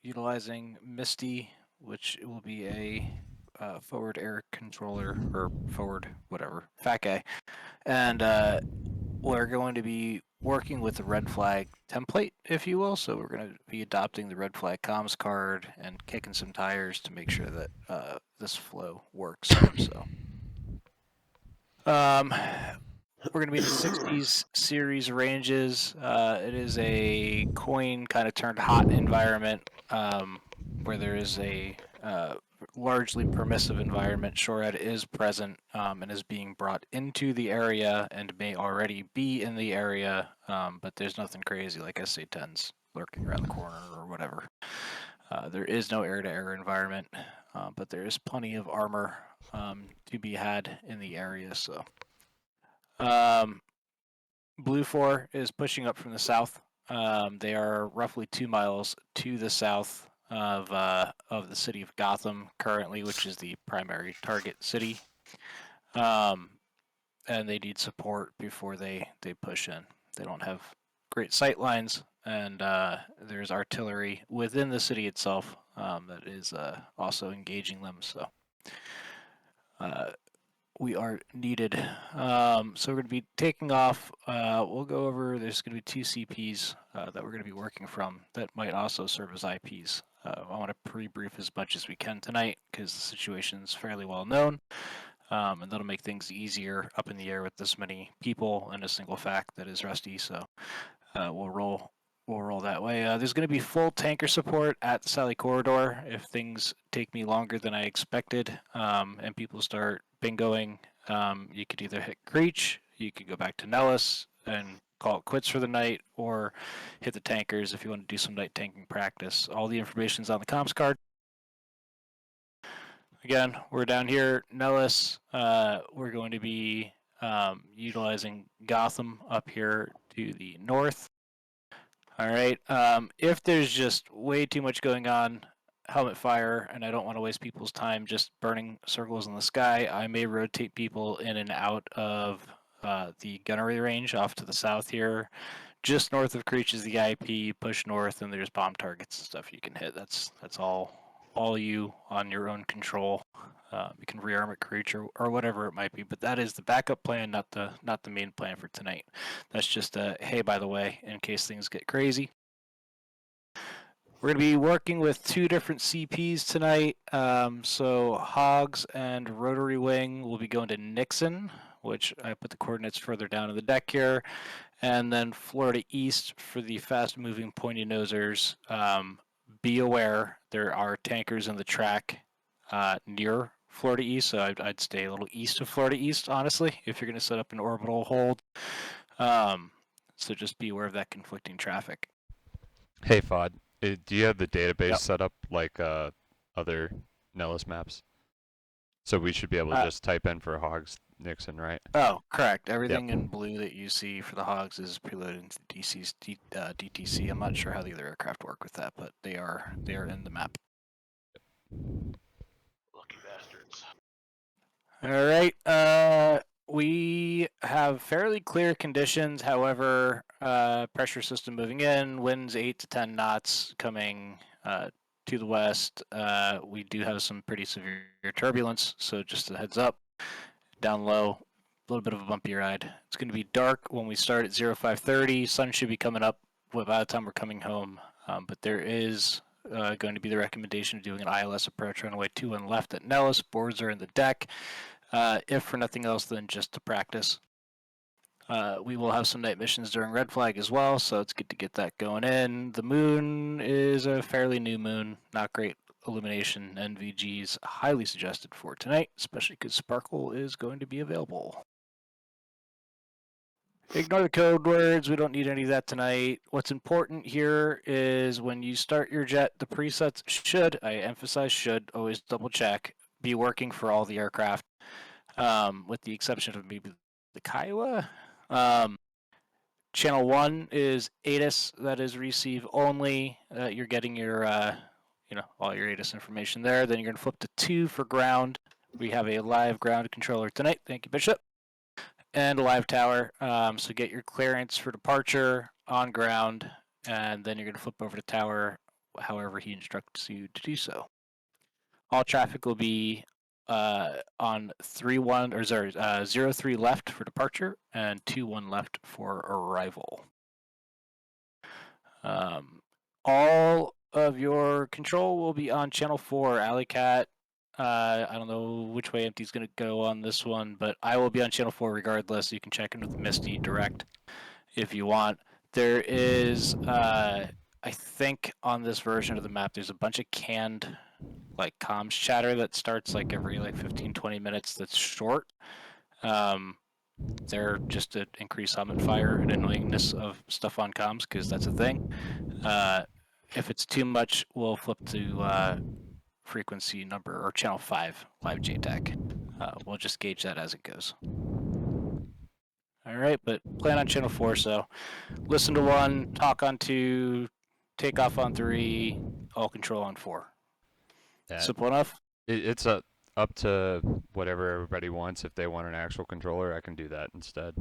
utilizing Misty, which will be a forward air controller, or forward whatever, fat guy. And we're going to be working with the red flag template, if you will. So we're going to be adopting the red flag comms card and kicking some tires to make sure that this flow works. So we're going to be in the 60s series ranges. It is a coin kind of turned hot environment where there is a largely permissive environment. Shorehead is present and is being brought into the area and may already be in the area, but there's nothing crazy like SA-10s lurking around the corner or whatever. There is no air-to-air environment, but there is plenty of armor to be had in the area. So, Blue 4 is pushing up from the south. They are roughly 2 miles to the south of the city of Gotham currently, which is the primary target city. And they need support before they push in. They don't have great sight lines, and there's artillery within the city itself that is also engaging them. So we are needed. So we're going to be taking off. We'll go over, there's going to be 2 CPs that we're going to be working from that might also serve as IPs. I want to pre-brief as much as we can tonight because the situation is fairly well known. And that'll make things easier up in the air with this many people and a single fact that is rusty. So we'll roll that way. There's going to be full tanker support at the Sally Corridor if things take me longer than I expected and people start bingoing. You could either hit Creech, you could go back to Nellis and call it quits for the night, or hit the tankers if you want to do some night tanking practice. All the information's on the comms card. Again, we're down here, Nellis. We're going to be utilizing Gotham up here to the north. All right. If there's just way too much going on, helmet fire, and I don't want to waste people's time just burning circles in the sky, I may rotate people in and out of the gunnery range off to the south here. Just north of Creech is the IP. Push north, and there's bomb targets and stuff you can hit. That's all you on your own control. You can rearm at Creech or whatever it might be, but that is the backup plan, not the main plan for tonight. That's just a hey, by the way, in case things get crazy. We're going to be working with 2 different CPs tonight. So Hogs and Rotary Wing will be going to Nixon, which I put the coordinates further down in the deck here. And then Florida East for the fast-moving pointy nosers. Be aware, there are tankers in the track near Florida East, so I'd stay a little east of Florida East, honestly, if you're going to set up an orbital hold. So just be aware of that conflicting traffic. Hey, Fod, do you have the database Yep. set up like other Nellis maps? So we should be able to just type in for Hogs Nixon, right? Oh, correct. Everything Yep. in blue that you see for the Hogs is preloaded into DTC. I'm not sure how the other aircraft work with that, but they are in the map. Lucky bastards. All right. We have fairly clear conditions. However, pressure system moving in, winds 8 to 10 knots coming to the west. We do have some pretty severe turbulence, so just a heads up. Down low, a little bit of a bumpy ride. It's going to be dark when we start at 0530. Sun should be coming up by the time we're coming home, but there is going to be the recommendation of doing an ILS approach runway 21 left at Nellis. Boards are in the deck. If for nothing else than just to practice. We will have some night missions during red flag as well, so it's good to get that going in. The moon is a fairly new moon, not great illumination. NVG's highly suggested for tonight, especially because Sparkle is going to be available. Ignore the code words, we don't need any of that tonight. What's important here is when you start your jet, the presets should, I emphasize should, always double check, be working for all the aircraft. With the exception of maybe the Kiowa. Channel 1 is ATIS, that is receive only. You're getting your, all your ATIS information there. Then you're going to flip to 2 for ground. We have a live ground controller tonight. Thank you, Bishop. And a live tower. So get your clearance for departure on ground, and then you're going to flip over to tower however he instructs you to do so. All traffic will be on 3-1 or 0-3 left for departure and 2-1 left for arrival. All of your control will be on channel 4, Alley Cat. I don't know which way Empty's going to go on this one, but I will be on channel 4 regardless. You can check in with Misty direct if you want. There is, I think on this version of the map, there's a bunch of canned like comms chatter that starts like every like 15-20 minutes that's short. They're just to increase summit fire and annoyingness of stuff on comms because that's a thing. If it's too much, we'll flip to frequency number or channel 5 live JTAC. We'll just gauge that as it goes. All right, but plan on channel 4, so listen to 1, talk on 2, take off on 3, all control on 4. Yeah. Simple enough? It's up to whatever everybody wants. If they want an actual controller, I can do that instead.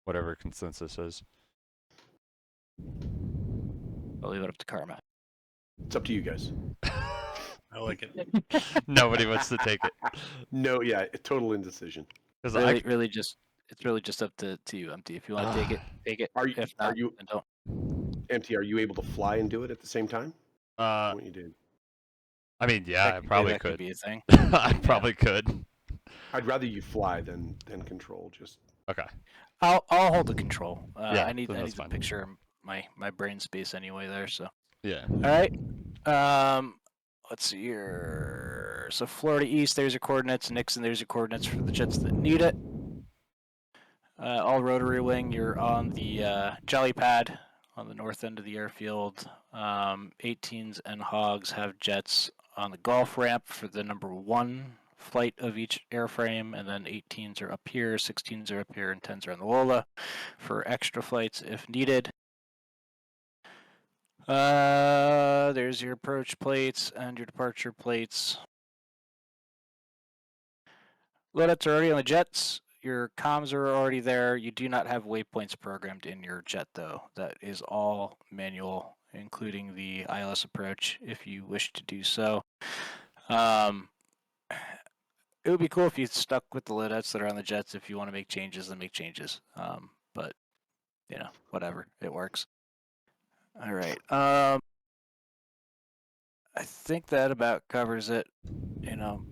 Whatever consensus is. I'll leave it up to Karma. It's up to you guys. I like it. Nobody wants to take it. No, yeah, total indecision. It's really just up to you, Empty. If you want to take it, take it. If not, then don't. Empty, are you able to fly and do it at the same time? What you did? I mean, yeah, I probably that could. Be a thing. I probably could. I'd rather you fly than control. Just okay. I'll hold the control. Yeah, I need that's to fine. picture my brain space anyway there. So Yeah. all right. Let's see here. So Florida East, there's your coordinates. Nixon, there's your coordinates for the jets that need it. All rotary wing, you're on the jelly pad on the north end of the airfield. 18s and hogs have jets on the golf ramp for the number 1 flight of each airframe, and then 18s are up here, 16s are up here, and 10s are on the Lola for extra flights if needed. There's your approach plates and your departure plates. Loadouts are already on the jets. Your comms are already there. You do not have waypoints programmed in your jet, though. That is all manual, including the ILS approach, if you wish to do so. It would be cool if you stuck with the loadouts that are on the jets. If you want to make changes, then make changes. But, you know, whatever. It works. All right. I think that about covers it. You know,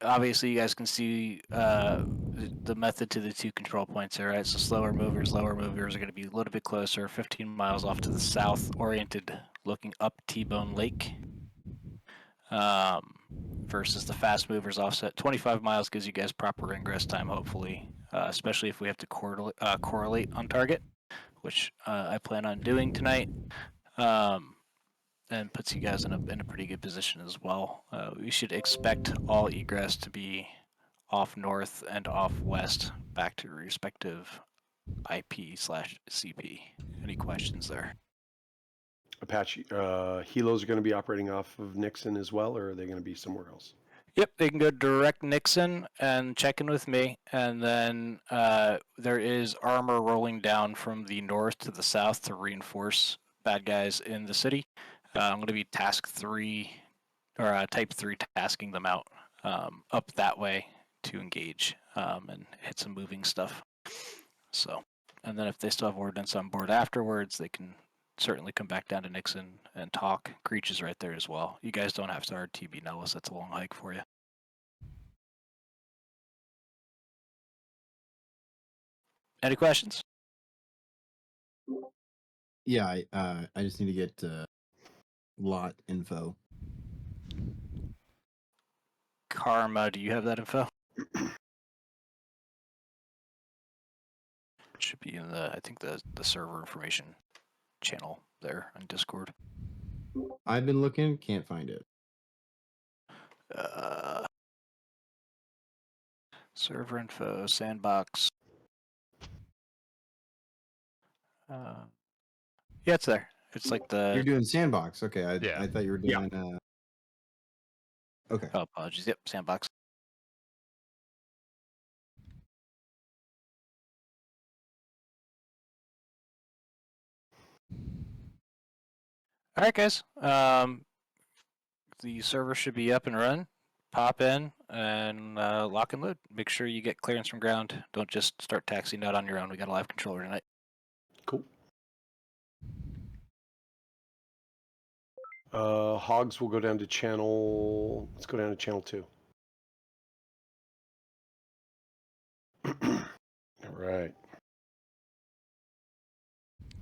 obviously you guys can see the method to the 2 control points there, right? So lower movers are going to be a little bit closer, 15 miles off to the south, oriented, looking up T-Bone Lake. Versus the fast movers offset 25 miles gives you guys proper ingress time, hopefully, especially if we have to correlate on target, which I plan on doing tonight. And puts you guys in a pretty good position as well. We should expect all egress to be off north and off west back to respective IP/CP. Any questions there? Apache helos are going to be operating off of Nixon as well, or are they going to be somewhere else? Yep, they can go direct Nixon and check in with me, and then there is armor rolling down from the north to the south to reinforce bad guys in the city. I'm going to be task 3 or type 3 tasking them out up that way to engage and hit some moving stuff. So, and then if they still have ordnance on board afterwards, they can certainly come back down to Nixon and talk. Creech is right there as well. You guys don't have to RTB Nellis. That's a long hike for you. Any questions? Yeah, I just need to get lot info. Karma, do you have that info? Should be in the, I think the server information channel there on Discord. I've been looking, can't find it. Server info, sandbox. Yeah, it's there. It's like the. You're doing sandbox. Okay, Yeah. I thought you were doing. Okay. Oh, apologies. Yep, sandbox. All right, guys. The server should be up and running. Pop in and lock and load. Make sure you get clearance from ground. Don't just start taxiing out on your own. We got a live controller tonight. Cool. Hogs will go down to channel. Let's go down to channel 2. All right.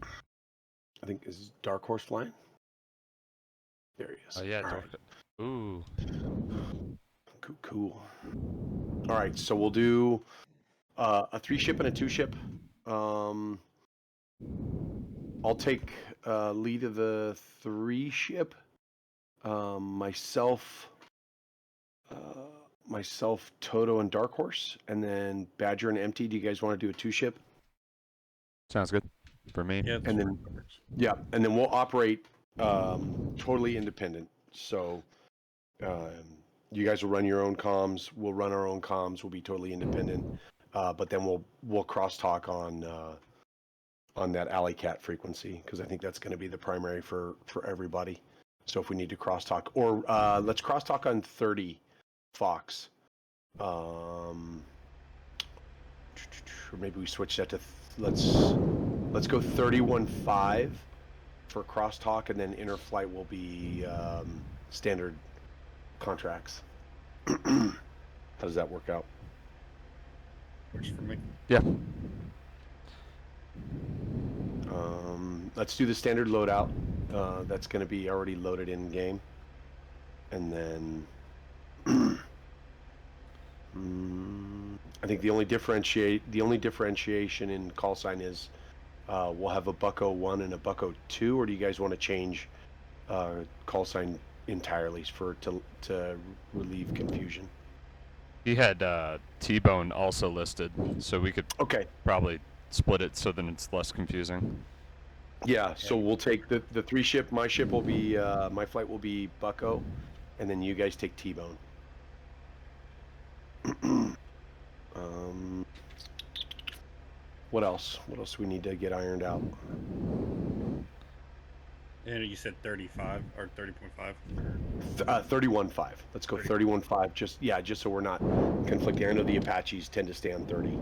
I think is Dark Horse flying. There he is. Oh yeah, All Dork. right. Ooh. Cool. All right, so we'll do a 3-ship and a 2-ship. I'll take lead of the 3-ship. Myself, Toto, and Dark Horse, and then Badger and Empty. Do you guys want to do a 2-ship? Sounds good for me. Yeah, And then, and then we'll operate totally independent. So you guys will run your own comms. We'll run our own comms. We'll be totally independent. But then we'll crosstalk on that alley cat frequency, because I think that's going to be the primary for everybody. So if we need to crosstalk, or let's crosstalk on 30 Fox. Or maybe we switch that to let's go 31.5 for crosstalk, and then inner flight will be standard contracts. How does that work out? works for me. Yeah. Let's do the standard loadout. That's going to be already loaded in game, and then I think the only differentiation in call sign is we'll have a Bucko 1 and a Bucko 2, or do you guys want to change call sign entirely to relieve confusion? He had T-Bone also listed, so we could Okay. probably split it so then it's less confusing. Yeah, so we'll take the 3-ship. My ship will be my flight will be Bucko, and then you guys take T-Bone. What else? What else do we need to get ironed out? And you said 35 or 30.5? 31.5. Let's go 31.5. Just so we're not conflicting. I know the Apaches tend to stay on 30,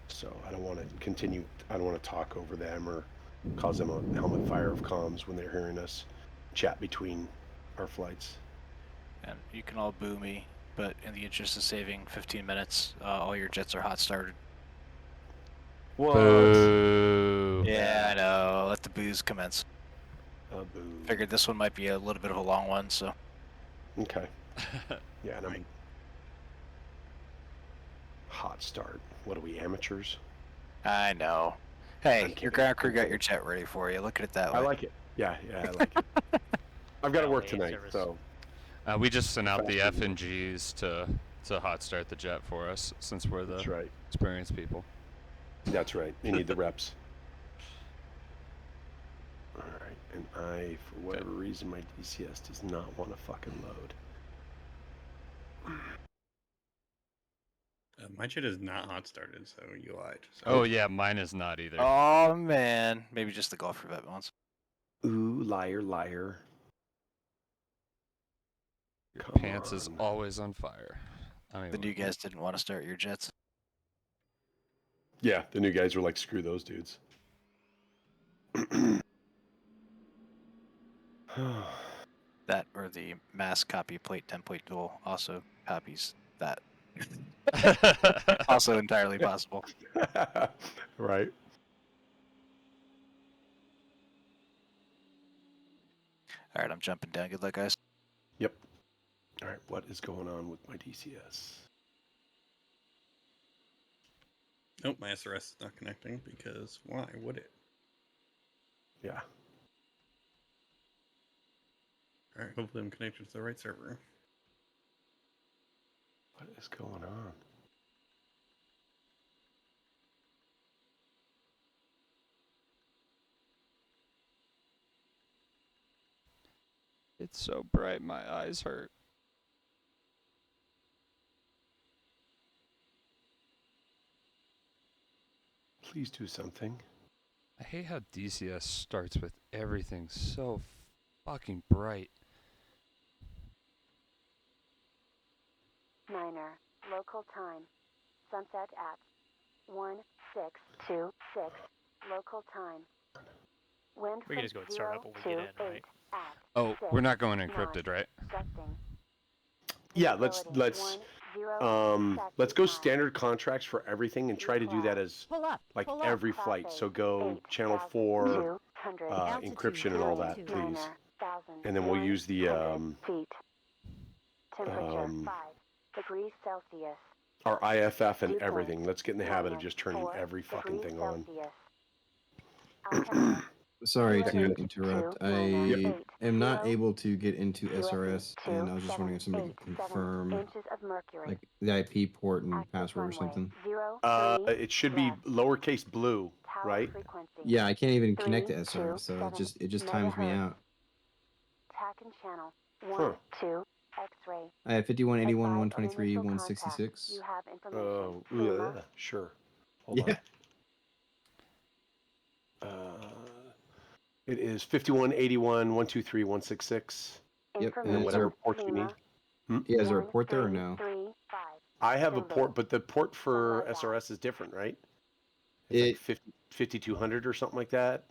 so I don't want to continue. I don't want to talk over them or cause them a helmet fire of comms when they're hearing us chat between our flights. And you can all boo me, but in the interest of saving 15 minutes, all your jets are hot started. What? Boo. Yeah, I know. Let the boos commence. Boo. Figured this one might be a little bit of a long one, so. Okay. Yeah, and I'm Right. hot start. What are we, amateurs? I know. I'm Hey, kidding. your ground crew I'm got kidding. your jet ready for you. Look at it that way. I like it. Yeah, I like it. I've got to work Valet tonight, service. so We just sent out the Faster F and Gs to hot start the jet for us, since we're the that's right. experienced people. That's right. You need the reps. All right, and for whatever reason, my DCS does not want to fucking load. My jet is not hot started, so you lied. So Oh yeah, mine is not either. Oh, man. Maybe just the Gulf Corvette ones. Ooh, liar, liar. Your Come pants is on. always on fire. I mean, The new guys didn't want to start your jets. Yeah, the new guys were like, screw those dudes. That or the mass copy plate template duel also copies that. Also entirely possible. Right. All right, I'm jumping down. Good luck, guys. Yep. All right, what is going on with my DCS? nope, my SRS is not connecting because why would it? Yeah. All right, hopefully I'm connected to the right server. What is going on? It's so bright, my eyes hurt. Please do something. I hate how DCS starts with everything so fucking bright. Niner, local time. Sunset at 1626 local time. Wind We from can just go with startup 0 when we to get in, 8 right? at Oh, 6 we're not going knots. encrypted, right? Gusting. Yeah, let's Visibility 10 let's go miles. standard contracts for everything and try to do that as like every Class flight. eight, So go channel 8,000, 4, 200, encryption and all that, altitude, please. 9,000, And then we'll use the 100 feet. Temperature 5 um, degrees Celsius. our IFF and Dew point, everything. Let's get in the habit of just turning 4 every fucking degrees thing on. Celsius. Altimeter, Sorry to 08, interrupt. 298, I am not 0, able to get into QFE SRS, and I was just wondering if somebody could 278.7 confirm inches of mercury. like the IP port and Active password or runway something. 03 It should be left. lowercase blue, Tower right? frequency Yeah, I can't even connect to 327 SRS, so it just times me megahertz. out. TAC and channel Huh. 1, 2 X-ray. I have 51, 81, Advise 123, initial contact. 166. You have information. FEMA. Sure. Hold Yeah. on. It is 51, 81, 123, 166. Yep, and And then is whatever there, port you need. yeah, is there a port there or no? 1335. I have a Zulu. port, but the port for Sunrise SRS is different, right? It's like It 5200 or something like that.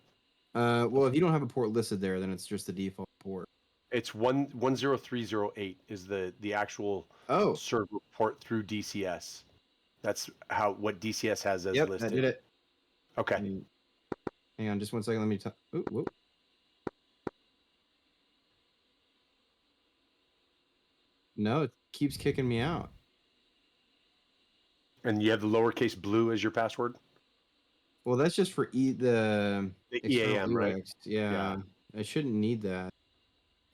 well, if you don't have a port listed there, then it's just the default port. It's 10308 is the actual Oh, server port through DCS. That's what DCS has as yep, listed. that did it. Okay. Hang on, just one second. Let me. Whoa. No, it keeps kicking me out. And you have the lowercase blue as your password? Well, that's just for the external EAM, right? EWAX. Yeah, I shouldn't need that.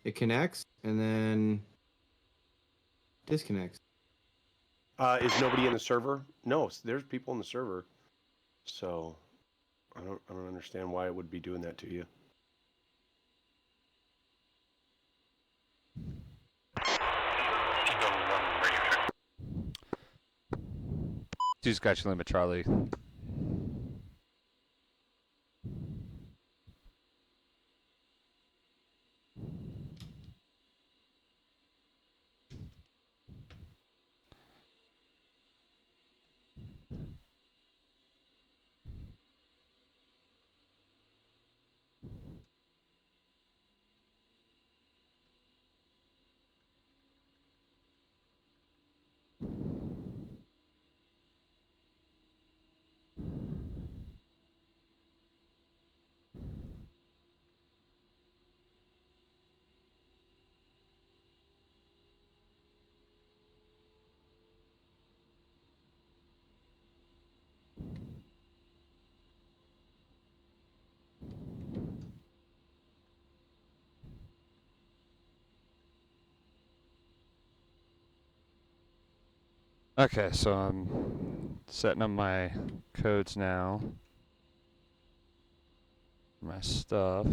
It connects and then disconnects. Is nobody in the server? No, there's people in the server. So I don't understand why it would be doing that to you. Two Scotch Limit Charlie. Okay, so I'm setting up my codes now. My stuff.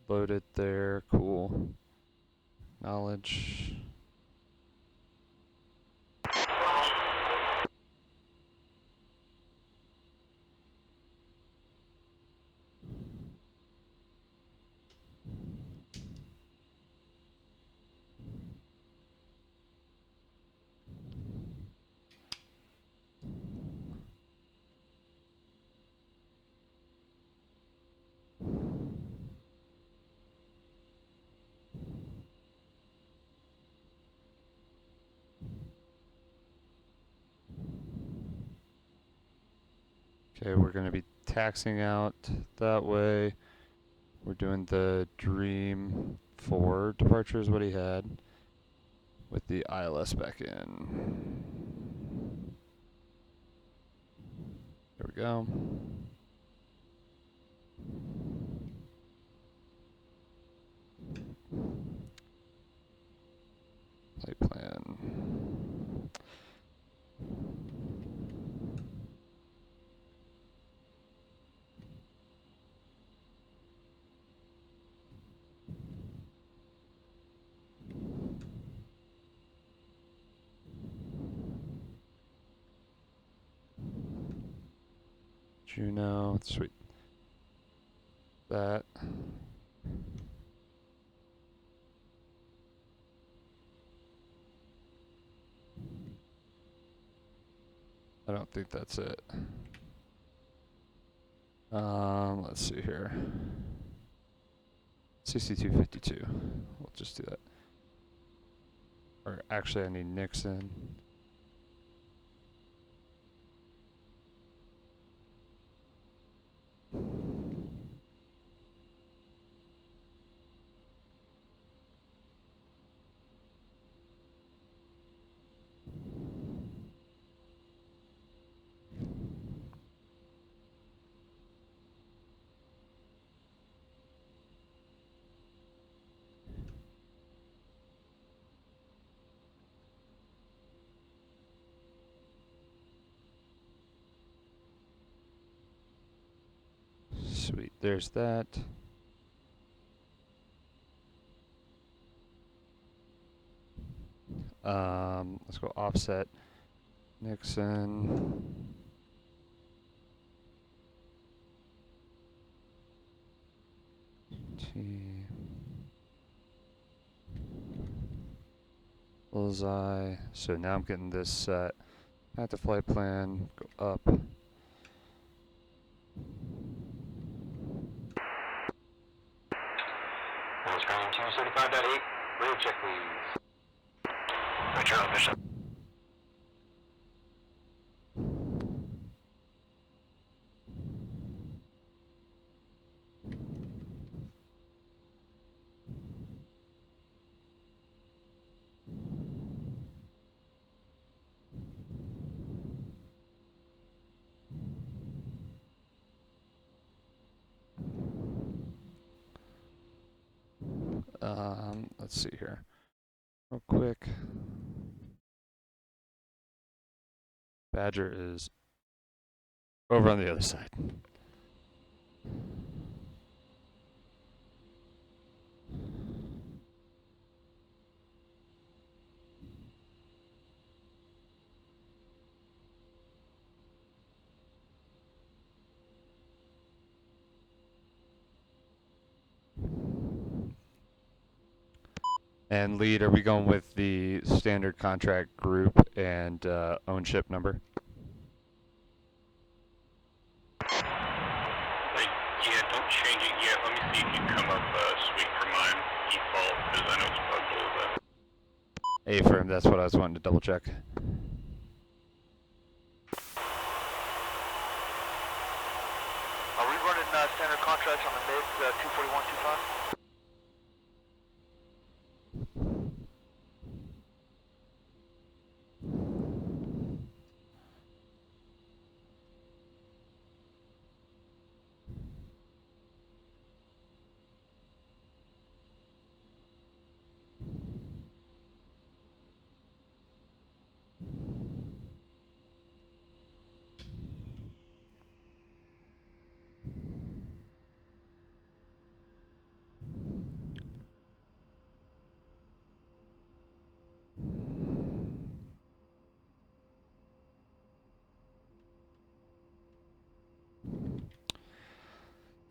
Loaded there, cool. Knowledge. Okay, we're going to be taxing out that way. We're doing the Dream 4 departure is what he had with the ILS back in. There we go. Flight plan. Juno, sweet. That. I don't think that's it. Let's see here. CC252. We'll just do that. Or actually, I need Nixon. Sweet, there's that. Let's go offset. Nixon. T. Bullseye. So now I'm getting this set. At the flight plan, go up. Training 275.8, radio check please. Roger, Bishop. Let's see here. Real quick. Badger is over on the other side. And lead, are we going with the standard contract group and own ship number? Yeah, don't change it yet. Let me see if you come up sweet for mine default, because I know it's bugged a little bit. A-firm, that's what I was wanting to double check. Are we running standard contracts on the mid 241.25?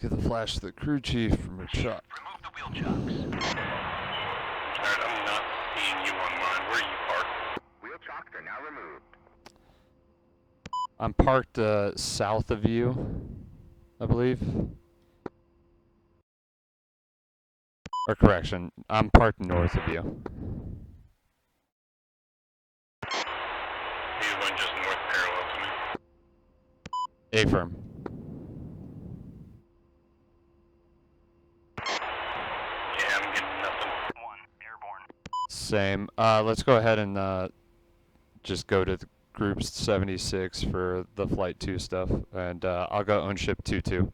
Get the flash to the crew chief from your shot. Remove the wheel chocks. Alright, I'm not seeing you on mine. Where are you parked? Wheel chocks are now removed. I'm parked south of you, I believe. Or correction, I'm parked north of you. He's going just north parallel to me. A-firm. Yeah, I'm getting nothing. 1, airborne. Same. Let's go ahead and just go to the group 76 for the flight 2 stuff, and I'll go own ship 22.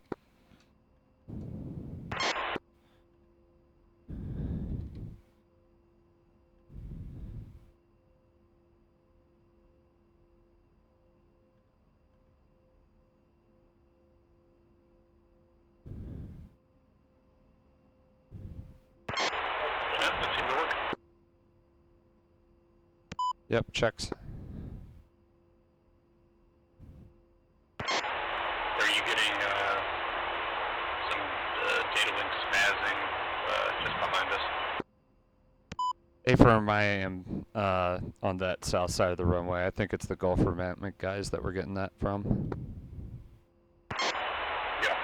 Yeah, that seemed to work. Yep, checks. Are you data link spazzing just behind us. A-firm, I am on that south side of the runway. I think it's the Gulf Revetment guys that we're getting that from. Yeah.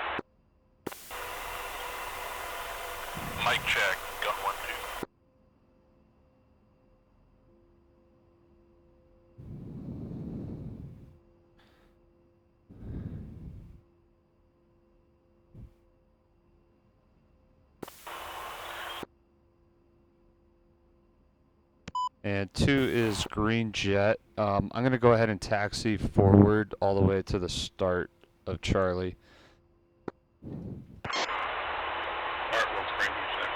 Mic check, gun 1, 2. And 2 is Green Jet. I'm going to go ahead and taxi forward all the way to the start of Charlie. Alright, what's Green Beach there?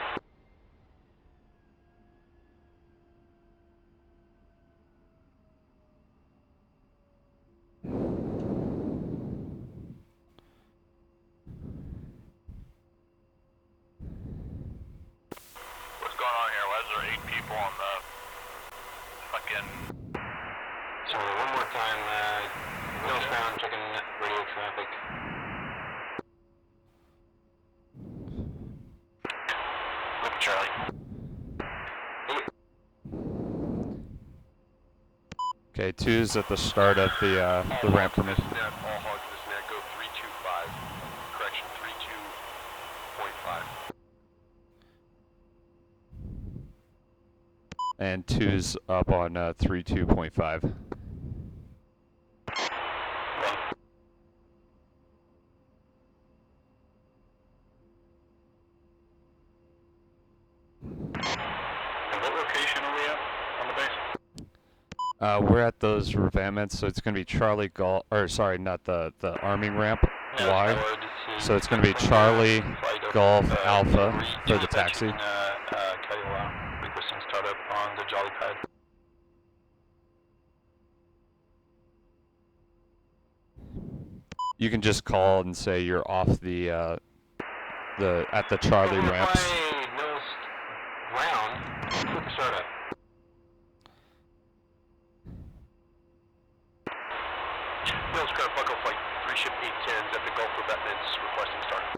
What's going on here? Why is there 8 people on the fucking... Sorry, one more time, northbound, checking radio traffic. Look, Charlie. Okay, 2's at the start of the ramp for me. All hogs this net, go 325. Correction, 32.5. And 2's up on 32.5. What location are we at on the base? We're at those revetments, so it's going to be Charlie Golf, or sorry, not the arming ramp, Y. So it's going to be Charlie Golf Alpha for the taxi. Requesting startup on the Jolly Pad. You can just call and say you're off the at the Charlie ramps. Nose ground, quick startup. Mills Crowd Buckle Flight 3 ship 810s at the Gulf Revetments requesting startup.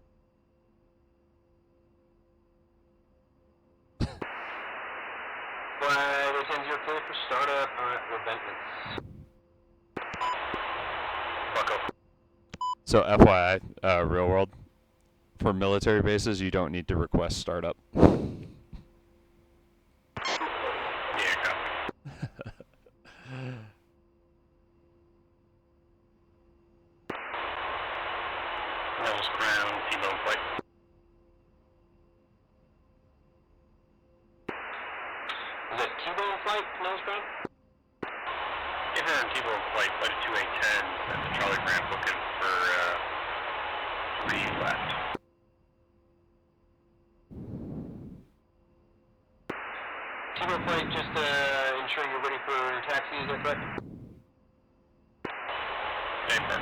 Flight 810's your clear for startup at revetments. Bucko. So FYI, real world, for military bases, you don't need to request startup. Yeah, copy. Nose Crown, T-Bone Flight. Is it T-bone flight, nose ground? If you're on T-Bone Flight, flight of 2 810s at the Charlie ramp looking for 3 left. T-bone flight, just ensuring you're ready for taxi, is that correct? Paper.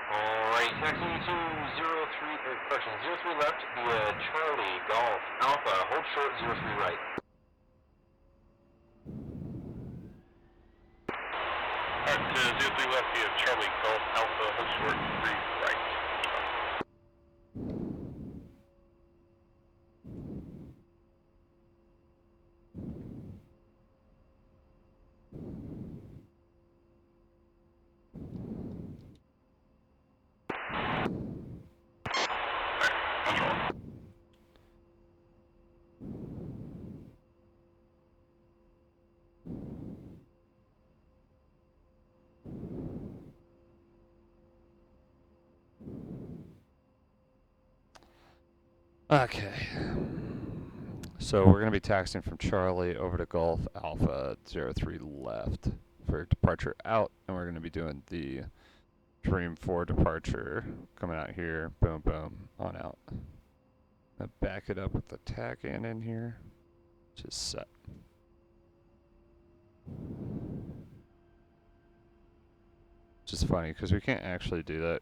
Alright, taxi to 03 left via Charlie Golf Alpha, hold short 03 right. Alright, to 03 left via Charlie Golf Alpha, hold short 3 right. Okay. So we're going to be taxiing from Charlie over to Golf Alpha 03 left for departure out, and we're going to be doing the Dream 4 departure coming out here, boom, boom, on out. I'll back it up with the tack in here, just set. Just funny because we can't actually do that.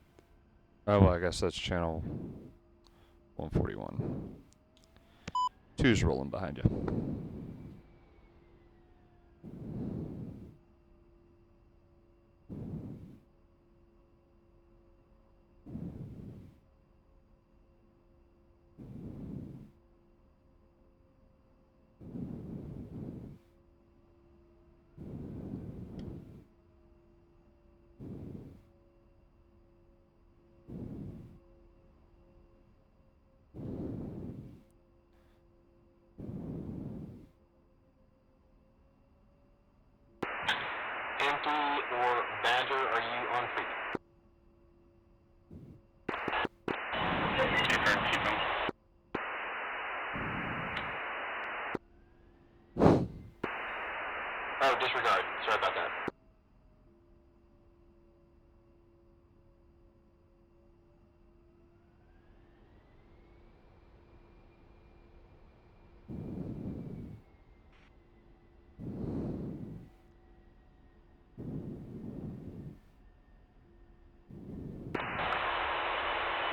Oh well, I guess that's channel 141. 2's rolling behind you. or Badger, are you on creep? Confirm, keep them. Oh, disregard. Sorry about that.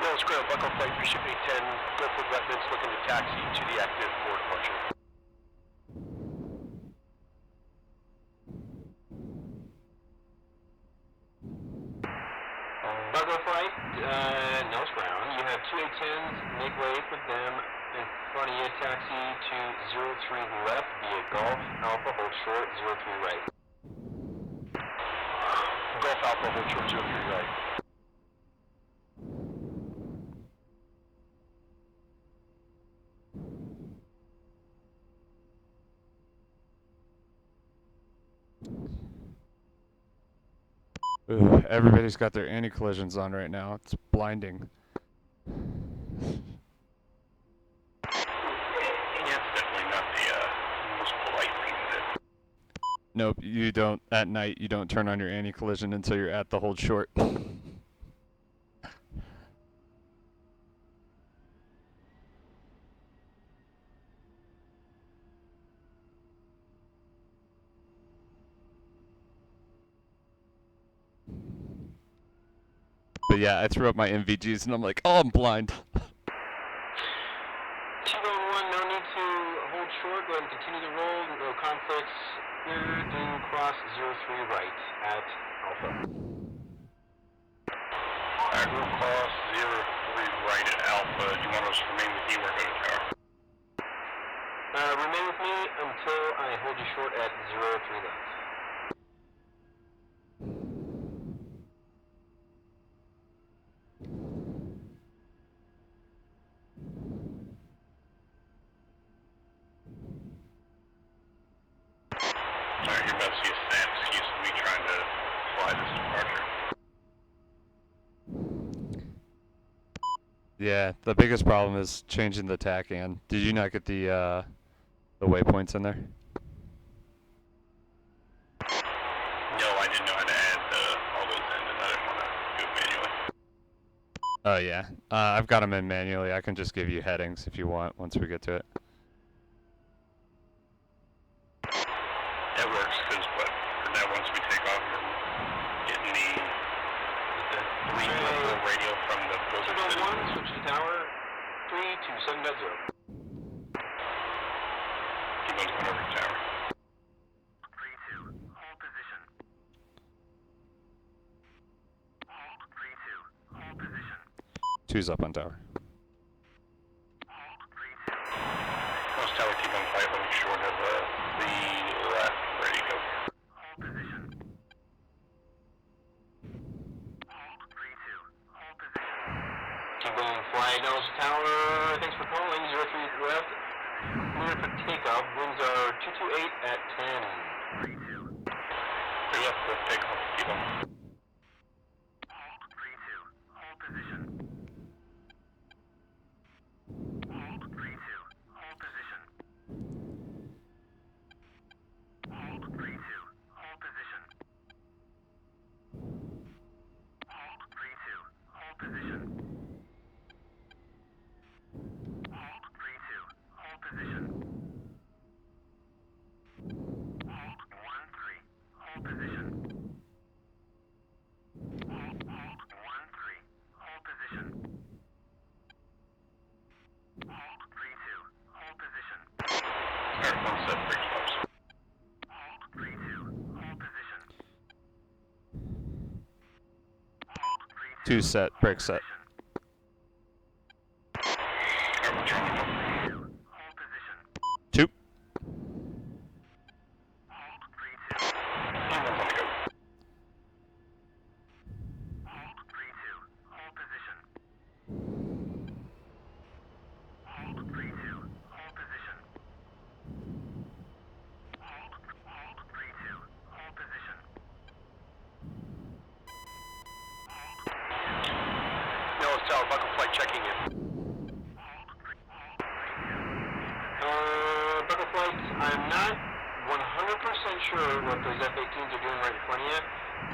Nellis ground, buckle flight, reshoot A-10, go for wetlands, looking to taxi to the active for departure. Buckle flight, Nellis ground. You have two A-10s, make way for them in front of you, taxi to 03 left via Golf Alpha, hold short, 03 right. Golf Alpha, hold short, 03 right. Ooh, everybody's got their anti-collisions on right now. It's blinding. Yeah, it's definitely not the most polite thing to do. Nope, you don't. At night, you don't turn on your anti-collision until you're at the hold short. But yeah, I threw up my MVGs and I'm like, oh, I'm blind. T-Bone 1, no need to hold short. Go ahead and continue to roll. No conflicts. Clear to cross 03 right at Alpha. Alright, we'll cross 03 right at Alpha. Do you want us to remain with you or go to tower? Remain with me until I hold you short at 03 left. Alright, you're about to see a snap excuse of me trying to fly this departure. Yeah, the biggest problem is changing the TACAN. Did you not get the waypoints in there? No, I didn't know how to add all those in, and I didn't want to do it manually. Oh yeah, I've got them in manually. I can just give you headings if you want once we get to it. That works, because for now, once we take off, we're getting the 344 radio from the Blizzard T-Bone City. 1, switch to tower 327.0. T-Bone's going over to tower. 3-2, hold position. Hold 3-2, hold position. 2's up on tower. Hold 3-2. Most tower T-Bone flight, let me short of the left, ready to go. Hold position. Hold 3-2, hold position. T-Bone fly Nellis tower. Thanks for calling. 03 left. Clear for takeoff. Winds are 228 at 10. 3-2, Clear left for takeoff, T-Bone. hold 3-2, hold position. Hold 3-2, hold position. Hold 3-2, hold position. Hold 3-2, hold position. Hold 3-2, hold position. Hold 1-3, hold position. Hold 1-3, hold position. Hold 3-2, hold position. Alright, one set, bridge stops. Hold 3-2, hold position. Hold 3-2, 2 set, break set. Alright, we're trying to go. hold position. 2. Hold 3-2, T-Bone's on the go. hold 3-2, hold position. Hold 3-2, hold position. Hold 3-2, hold position. I'm not 100% sure what those F-18s are doing right in front of you.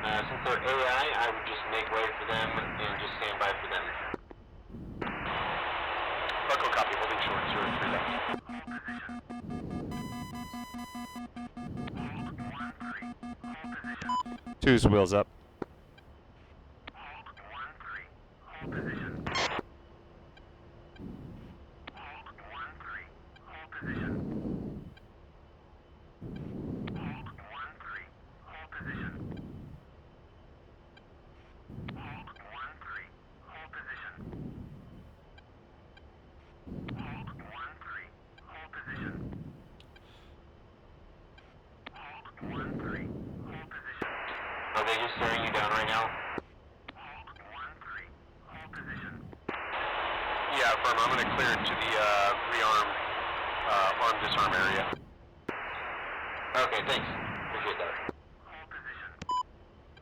Since they're AI, I would just make way for them and just stand by for them. Bucko copy, holding short, 03 left. Two's wheels up. Are they just staring you down right now? Yeah, firm. I'm going to clear it to the rearm, arm disarm area. Okay, thanks. Appreciate that.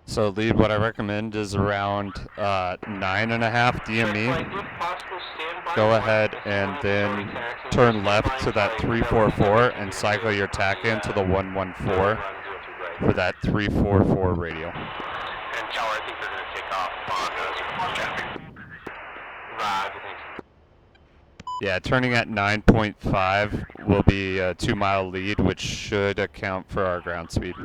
So lead, what I recommend is around 9.5 DME. If possible, stand by Go one. ahead and then turn left to that 344 and cycle your tack in to the 114 for that 344 radio. And Tower, I think they're going to take off on 04 traffic. Roger, thanks. Yeah, turning at 9.5 will be a 2-mile lead, which should account for our ground speed.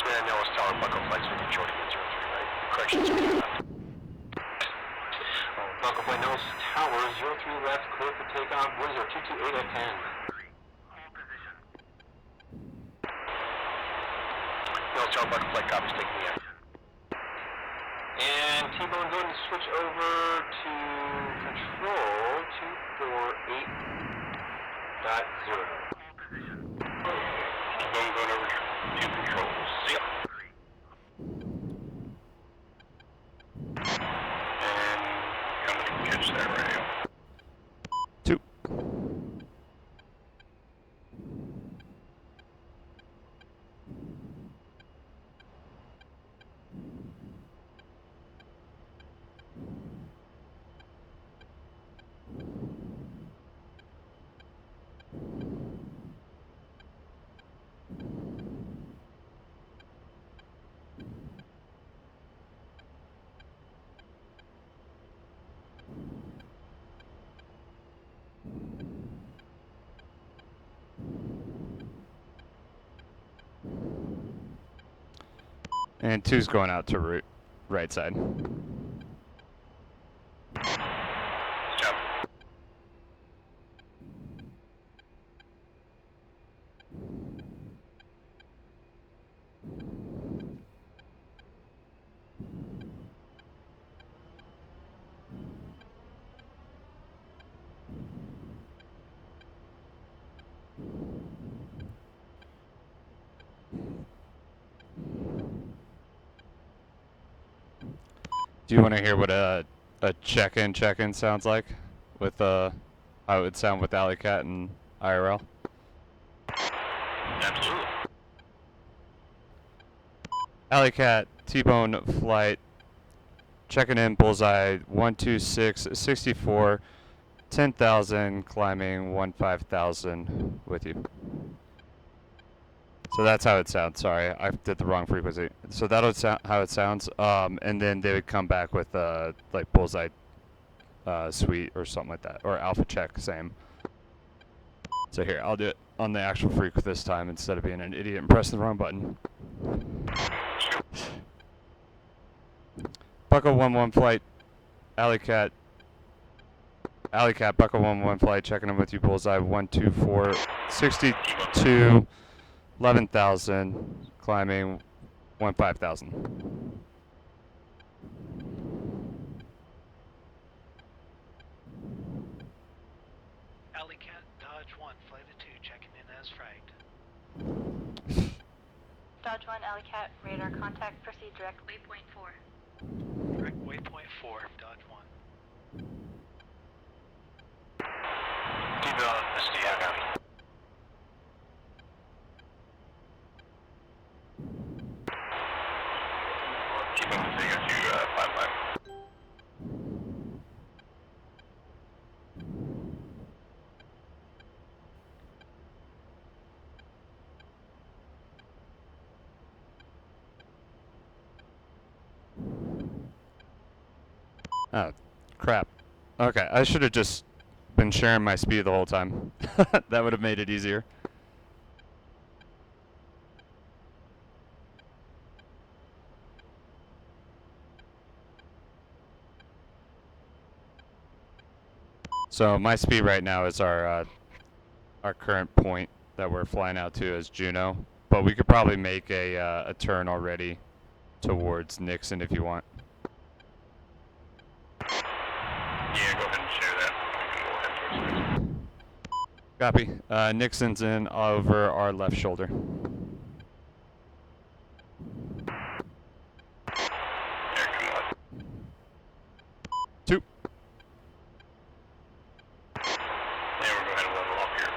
Yeah, Nellis Tower, Bucko flights moving short again, 03 right. Correction, 03 left. Bucko Flight Nellis Tower, 03 left, clear for takeoff. What is our 228 at 10? Nellis Tower, Bucko flight copies, taking the action. And T-Bone, go ahead and switch over to control 248.0. T-Bone going over to control. Yep. And coming to catch that radio. 2. And 2's going out to right side. Job. Do you want to hear what a check-in sounds like with how it would sound with Alley Cat and IRL? Absolutely. Alley Cat, T-Bone flight, checking in, bullseye, 126, 64, 10,000, climbing, 15,000 with you. So that's how it sounds. Sorry, I did the wrong frequency. So that'll sound how it sounds. And then they would come back with like bullseye suite or something like that, or alpha check, same. So here, I'll do it on the actual freq this time instead of being an idiot and pressing the wrong button. Bucko 11 flight, Alley Cat, Bucko 11 flight, checking in with you, bullseye 124, 62. 11,000, climbing 15,000. Flight of 2 checking in as fragged. Dodge 1, Alley Cat, radar contact, proceed direct waypoint 4. Direct waypoint 4, Dodge 1. T-Bone, Misty, how copy? Keep on the got you 5-5. Oh, crap. Okay, I should have just been sharing my speed the whole time. That would have made it easier. So my speed right now is our current point that we're flying out to as Juno, but we could probably make a turn already towards Nixon if you want. Yeah, go ahead and share that. We can go ahead and Copy. Nixon's in over our left shoulder. Here, come on. 2. Yeah, we're going to level off here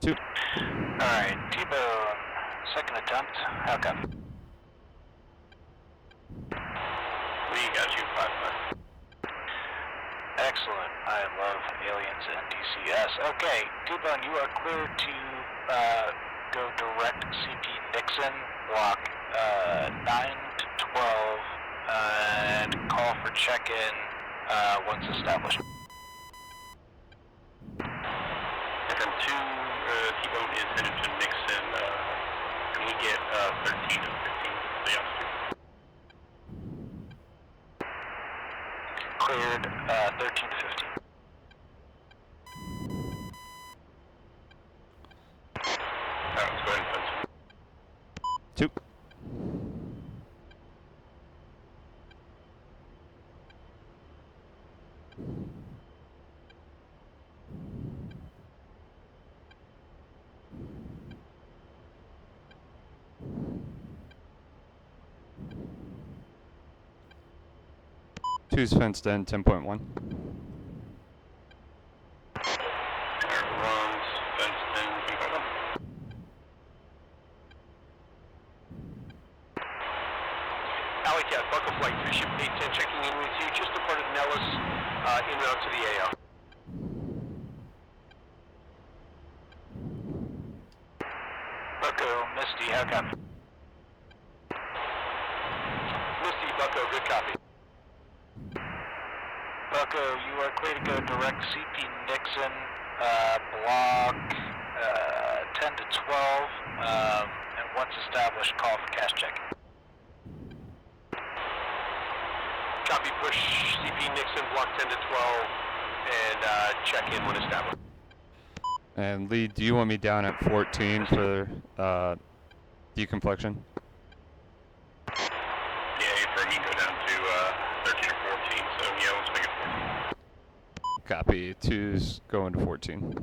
15. 2. Alright, T-Bone, second attempt, how copy? We got you 5-5. Excellent. I love aliens and DCS. Okay, T-Bone, you are clear to go direct CP Nixon, block 9 to 12, and call for check-in once established. From 2, T-Bone is headed to Nixon. Can we get 13 to 15 for the altitude? Cleared 13 to 15. Alright, let's go ahead and fence. 2. Two's fenced in, 10.1. Alright, runs, fenced in, 10.1. Alley Cat, Bucko Flight 3, ship A-10 checking in with you. Just departed Nellis, en route to the AO. Bucko, Misty, how copy? Misty, Bucko, good copy. Bucko, you are clear to go direct CP Nixon, block 10 to 12, and once established, call for CAS Checkin. Copy, push CP Nixon, block 10 to 12, and check in when established. And Lee, do you want me down at 14 for deconfliction? Yeah, April, you can go down to 13 or 14, so yeah, let's make it 14. Copy. 2's going to 14.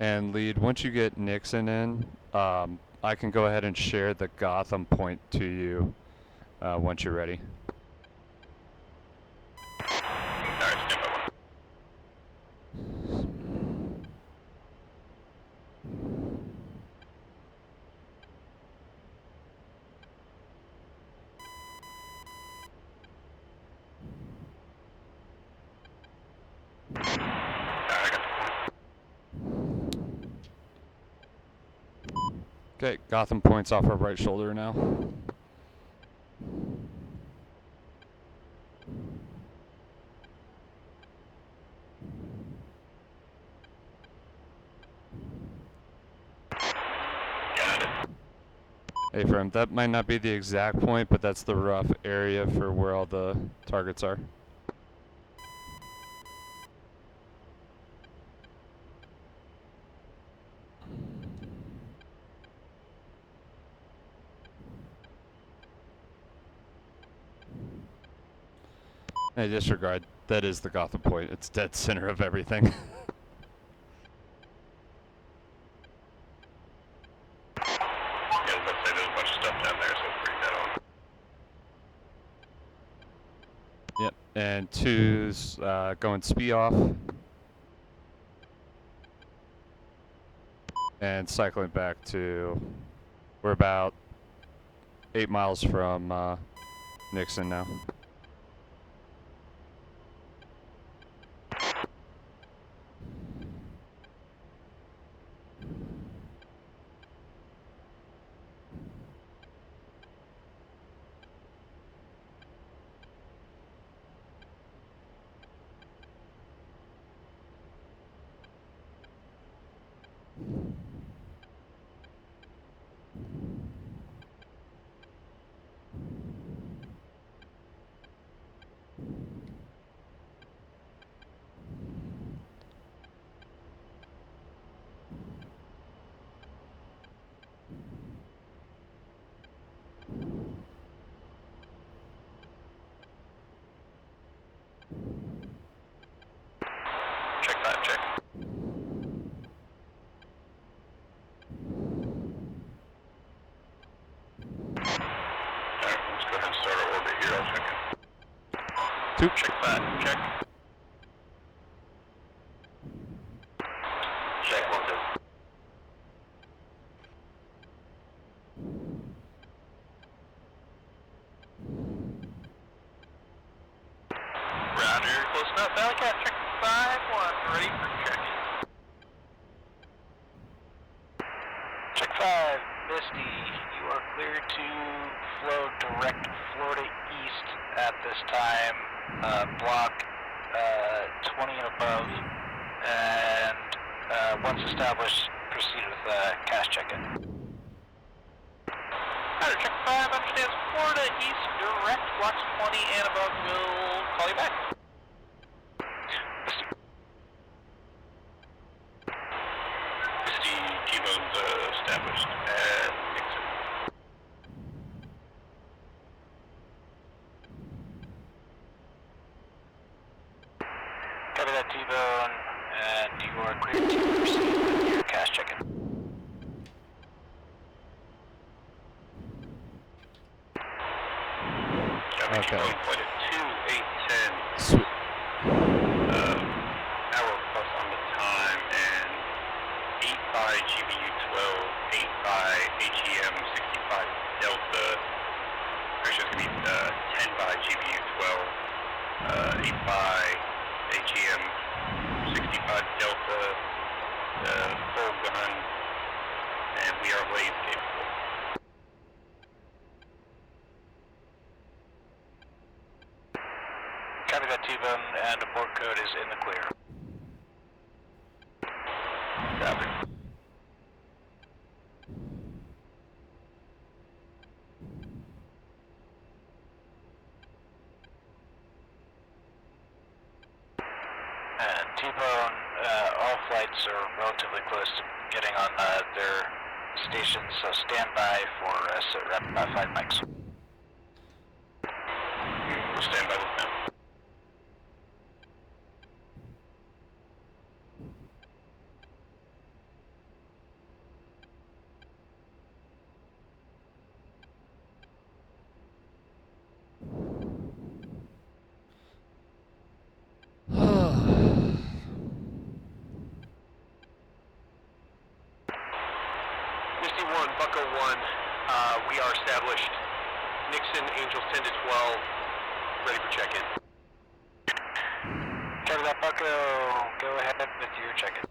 And lead, once you get Nixon in, I can go ahead and share the Gotham point to you once you're ready. Alright, stand by 1. I got the Okay, Gotham points off our right shoulder now. A-firm, that might not be the exact point, but that's the rough area for where all the targets are. Hey, disregard. That is the Gotham point. It's dead center of everything. Yeah, I was about to say there's a bunch of stuff down there, so it's pretty dead on. Yep. And 2's going SPI off. And cycling back to, we're about 8 miles from Nixon now. Check 5, check. Alright, let's go ahead and start our orbit here. I'll check in. 2. Check 5, check. Check 1, 2. Rounder, close enough. Alley Cat, check 5-1, ready for check-in. Check 5, Misty, you are clear to flow direct Florida east at this time, block 20 and above, and once established, proceed with CAS Checkin. Rounder, check 5, understands Florida east, direct, blocks 20 and above, we'll call you back. Misty, T-Bone's established at Nixon. Copy that, T-Bone, and you are clear to proceed with your CAS Checkin. Okay. T-Bone point at 2-8-10. Sweet. Hour plus on the time, and 8 by GBU 12, 8 by HEM 65 Delta. Actually, it's going to be 10 by GBU 12, 8 by HEM 65 Delta, full gun, and we are laser capable. Copy that, T-Bone, and abort code is in the clear. Copy. And T-Bone, all flights are relatively close to getting on their stations, so stand by for rapid by 5 mics. We'll stand by with them. Misty 1, Bucko 1, we are established. Nixon, Angels 10 to 12, ready for check-in. Copy that, Bucko. Go ahead with your check-in.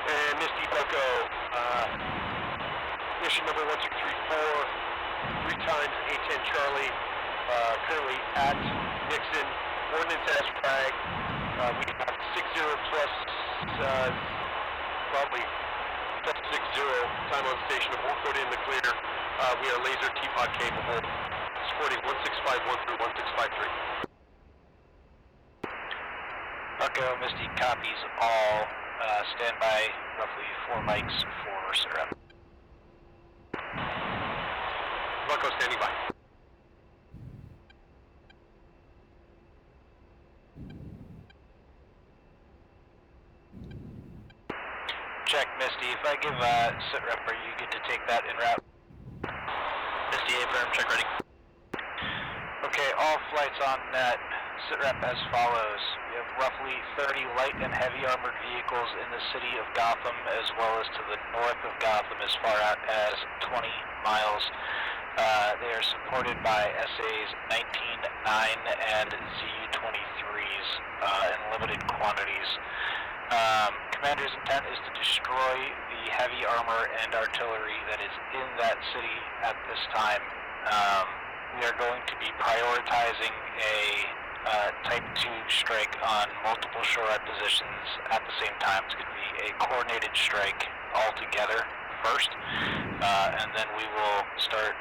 And Misty, Bucko, mission number 1634, 3 times A-10 Charlie, currently at Nixon, ordnance as flag. We have 60 plus, probably plus 60 time on station of 140 in the clear. We are laser T-pod capable, supporting 165-1 through 1653. Bucko, Misty copies all. Stand by roughly 4 mics for SITREP. Bucko standing by. Check, Misty. If I give SITREP, are you good to take that en route? Misty, affirm, check ready. Okay, all flights on net. SITREP as follows. We have roughly 30 light and heavy armored vehicles in the city of Gotham, as well as to the north of Gotham as far out as 20 miles. They are supported by SAs 19-9 and ZU-23s in limited quantities. Commander's intent is to destroy the heavy armor and artillery that is in that city at this time. We are going to be prioritizing a Type 2 strike on multiple shore positions at the same time. It's going to be a coordinated strike all together first, and then we will start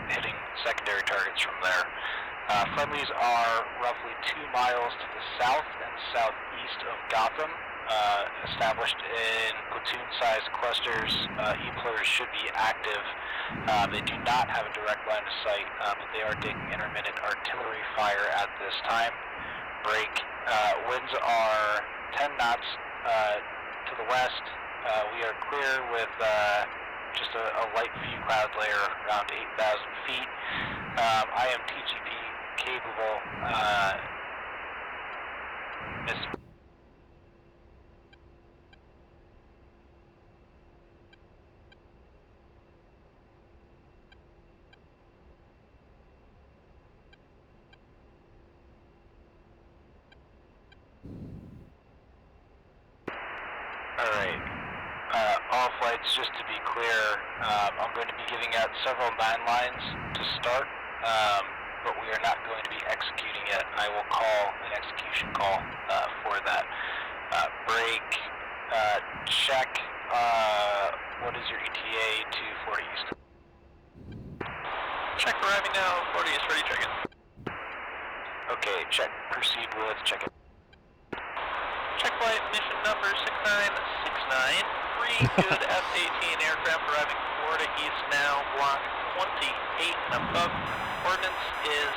hitting secondary targets from there. Friendlies are roughly 2 miles to the south and southeast of Gotham, established in platoon-sized clusters. E-plers should be active. They do not have a direct line of sight, but they are taking intermittent artillery fire at this time. Break. Winds are 10 knots to the west. We are clear with just a light few cloud layer around 8,000 feet. I am TGP capable. Alright, all flights, just to be clear, I'm going to be giving out several 9 lines to start, but we are not going to be executing yet. I will call an execution call for that. Break, check, what is your ETA to 40 East? Check arriving now, 40 East, ready, check-in. Okay, check, proceed with check-in. Check flight mission number 6969, 3 good F-18 aircraft arriving Florida East now, block 28 and above. Ordnance is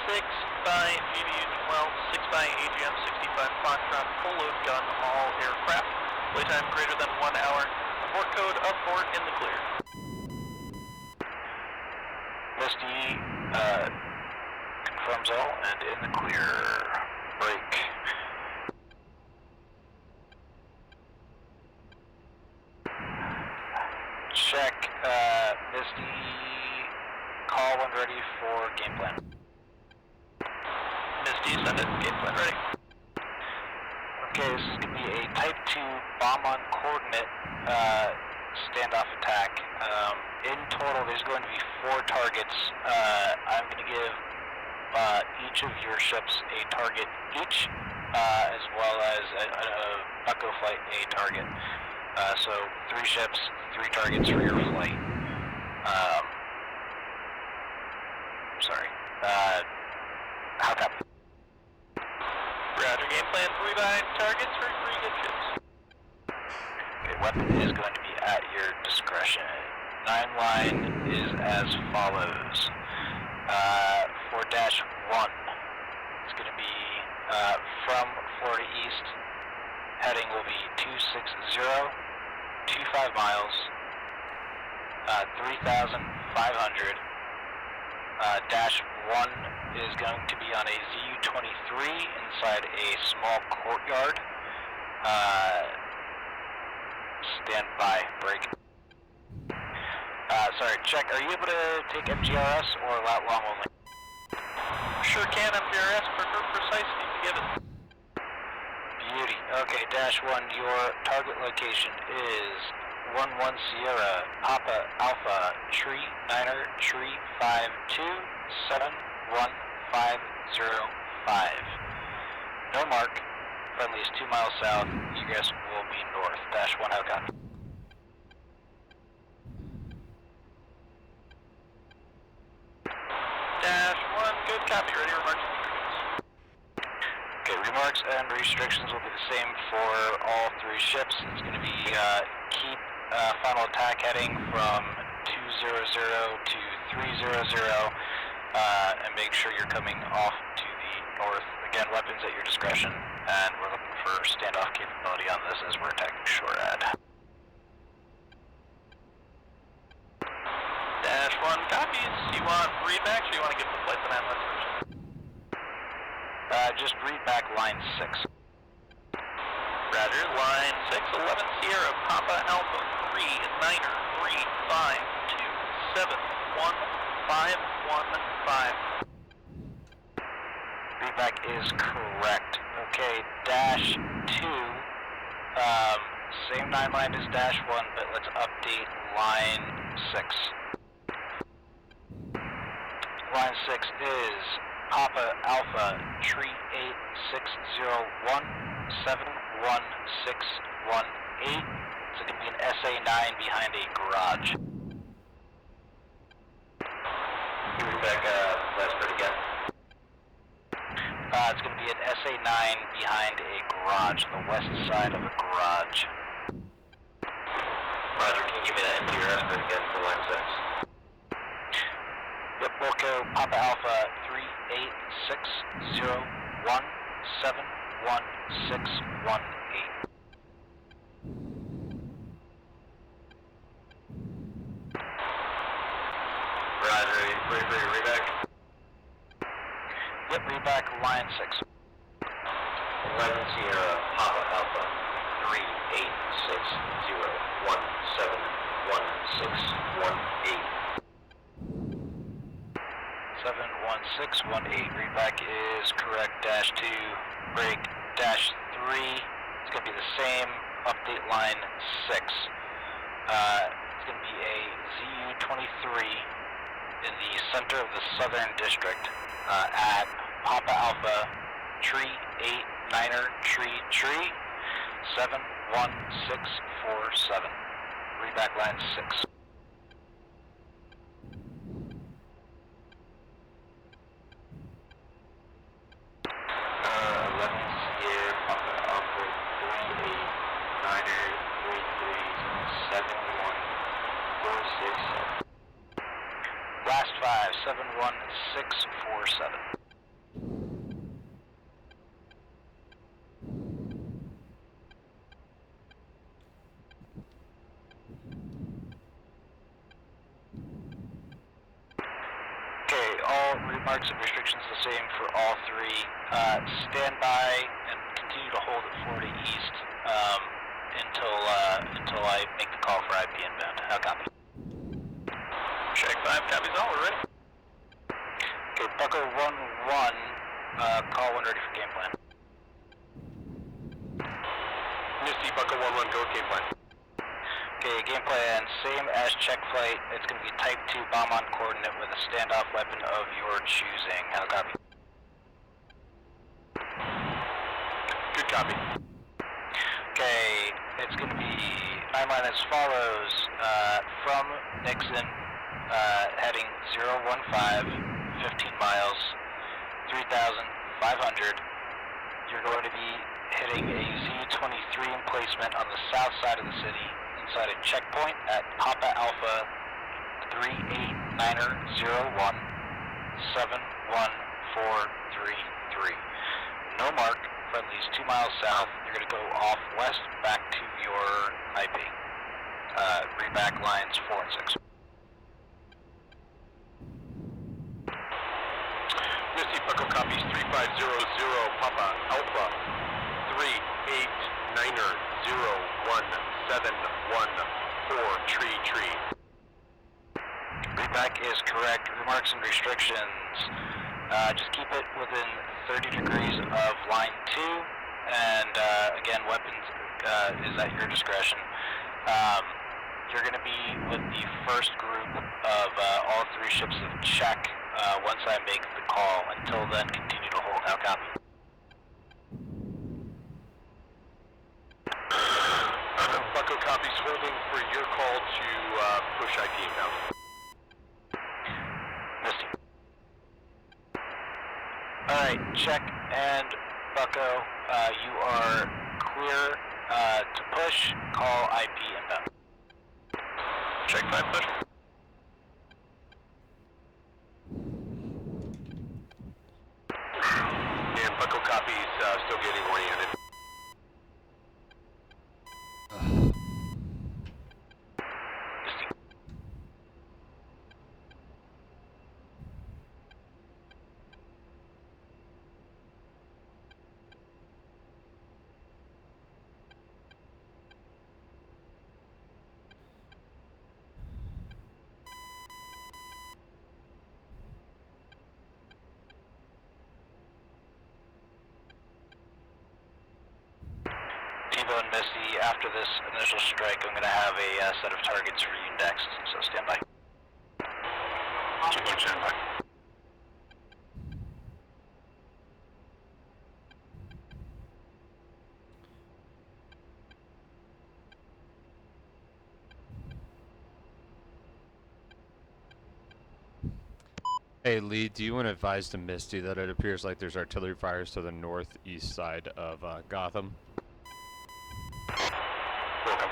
6 by GBU-12, 6 by AGM-65 Foxtrot, full load gun, all aircraft. Playtime greater than 1 hour. Abort code abort in the clear. Misty, confirms all and in the clear. Break. Check, Misty, call when ready for game plan. Misty, send it, game plan ready. Okay, this is going to be a Type 2 bomb-on coordinate standoff attack. In total, there's going to be 4 targets. I'm going to give each of your ships a target each, as well as a Bucko flight a target. So 3 ships, 3 targets for your flight. Sorry. How copy? Roger, game plan, 3 by targets for 3 good ships. Okay, weapon is going to be at your discretion. 9 line is as follows. 4-1. It's going to be from Florida East. Heading will be 260, 25 miles, 3,500. Dash 1 is going to be on a ZU-23 inside a small courtyard. Stand by, break. Sorry, check. Are you able to take MGRS or lat long only? Sure can, MGRS, prefer precise if given. Beauty. Okay, Dash 1, your target location is 11 Sierra, Papa Alpha, Tree Niner, Tree 52, 71505. No mark. Friendly is 2 miles south. Egress will be north. Dash 1, how copy? Dash 1, good copy. Ready, remarks and restrictions. Okay, remarks and restrictions will be the same for all 3 ships. It's going to be keep final attack heading from 200 to 300, and make sure you're coming off to the north. Again, weapons at your discretion, and we're looking for standoff capability on this as we're attacking SHORAD. Dash 1 copies. You want readbacks or you want to give the flight plan list? Just read back line 6. Roger, line 6, 11 Sierra, Papa Alpha, 3, Niner, 3, 5, 2, 7, 1, 5, 1, 5. Readback is correct. Okay, dash 2, same 9 line as dash 1, but let's update line 6. Line 6 is Papa Alpha, Tree 8601, 71618. It's going to be an SA9 behind a garage. Readback, last part again. It's going to be an SA9 behind a garage, the west side of a garage. Roger, can you give me that NTTR estimate again for line 6? Yep, Wilco, Papa Alpha, 38601, 71618. Roger, ready for your readback? Yep, readback line 6. 11 Sierra, Papa Alpha, 38601711618. 71618. Readback is correct. Dash 2, break. Dash 3. It's going to be the same. Update line 6. It's going to be a ZU-23 in the center of the Southern District at Papa Alpha, Tree 89er, Tree 71647. Readback line 6. Last 5, 71647. Okay, all remarks and restrictions the same for all 3. Stand by and continue to hold at Florida East until I make the call for IP inbound. How copy? Check 5 copies all, we're ready. Okay, Bucko 1-1, call when ready for game plan. Misty, Bucko 1-1, go game plan. Okay, game plan, same as check flight. It's going to be Type 2 bomb on coordinate with a standoff weapon of your choosing. How copy? Good copy. Okay, it's going to be 9 line as follows. From Nixon, heading 015, 15 miles, 3,500. You're going to be hitting a Z-23 emplacement on the south side of the city, inside a checkpoint at Papa Alpha 38901, 71433. No mark, friendly's 2 miles south. You're going to go off west back to your IP. Reback lines 4 and 6. Misty, Bucko copies 3500, Papa Alpha, 389017114, tree. Reback is correct. Remarks and restrictions. Just keep it within 30 degrees of line 2, and again, weapons is at your discretion. You're going to be with the first group of all 3 ships of check once I make the call. Until then, continue to hold. How copy? Bucko copies holding for your call to push IP inbound. Misty. Alright, check and Bucko, you are clear to push. Call IP inbound. Check 5 push. And Bucko copies still getting oriented. Tivo and Misty, after this initial strike, I'm going to have a set of targets for you next, so stand by. Tivo, stand by. Hey Lee, do you want to advise to Misty that it appears like there's artillery fires to the northeast side of Gotham? Welcome.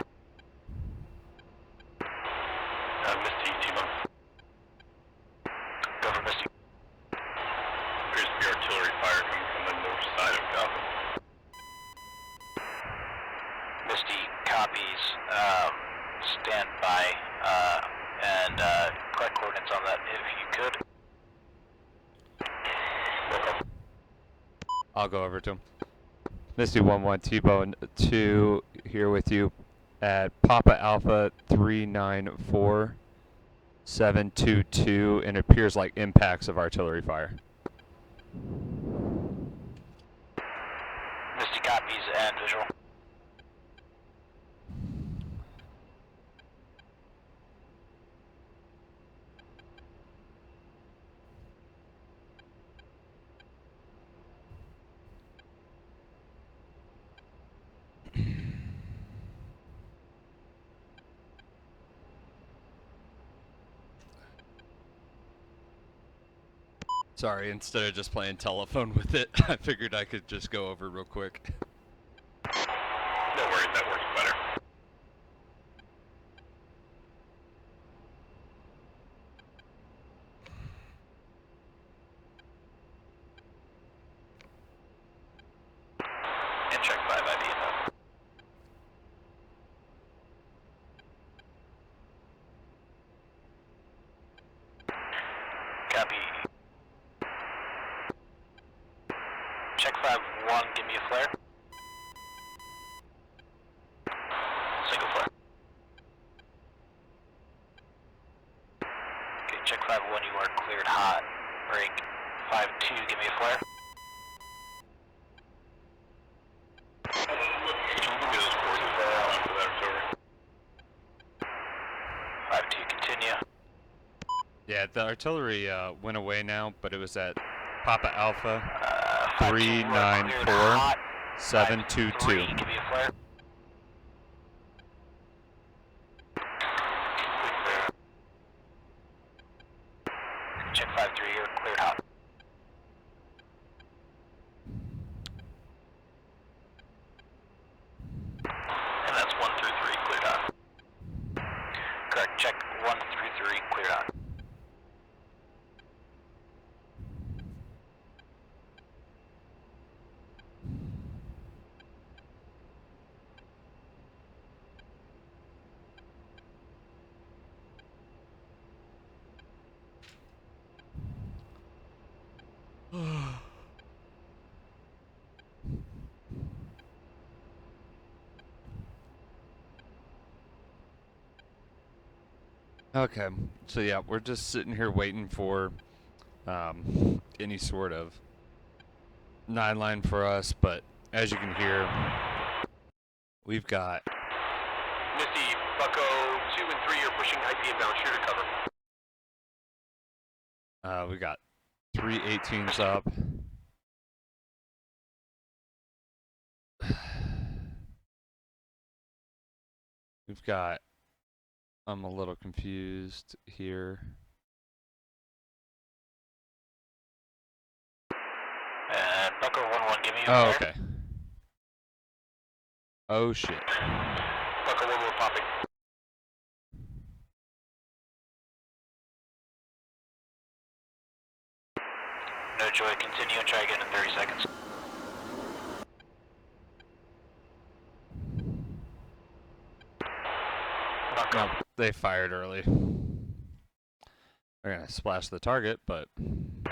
Misty, T-Bone. Go for Misty. Appears to be artillery fire coming from the north side of Gotham. Misty copies, stand by, and collect coordinates on that if you could. I'll go over to him. Misty 1-1, T-Bone 2 here with you at Papa Alpha 394722, and it appears like impacts of artillery fire. Misty copies and visual. Sorry, instead of just playing telephone with it, I figured I could just go over real quick. No worries, that works better. And check 5 ID info. Copy. Check 5-1, give me a flare. Single flare. Okay, check 5-1, you are cleared hot. Break. 5-2, give me a flare. Feels 44 after that artillery. 5-2, continue. Yeah, the artillery went away now, but it was at Papa Alpha 394722. Give me a flare. Check 5-3, you're cleared hot. And that's 1-3-3, cleared hot. Correct, check 1-3-3, cleared hot. Okay, so yeah, we're just sitting here waiting for any sort of 9-line for us, but as you can hear, we've got Misty, Bucko 2 and 3 are pushing IP inbound. Shoot or cover. We got 3 18s up. We've got, I'm a little confused here. And Bucko 1-1, give me your Oh, flare. okay. Oh shit. Bucko 1 more popping. No joy, continue and try again in 30 seconds. No, they fired early. They're gonna splash the target, but And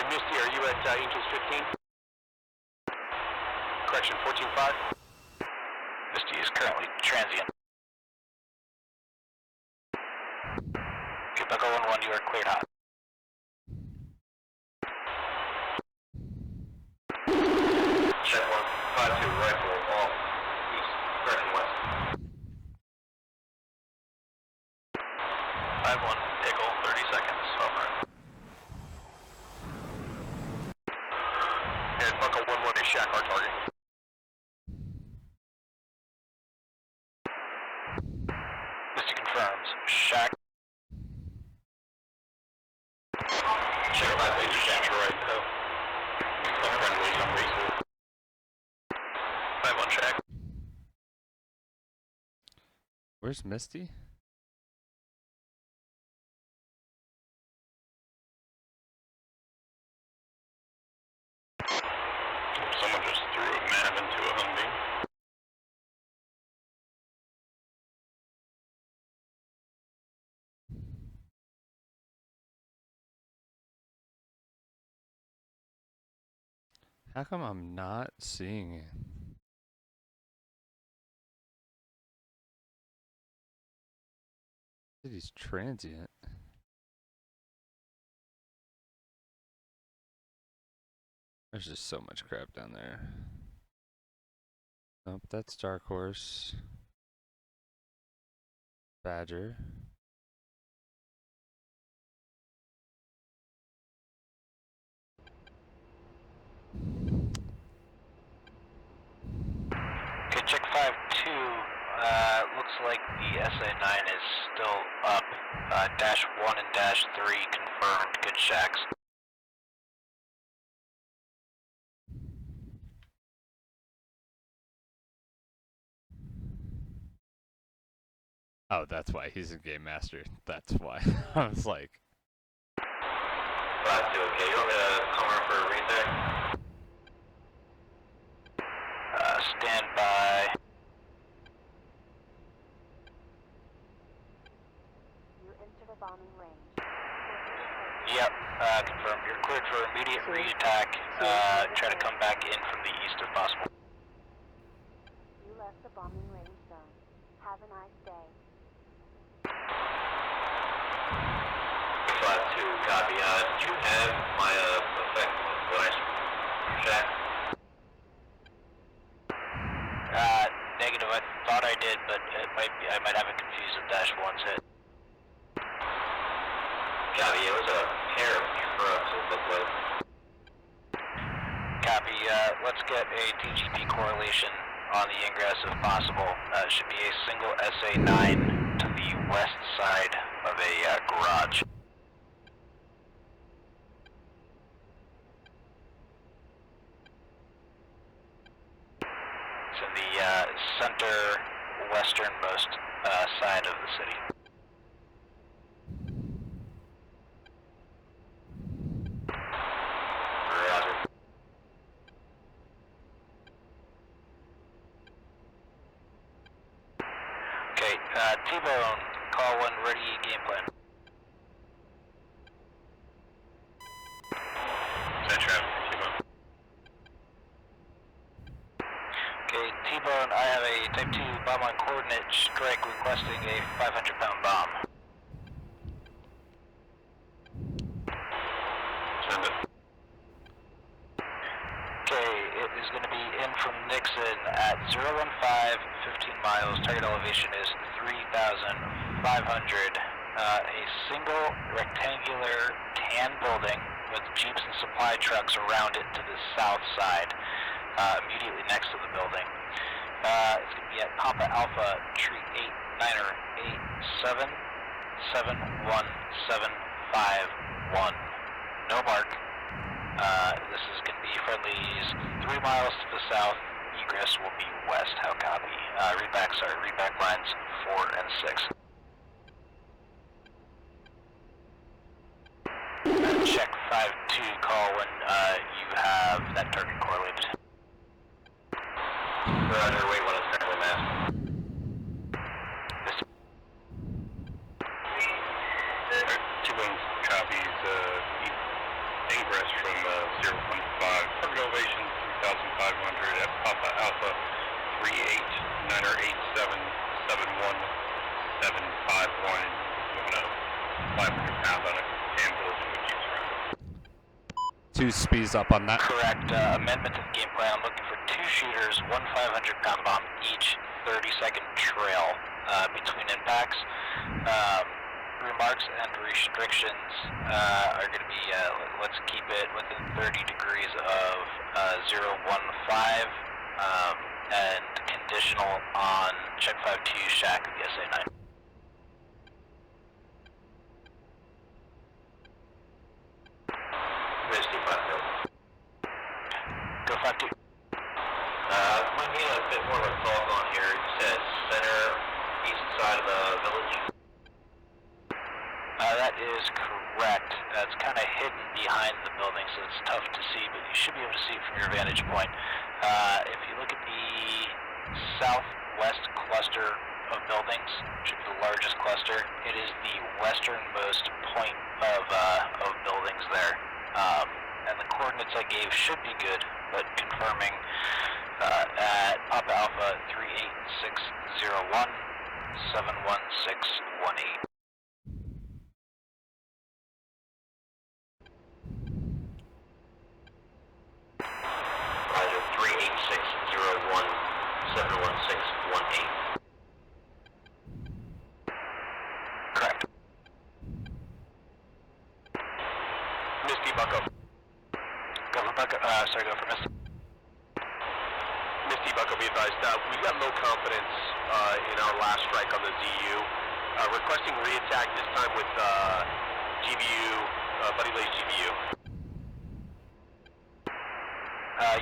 Misty, are you at Angels 15? Correction, 14-5. Misty is currently transient. Okay, Bucko 1-1, you are cleared hot. Check 1, 5-2, rifle off, east, correction west. 5-1, Eagle, 30 seconds, over. And Bucko 1-1 is Shack, our target. Misty confirms. Shack. Check 5-8, Shack, you're right, though. Friendly, some reason. 5-1 Shack. where's Misty? Someone just threw a Mav into a Humvee. How come I'm not seeing it? He's transient. There's just so much crap down there. Nope, that's Dark Horse. Badger. Okay, check 5-2. Looks like the SA-9 is still up. Dash 1 and Dash 3 confirmed. Good Shacks. Oh, that's why he's a game master. That's why. I was like, 5-2, okay, you want me to come around for a retake? Stand by. You enter the bombing range. Yep, confirmed. You're cleared for immediate re-attack. Try to come back in from the east if possible. You left the bombing range zone. Have a nice day. 5-2, copy. Did you have my effect device, Shack? Negative. I thought I did, but it might be. I might have it confused with Dash 1's hit. Copy, it was a pair of trucks, it looked like. Copy. Let's get a DGP correlation on the ingress if possible. It should be a single SA-9 to the west side of a garage. It's in the center westernmost side of the city. Roger. Okay, T-Bone, call when ready, game plan. Send traffic, T-Bone. Okay, T-Bone, I have a Type 2 bomb on coordinate strike requesting a 500-pound bomb. Send it. Okay, it is going to be in from Nixon at 015, 15 miles. Target elevation is 3,500 a single rectangular tan building with jeeps and supply trucks around it to the south side, immediately next to the building. It's going to be at Papa Alpha Tree 89er 87 71751. No mark. This is going to be friendlies 3 miles to the south. Egress will be west. How copy? Readback lines 4 and 6. Check 5-2, call when you have that target correlated. Roger, wait 1 second, mass. Two wings copies, ingress from 015, target elevation 3,500 at Papa Alpha 38, 98771 moving up 500 pounds on a tan building with jeeps around it. 2 speeds up on that. Correct. Amendment to the game plan. I'm looking for 2 shooters, 1 500-pound bomb each, 30-second trail between impacts. Remarks and restrictions are going to be, let's keep it within 30 degrees of 015 and conditional on check 5-2 shack of the SA-9. Misty Bucko. Go 5-2. Might need a bit more of a thought on here. It says center, east side of the village. That is correct. It's kind of hidden behind the building, so it's tough to see, but you should be able to see it from your vantage point. If you look at the southwest cluster of buildings, which should be the largest cluster, it is the westernmost point of buildings there. And the coordinates I gave should be good, but confirming at Papa Alpha 38601 71618. Roger, 38601 71618. Correct. Misty Bucko. Go for Bucko. Sorry, go for Misty. Misty Bucko, be advised. We got low confidence in our last strike on the ZU. Requesting re-attack this time with GVU, Buddy Lay's GVU.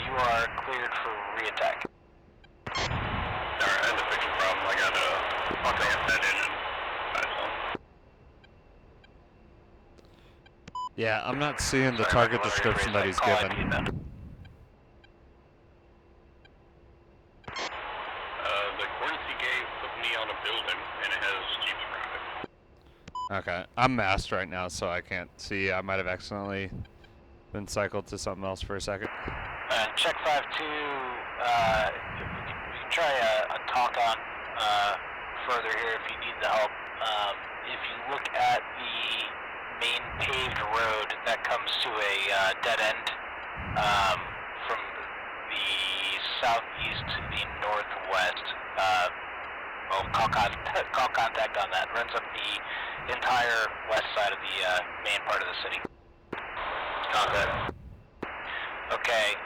You are cleared for re-attack. Alright, I had to fix a problem. I got that engine. Yeah, I'm not seeing the target description that he's given. The coordinates he gave put me on a building, and it has jeeps around it. Okay, I'm masked right now, so I can't see. I might have accidentally been cycled to something else for a second. Check 5-2, we can try a talk on further here if you need the help. If you look at the main paved road that comes to a dead end from the southeast to the northwest, well, call contact on that. Runs up the entire west side of the main part of the city. Contact. Okay,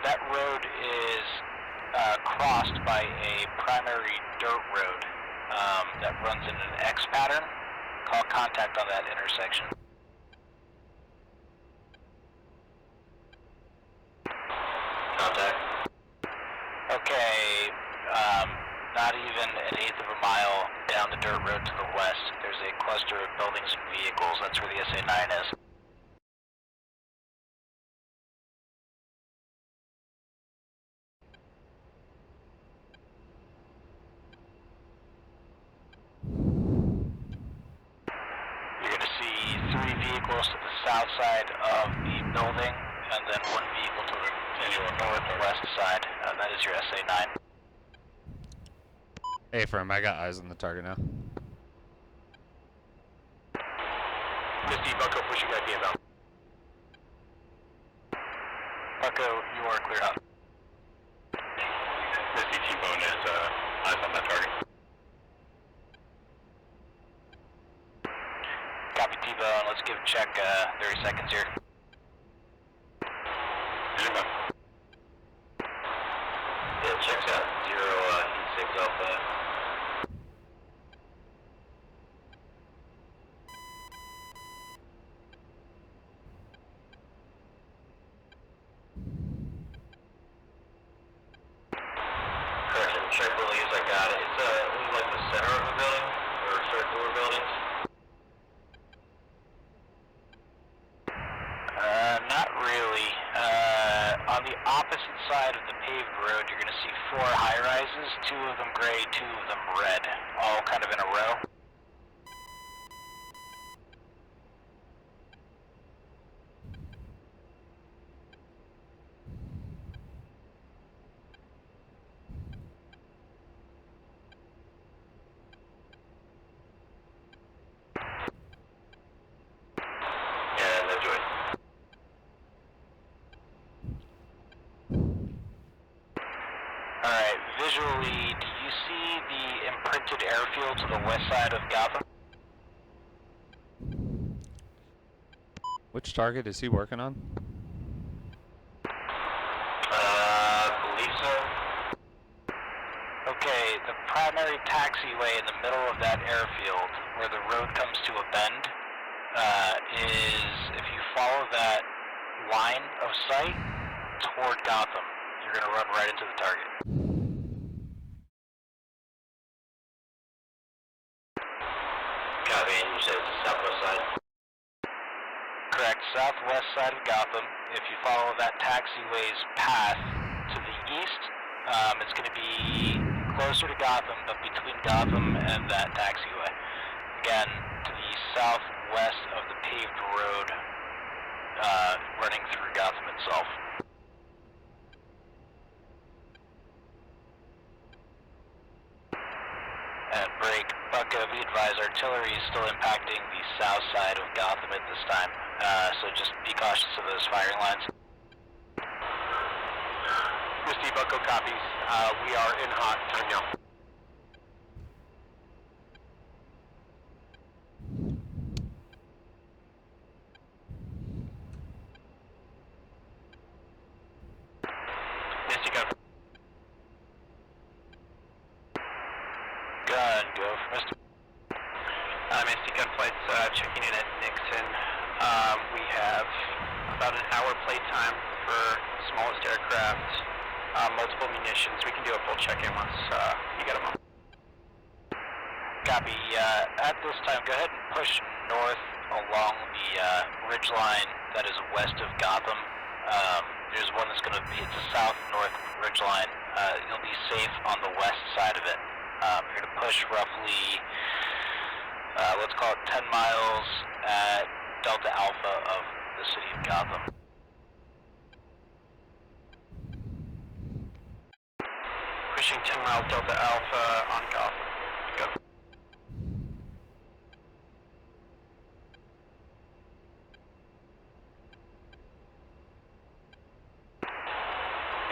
that road is crossed by a primary dirt road that runs in an X pattern. Call contact on that intersection. Contact. Okay, not even an eighth of a mile down the dirt road to the west, there's a cluster of buildings and vehicles. That's where the SA-9 is. Vehicles to the south side of the building, and then 1 vehicle to the northwest side. That is your SA-9. Hey, firm, I got eyes on the target now. Misty Bucko pushing IP inbound. Bucko, you are clear out. Misty T-Bone is eyes on that target. to give check 30 seconds here. Yeah, checks out. 0 heat 6 alpha. Correction, check release, I got it. It's in like the center of the building, or circular buildings. Not really. On the opposite side of the paved road, you're going to see 4 high-rises, 2 of them gray, 2 of them red, all kind of in a row. And enjoy. Alright, visually, do you see the imprinted airfield to the west side of Gotham? Which target is he working on? Believe so. Okay, the primary taxiway in the middle of that airfield, where the road comes to a bend, is, if you follow that line of sight toward Gotham, you're going to run right into the target. Copy, and you said it's the southwest side? Correct, southwest side of Gotham. If you follow that taxiway's path to the east, it's going to be closer to Gotham, but between Gotham and that taxiway. Again, to the southwest of the paved road running through Gotham itself. At break, Bucko, be advised, artillery is still impacting the south side of Gotham at this time, so just be cautious of those firing lines. Misty, Bucko copies. We are in hot. Time now. Misty, go. Gun, go for Mr. Misty Gunflight's checking in at Nixon. We have about an hour playtime for smallest aircraft, multiple munitions. We can do a full check-in once you get a moment. Copy. At this time, go ahead and push north along the ridge line that is west of Gotham. There's one that's going to be, it's a south-north ridge line. You'll be safe on the west side of it. You're going to push roughly, let's call it 10 miles at Delta Alpha of the city of Gotham. Pushing 10 miles Delta Alpha on Gotham. Go.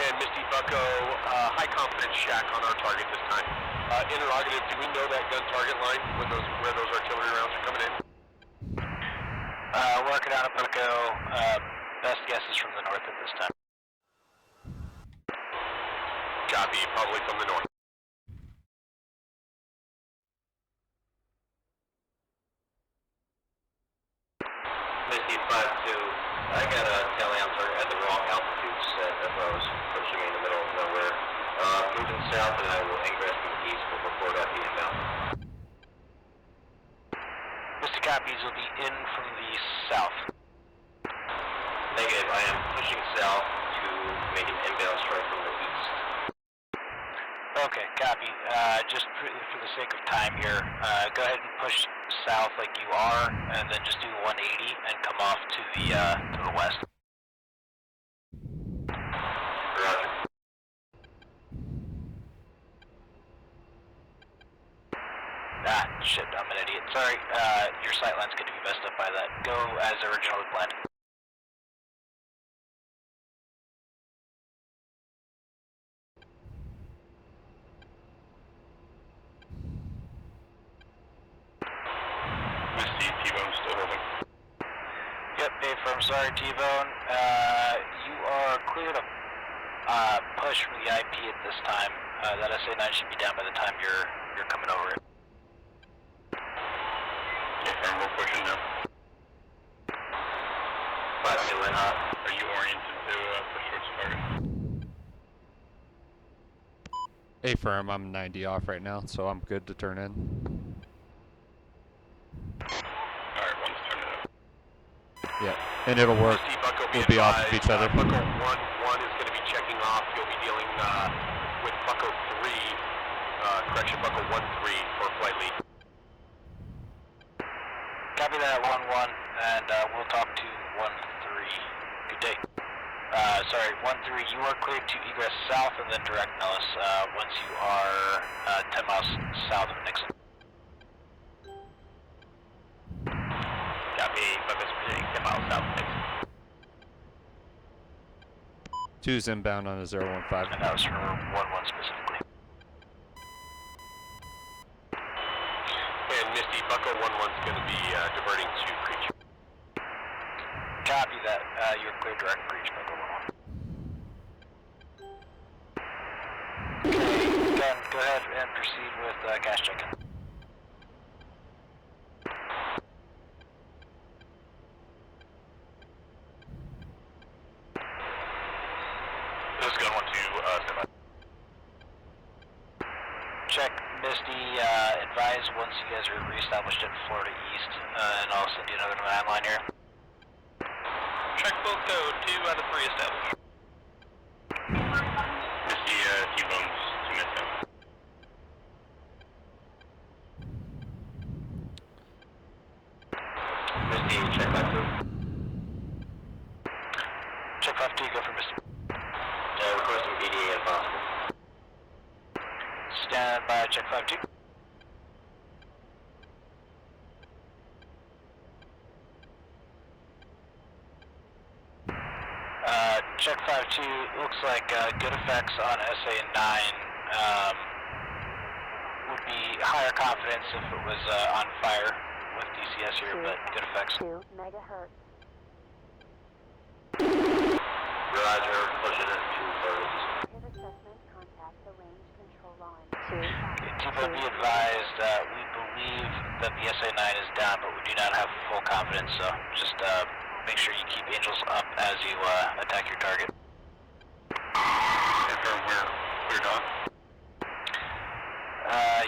And Misty Bucko, high confidence shack on our target this time. Interrogative, do we know that gun target line where those artillery rounds are coming in? Working on a Bucko. Best guess is from the north at this time. Copy, probably from the north. Misty 5-2, I got a tally on target at the wrong altitude set as I was pushing me in the middle of nowhere. Moving south and I will ingress from the east will report at the inbound. Mr. Copies will be in from the south. Negative, I am pushing south to make an inbound strike from the east. Okay, copy. Just for the sake of time here, go ahead and push south like you are, and then just do 180 and come off to the west. Roger. Ah, shit, I'm an idiot. Sorry, your sightline's going to be messed up by that. Go as originally planned. Misty, T-Bone still holding. confirm. Sorry, T-Bone. You are clear to push from the IP at this time. That SA-9 should be down by the time you're coming over it. Confirm, we're pushing now. 5 feeling hot. Are you oriented to push towards target? A firm, I'm 90 off right now, so I'm good to turn in. Alright, one's turning up. Yeah, and it'll work. We'll be off of each other. Bucko 1-1 is going to be checking off. You'll be dealing with Bucko 3, correction, Bucko 1-3 for flight lead. Copy that, 1-1, and we'll talk to 1-3. Good day. Sorry, 1-3, you are cleared to egress south and then direct Nellis once you are 10 miles south of Nixon. Copy, Bucko's proceeding 10 miles south of Nixon. 2's inbound on a 015. And that was for 1-1 specifically. And Misty, Bucko 1-1's going to be diverting to Creature. Copy that. You're clear direct breach, Bucko 1-1. Okay, again, go ahead and proceed with CAS Checkin. This is gun 1-2, stand by. Check Misty, advise once you guys are reestablished in Florida East, and I'll send you another landline here. Check full code, 2 out of 3 established. Misty, T-Bones, 2 minutes out. Misty, check 5-2. Check 5-2, go for Misty. Requesting BDA if possible. Stand by, check 5-2. Check 5-2, looks like good effects on SA-9 would be higher confidence if it was on fire with DCS here, but good effects. 2 megahertz. Roger, pushing it to first. Hit assessment, contact the range control line. 2. T-Bone, be advised, we believe that the SA-9 is down, but we do not have full confidence, so just make sure you keep Angels up as you attack your target. Confirm we're cleared on.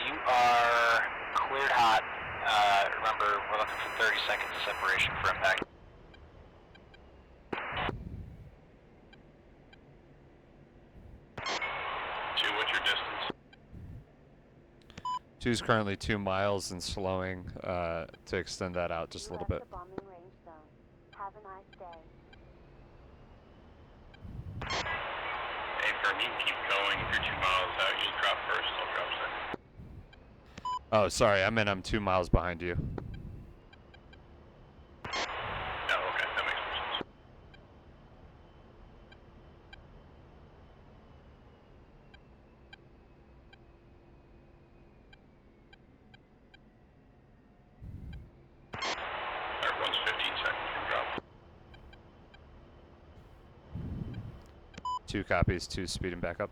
You are cleared hot. Remember, we're looking for 30 seconds of separation for impact. What's your distance? 2's currently 2 miles and slowing to extend that out just a little bit. The bombing range zone. Have a nice day. Hey, firm, you can keep going. If you're 2 miles out, you'll drop first, I'll drop second. Oh, sorry, I meant I'm 2 miles behind you. No, okay, that makes more sense. Alright, one's 15 seconds from drop. 2 copies, 2 speeding back up.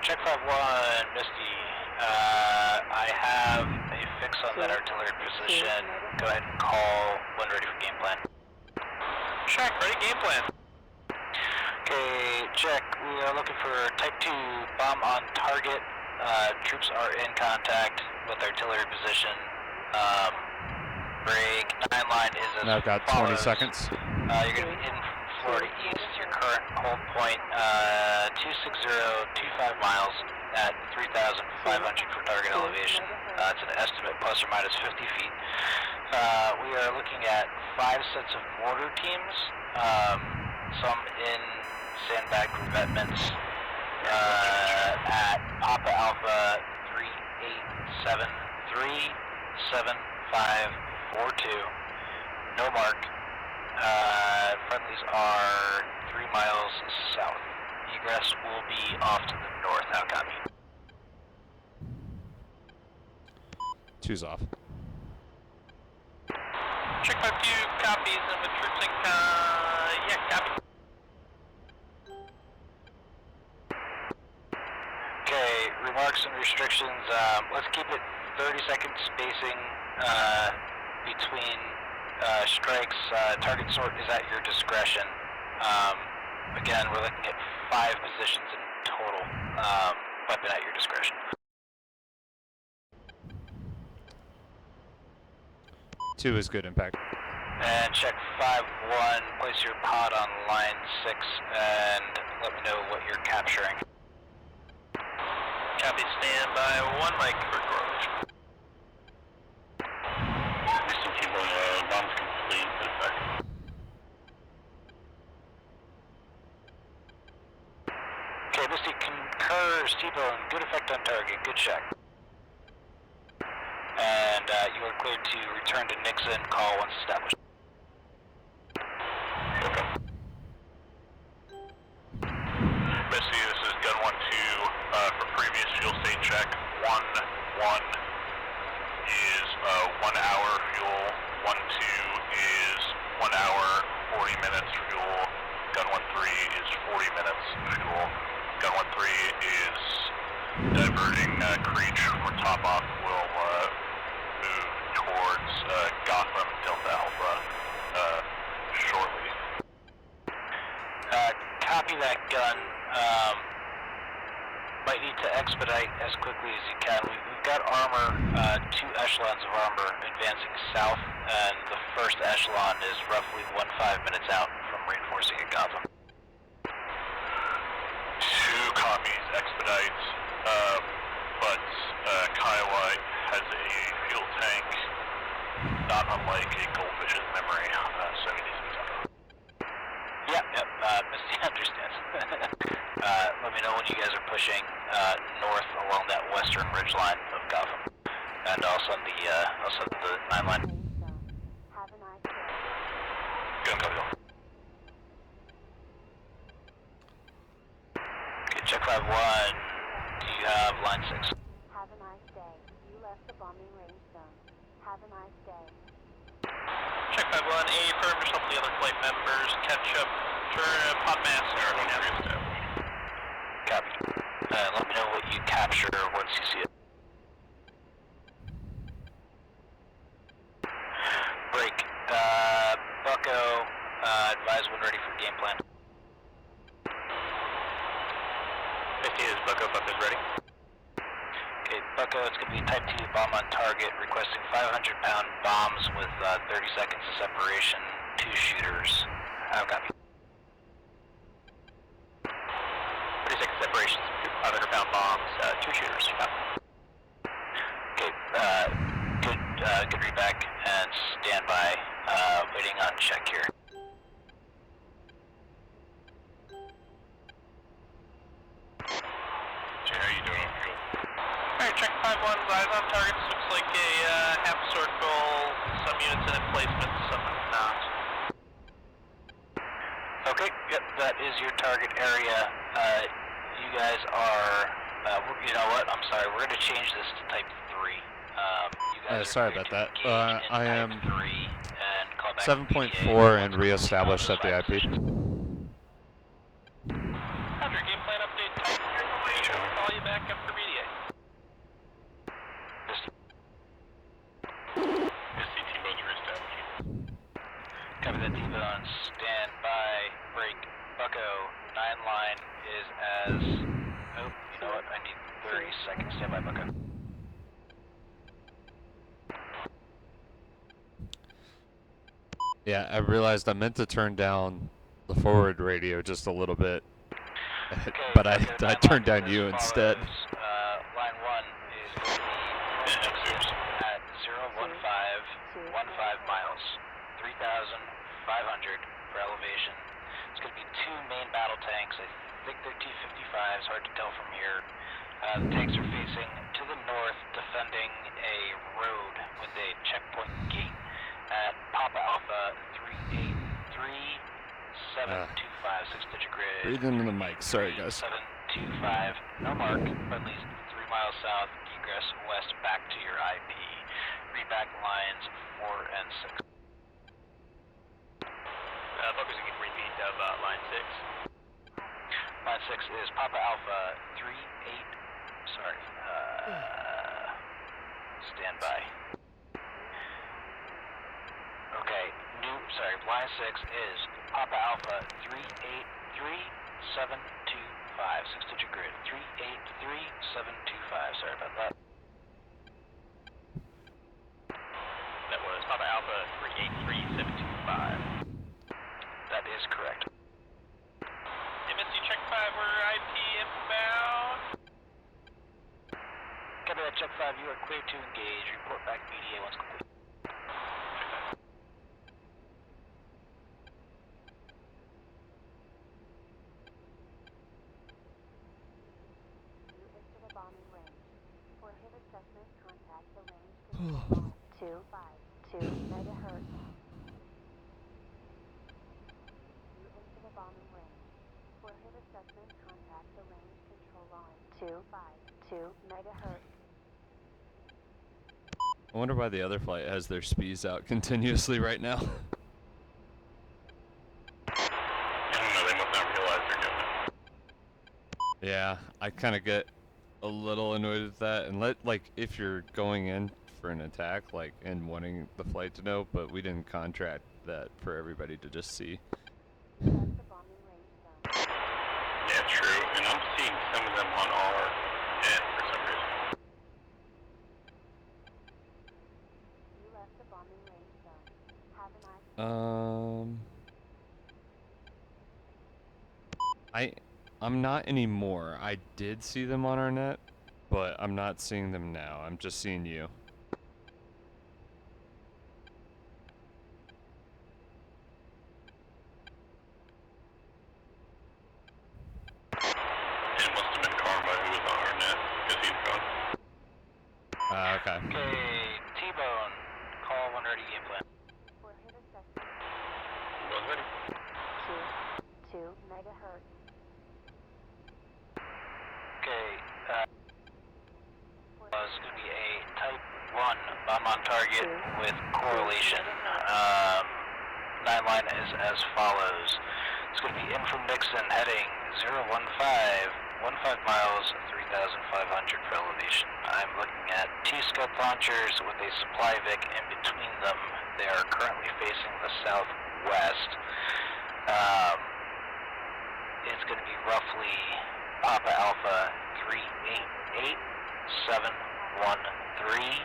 Check 5-1, Misty. I have a fix on that artillery position. Go ahead and call when ready for game plan. Check, ready, game plan. Okay, check. We are looking for Type 2 bomb on target. Troops are in contact with artillery position. Break 9 line is as Now I've got 20 follows. seconds. You're going to be in from Florida East. Your current hold point, 26025 miles at 3,500 for target elevation. It's an estimate plus or minus 50 feet. We are looking at 5 sets of mortar teams, some in sandbag revetments at Papa Alpha 38737542. No mark. Friendlies are 3 miles south. Egress will be off to the north. How copy? 2's off. Check 5-2 copies and with troops in, yeah, copy. Okay, remarks and restrictions. Let's keep it 30-second spacing between strikes. Target sort is at your discretion. Again, we're looking at 5 positions in total. Weapon at your discretion. Two is good impact. And check 5-1. Place your pod on line 6 and let me know what you're capturing. Copy, stand by 1 mic for Gorge. Mr. T-Bone, bomb's complete. Good effect. Okay, Misty concurs, T-Bone. Good effect on target. Good check. And you are cleared to return to Nixon. Call once established. Okay. Misty, this is gun 1-2 for previous fuel state check. 1-1 is 1 hour fuel. 1-2 is 1 hour 40 minutes fuel. Gun 1-3 is 40 minutes fuel. Gun 1-3 is diverting Creech for top off. Will move towards Gotham Delta Alpha shortly. Copy that, gun. Might need to expedite as quickly as you can. We've got armor, 2 echelons of armor advancing south, and the first echelon is roughly 15 minutes out from reinforcing at Gotham. 2 copies, expedite, but Kiowa has a fuel tank, not unlike a goldfish's memory, so he needs to be done. Yep, Misty understands. Let me know when you guys are pushing north along that western ridgeline of Gotham, and I'll send the 9 line. Have a nice day. Gun copy. Okay, check 5-1. Do you have line 6? Have a nice day. You left the bombing range zone. Have a nice day. Check 5-1, affirm to shuffle the other flight members. Catch up, turn pod mass. Copy. Let me know what you capture once you see it. Break. Bucko, advise when ready for game plan. 15 is Bucko, Bucko's ready. Okay, Bucko, it's going to be a Type 2 bomb on target, requesting 500-pound bombs with 30 seconds of separation, 2 shooters. How copy? 30 seconds separation, 500-pound bombs, 2 shooters. Okay, good read back and stand by, waiting on check here. Jay, how you doing on fuel? Alright, check 5-1, eyes on targets. Looks like a half circle, some units in emplacement, some not. Okay, yep, that is your target area. You guys are, you know what, I'm sorry, we're going to change this to Type 3. You guys are Sorry cleared about to that. engage in I Type am 3 and call back 7.4 and PDA. re-established at the IP. After game plan update, Type 3 information, we'll call you back up for media. Misty, T-Bone's reestablished. Copy that, T-Bone. Stand by. Break. Bucko. 9 line is as... Oh, you know what? I need 30 seconds. Stand by, Bucko. Yeah, I realized I meant to turn down the forward radio just a little bit, Okay, but I Bucko, 9 turned line down is you as instead. follows. Line 1 is going to be at 015 miles. 3,500 for elevation. It's going to be 2 main battle tanks. I think they're T-55s, hard to tell from here. The tanks are facing to the north, defending a road with a checkpoint gate at Papa Alpha 3830. 3725, 6-digit grid. Breathe into the mic. Sorry, guys. 725, no mark. Friendlies 3 miles south, egress west back to your IP. Read back lines 4 and 6. Focus, you can repeat of line 6. Line 6 is Papa Alpha 38, sorry, stand by. Okay, line 6 is Papa Alpha 383725, 6-digit grid, 383725, sorry about that. That was Papa Alpha 383725. That is correct. MSC check 5, we're IP inbound. Copy that, check 5, you are clear to engage. Report back BDA once complete. You enter the bombing range. For hit assessment, contact the range control line 252 megahertz. You enter the bombing range. For hit assessment, contact the range control line 252 megahertz. I wonder why the other flight has their speeds out continuously right now. I don't know, they must not realize they're doing it. Yeah, I kind of get a little annoyed with that. And if you're going in for an attack, and wanting the flight to know, but we didn't contract that for everybody to just see. That's the bombing range zone. Yeah, true. And I'm seeing some of them on our net for some reason. You left the bombing range zone. Have a nice I'm not anymore. I did see them on our net, but I'm not seeing them now. I'm just seeing you. It must have been Karma who was on our net, because he's gone. Okay. Okay, T-Bone, call 1 ready game plan. for hit assessment. He was ready. 2 megahertz. Okay, this is going to be a Type 1 bomb on target with correlation. 9 line is as follows. It's going to be in from Nixon heading 015, 15 miles, 3,500 for elevation. I'm looking at T-scope launchers with a supply Vic in between them. They are currently facing the southwest. It's going to be roughly Papa Alpha 388713.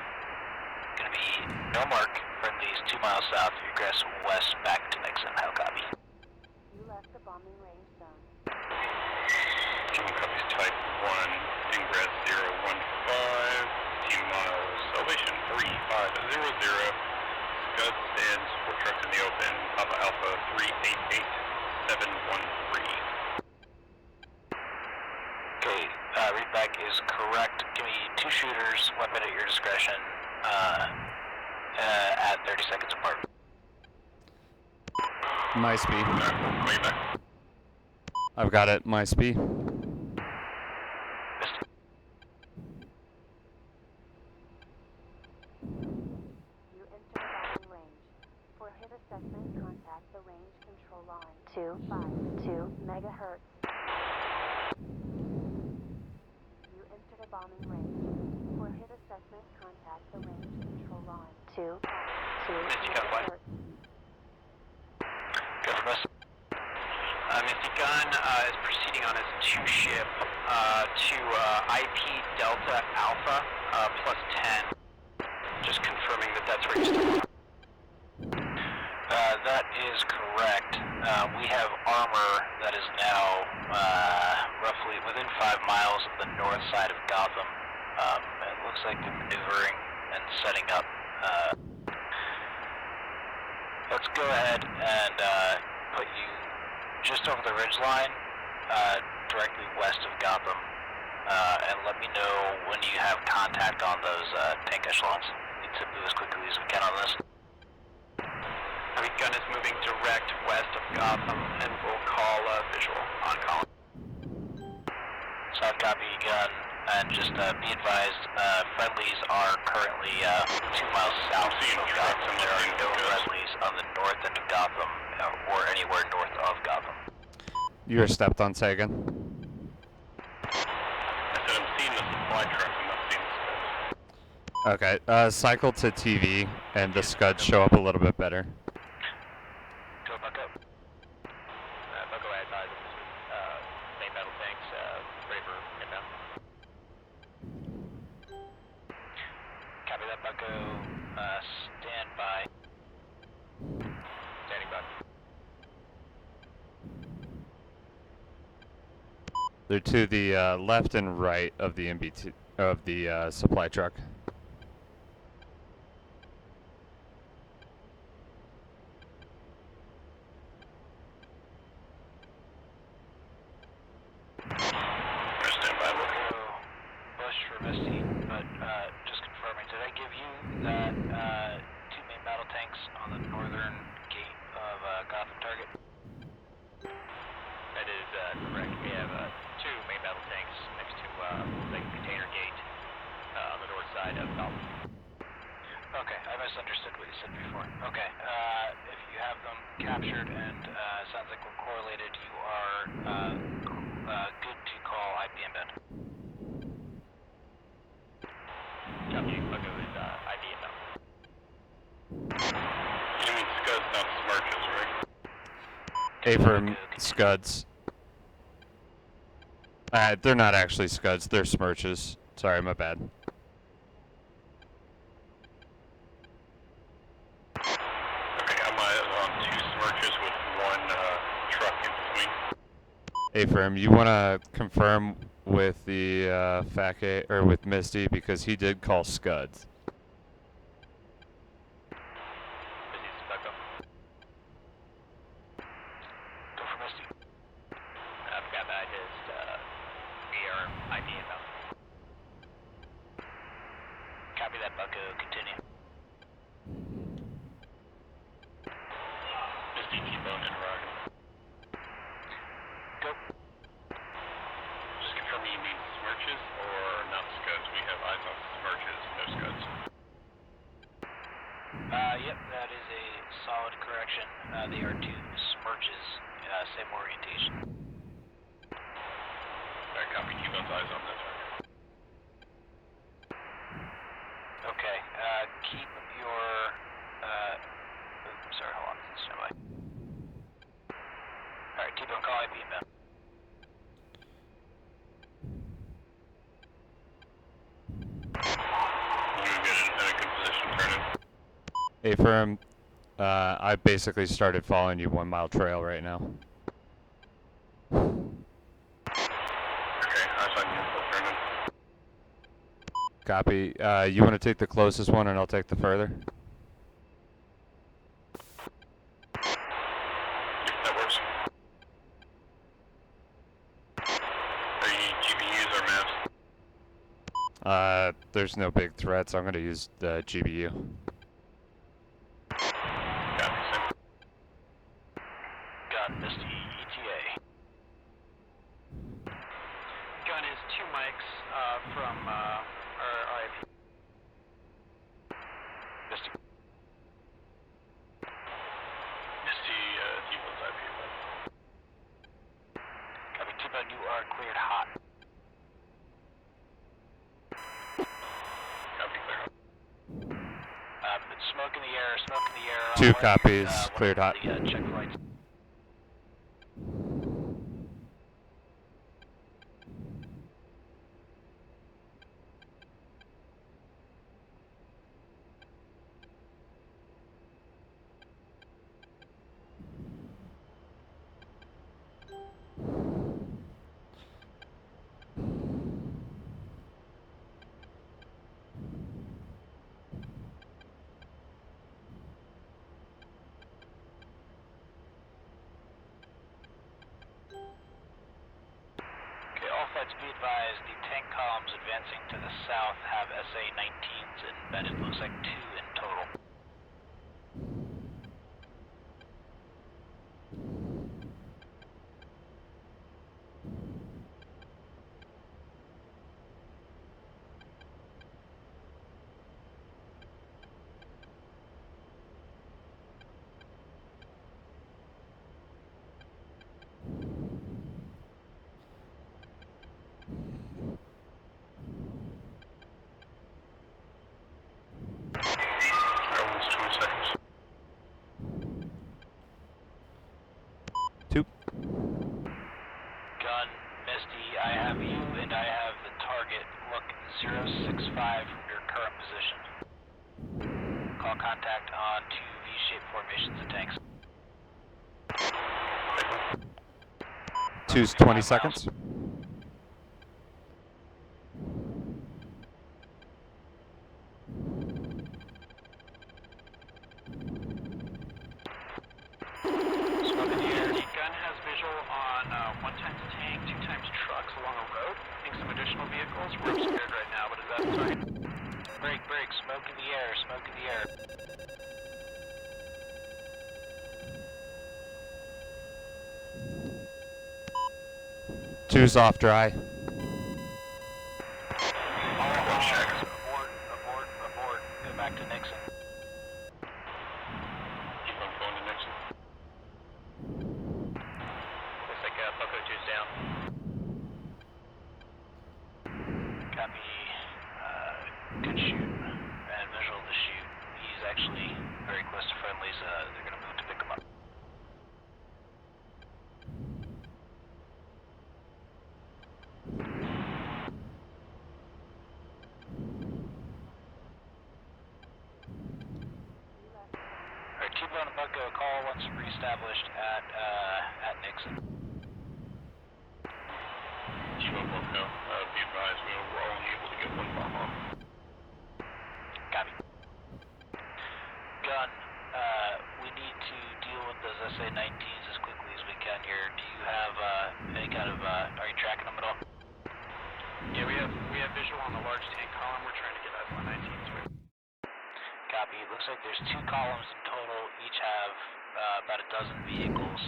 Going to be no mark, friendlies 2 miles south, egress west back to Nixon. How copy? You left the bombing range zone. German copies Type 1, ingress 015, T miles, elevation 3500. Scud stands, 4 trucks in the open, Papa Alpha 388713. Okay, readback is correct. Give me 2 shooters, weapon at your discretion, at 30 seconds apart. My speed. Alright, call you back. I've got it. My speed. Missed. You enter the bombing range. For hit assessment, contact the range control line 252 megahertz. You enter the bombing range. For hit assessment, contact the range control line 252 megahertz. Go for miss. Misty Gun is proceeding on his 2-ship to IP Delta Alpha plus 10. Just confirming that that's where you're still. That is correct. We have armor that is now roughly within 5 miles of the north side of Gotham. It looks like they're maneuvering and setting up. Let's go ahead and put you just over the ridgeline, directly west of Gotham, and let me know when you have contact on those tank echelons. We need to move as quickly as we can on this. Heavy gun is moving direct west of Gotham and will call visual on column. South copy gun, and just be advised, friendlies are currently 2 miles south of Gotham. There are no friendlies on the north end of Gotham or anywhere north of Gotham. You are stepped on, say again. I said I'm seeing the supply truck, I'm not seeing the Scud. Okay, cycle to TV, and the Scuds show up a little bit better. Go Bucko. Bucko advised main battle tanks, ready for inbound. Copy that, Bucko. Stand by. Standing by. They're to the left and right of the MBT of the supply truck. Stand by, Bucko. Bush for Misty, but just confirming, did I give you that 2 main battle tanks on the northern gate of Gotham target? That is correct. We have 2 main battle tanks next to the container gate on the north side of Gotham. Okay, I misunderstood what you said before. Okay, if you have them captured and sounds like we're correlated, you are good to call IPM bend. Copy, Bucko is ID inbound. You mean Scuds, not Smirches, right? Affirm, Scuds. They're not actually Scuds, they're Smirches. Sorry, my bad. Okay, I'm on 2 Smirches with 1 truck in between. Affirm, you want to confirm with the FAC or with Misty because he did call Scuds. This is Bucko. Go for Misty. I forgot that I just AR ID inbound. Copy that, Bucko. Continue. Misty T-bone and Rock. Go. Just confirming you mean Smirches or not Scuds? We have eyes on Smirches, no Scuds. Yep, that is a solid correction. They are 2 Smirches, same orientation. Alright, copy. T-bone's eyes on that target. Okay, keep your, oops, sorry, hold on, stand by. Alright, T-bone, call IPM bend. You get in a good position, turn in. Affirm, I basically started following you 1 mile trail right now. Okay, eyes on you, turn in. Copy. You want to take the closest one and I'll take the further? Yep, that works. Are you GPUs or maps? There's no big threats. I'm going to use the GBU. Copy, same. Got Misty ETA. Gun is 2 mics from RIP. Misty. Misty, T-bone's IP. Copy, T-bone, you are cleared hot. Copy, clear. Smoke in the air, smoke in the air. 2 copies, cleared hot. Check flights. Flights be advised, the tank columns advancing to the south have SA-19s embedded, looks like 2 in total. call contact on two V-shaped formations and tanks. 2's 20 seconds. Smoke in the air. The gun has visual on 1 times tank, 2 times trucks along a road. I think some additional vehicles. We're obscured right now, but is that target? Break, smoke in the air, smoke in the air. Two's off dry. All checks. Abort. Go back to Nixon. Keep on going to Nixon. Looks like Bucko 2's down. Copy. Good shoot. And visual to shoot. He's actually very close to friendlies. They're going to move to pick him up. Alright, T-Bone and Bucko, call once reestablished at Nixon. T-Bone Bucko, be advised we were only able to get one bomb off. Copy. Gun, we need to deal with those SA-19s as quickly as we can here. Do you have any kind of, are you tracking them at all? Yeah, we have visual on the large tank column. We're trying to get SA-19s. Copy. It looks like there's 2 columns in total. Each have about a dozen vehicles.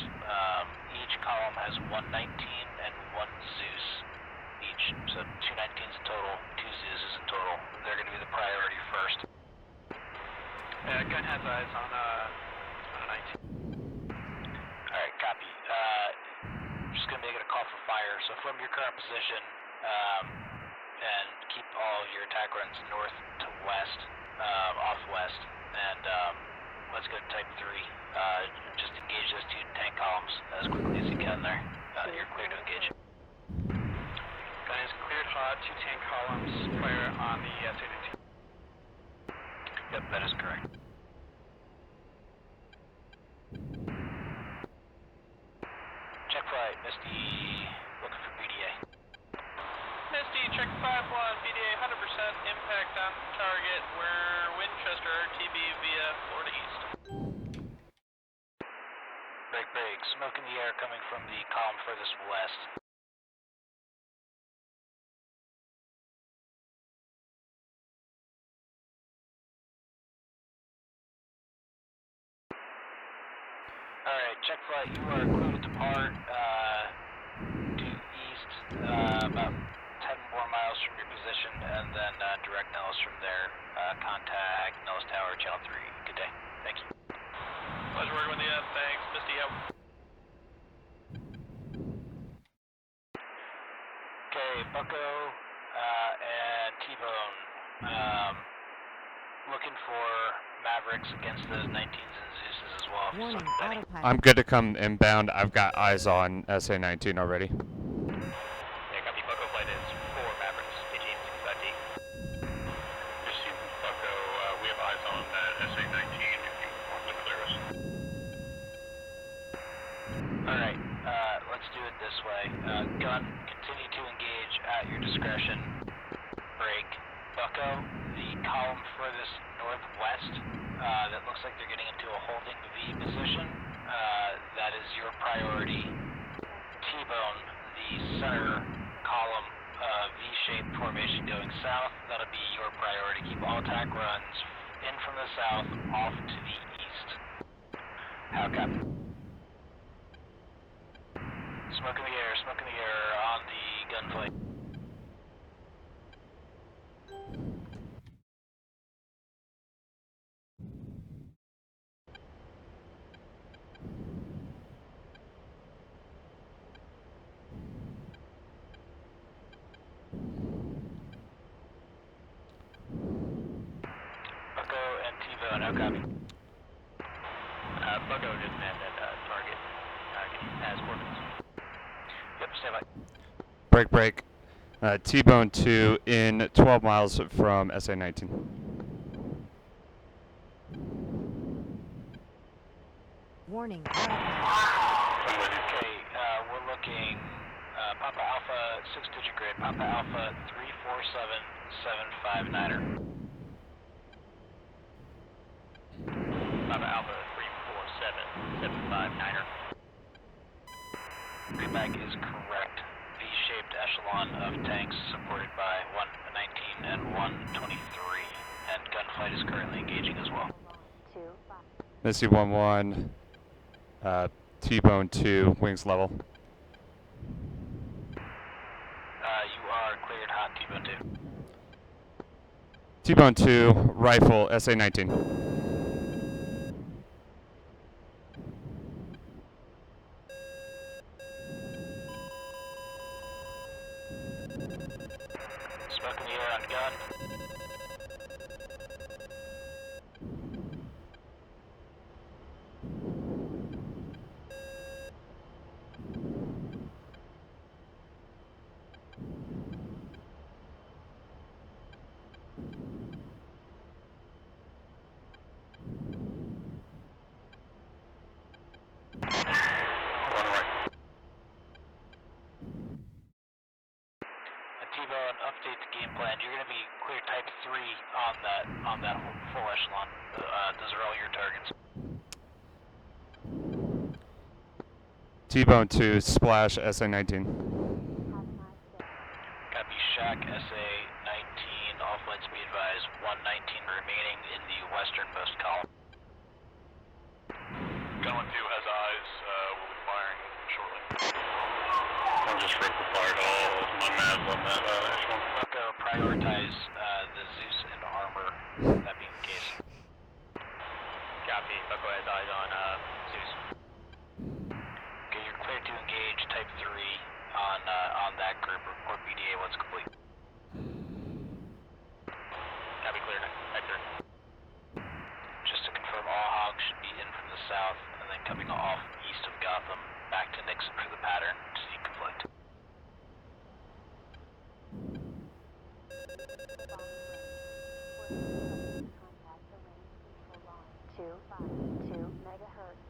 Each column has 119 and 1 Zeus each. So 2 19s in total, 2 Zeuses in total. They're going to be the priority first. Gun has eyes on a 19. Alright, copy. Just going to make it a call for fire. So from your current position, and keep all your attack runs north to west, off west, and let's go to type 3. Just engage those 2 tank columns as quickly as you can there. You're clear to engage. Gun is cleared hot, 2 tank columns, fire on the SA-19. Yep, that is correct. Check flight, Misty, looking for BDA. Misty, check 5-1, BDA 100% impact on target. We're Winchester, RTB via Florida East. Break. Smoke in the air coming from the column furthest west. Alright, check flight, you are clear to depart due east, about 10 more miles from your position, and then direct Nellis from there. Contact Nellis Tower, Channel 3. Good day. Thank you. Pleasure working with you. Thanks. Misty out. Okay, Bucko and T-Bone. Looking for Mavericks against those 19s and Zeuses as well. Warning, autopilot. I'm good to come inbound. I've got eyes on SA-19 already. Yeah, copy. Bucko flight is 4 Mavericks, 1865D. Receive Bucko, we have eyes on that SA-19 if you want to clear us. Alright, let's do it this way. Gun, continue to engage at your discretion. Break. Bucko, the column furthest northwest, that looks like they're getting into a holding V position. That is your priority. T-Bone, the center column, V-shaped formation going south, that'll be your priority. Keep all attack runs in from the south, off to the east. How copy? Smoke in the air on the gunfight. Bucko and T-Bone, how copy? Bucko just manned that target. As coordinates. Yep, stand by. Break. T-Bone 2 in 12 miles from SA-19. Warning. Okay, we're looking Papa Alpha 6-digit grid, Papa Alpha 347759er. Papa Alpha 347759er. Feedback is correct. V-shaped echelon of tanks supported by 119 and 123, and gunfight is currently engaging as well. Missy 1-1, T-Bone 2, wings level. You are cleared hot, T-Bone 2. T-Bone 2, rifle, SA-19. Smoke in the air on gun. T-Bone, update the game plan. You're going to be clear type 3 on that full echelon. Those are all your targets. T-Bone 2, splash, SA-19. Copy, Shack, SA-19, all flights be advised, 119 remaining in the westernmost column. Gun 1-2 has eyes, will be firing shortly. I'm just ready to fire all my mavs on that echelon. Bucko, prioritize the Zeus and Armor, that being the case. Copy, Bucko has eyes on Zeus. Okay, you're clear to engage type 3 on that group. Report BDA once complete. Copy, clear type 3. Just to confirm, all hogs should be in from the south and then coming off east of Gotham back to Nixon for the pattern to deconflict. Contact the range control line 252 megahertz.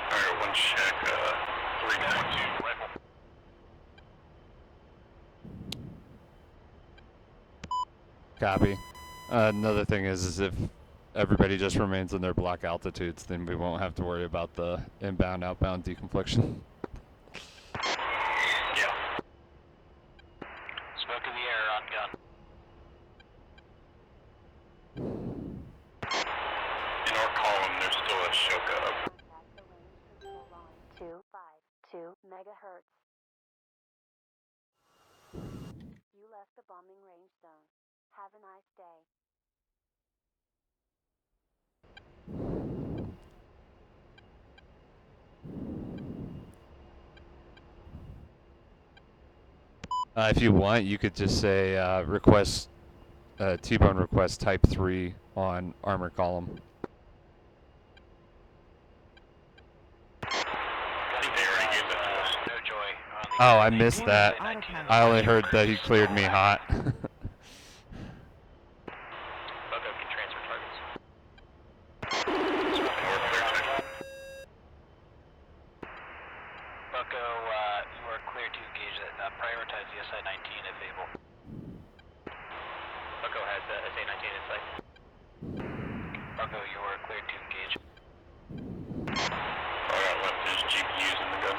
Alright, one check, 3.2 rifle. Copy. Another thing is if everybody just remains in their block altitudes, then we won't have to worry about the inbound, outbound deconfliction. Yeah. Smoke in the air on gun. In our column, there's still a Shoka up. Contact the range control line 252 megahertz. You left the bombing range zone. Have a nice day. If you want, you could just say request T-Bone request type 3 on armor column. I think they already gave that to us. No joy on the Oh, I missed that. I only heard that he cleared me hot. Bucko can transfer targets. We're clear type. Bucko, you are clear to engage that. Prioritize the SI-19 if able. Bucko has the SA-19 in sight. Bucko, you are clear to engage. All I got left is GPUs in the gun.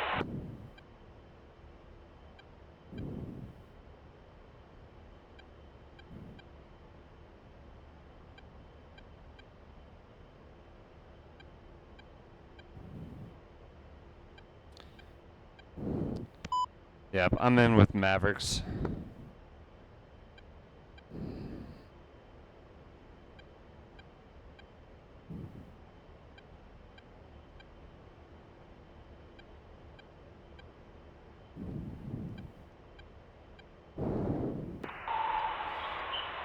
Yep, I'm in with Mavericks.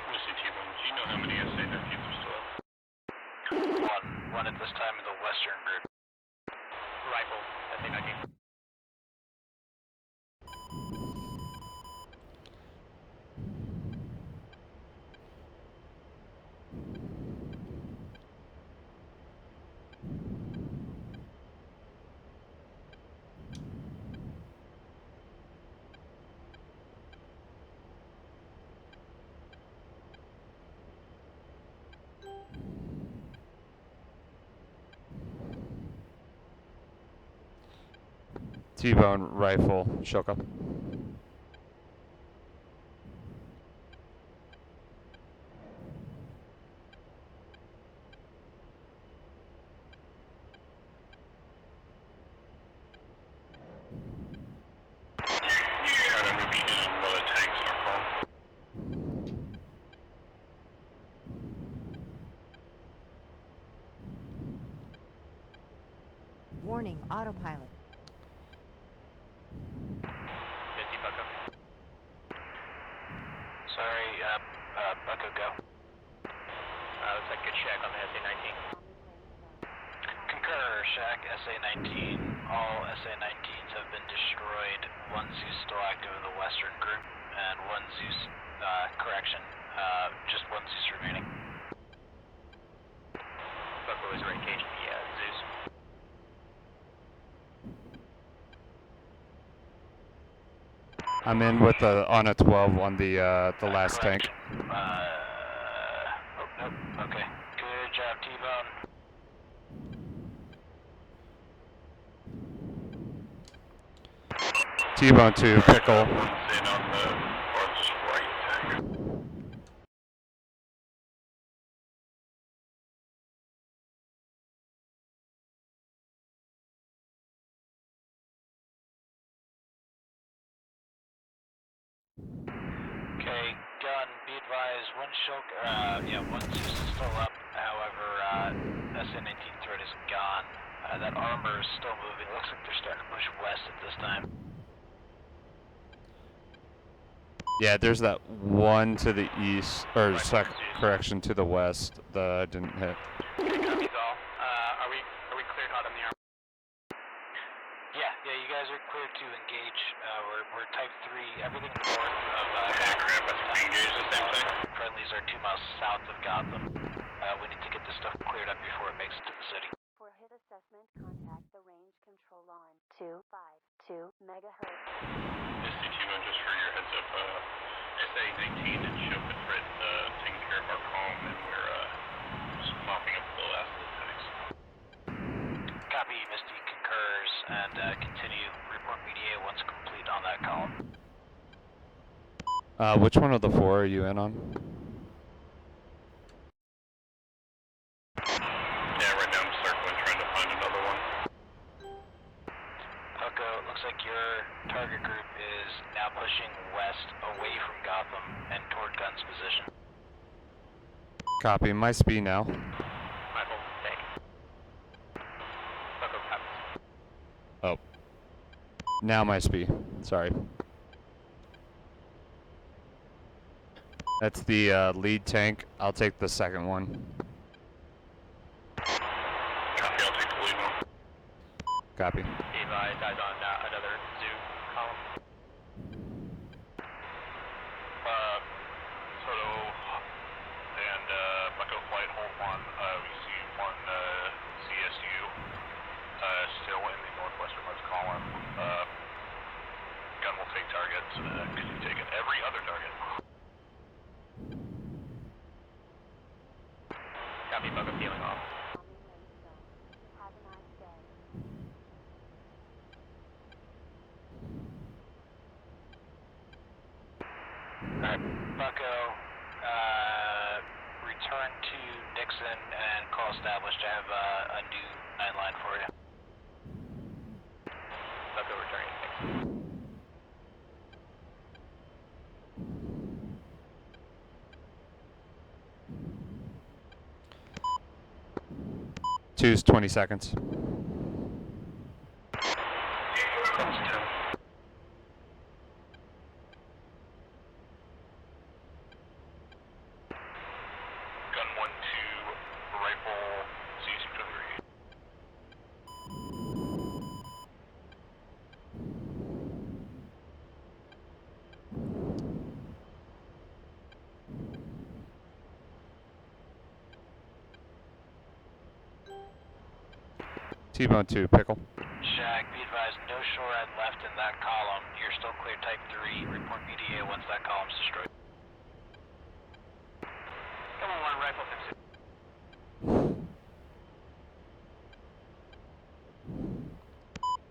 Missy T-Bone, do you know how many SA-19s are still up? One at this time in the western group. Rifle, SA-19. T-bone rifle, Shoka. Warning, autopilot. Sorry, Bucko, go. Looks like good check on the SA-19. Concur, Shack, SA-19. All SA-19s have been destroyed. One Zeus still active in the western group, and one Zeus, just one Zeus remaining. Bucko is right cage the Zeus. I'm in with on a 12 on the last correct. tank. Nope, okay. Good job, T-Bone. T-bone to Pickle. Okay, done. Be advised, one Zeus is still up. However, SA-19 threat is gone. That armor is still moving. Looks like they're starting to push west at this time. Yeah, there's that one to the east, or correction, to the west that I didn't hit. Okay, copies all. Are we cleared hot on the arm? Yeah, you guys are clear to engage. We're type 3, everything north of friendlies are 2 miles south of Gotham. We need to get this stuff cleared up before it makes it to the city. For hit assessment, contact the range control on 252 megahertz. SCT-1, just for your heads up, SA-19 and Shoka threat taking care of our calm, and we're just mopping up the last of the tanks. Copy, Misty concurs, and continue. Report BDA once complete on that column. Which one of the 4 are you in on? Yeah, right now I'm circling, trying to find another one. Pucko, looks like your target group is now pushing west, away from Gotham, and toward Gunn's position. Copy. My speed now. Michael, thank you. Bucko, copies. Oh. Now my speed. Sorry. That's the lead tank. I'll take the second one. Copy, I'll take the lead one. Copy. Advise, eyes on another zoo column. Soto and Bucko flight, hold on. We see one CSU still in the northwesternmost column. Gun will take targets. Could you take every other target? Copy, Bucko, peeling off. Have a nice day. Alright, Bucko, return to Nixon and call established. I have a new 9 line for you. Bucko, returning to Nixon. Two's 20 seconds. Gun 1-2, rifle, C-23. T-bone 2, Pickle. Shag, be advised, no shorad left in that column. You're still clear type 3. Report BDA once that column's destroyed. Come on, one rifle, fix it.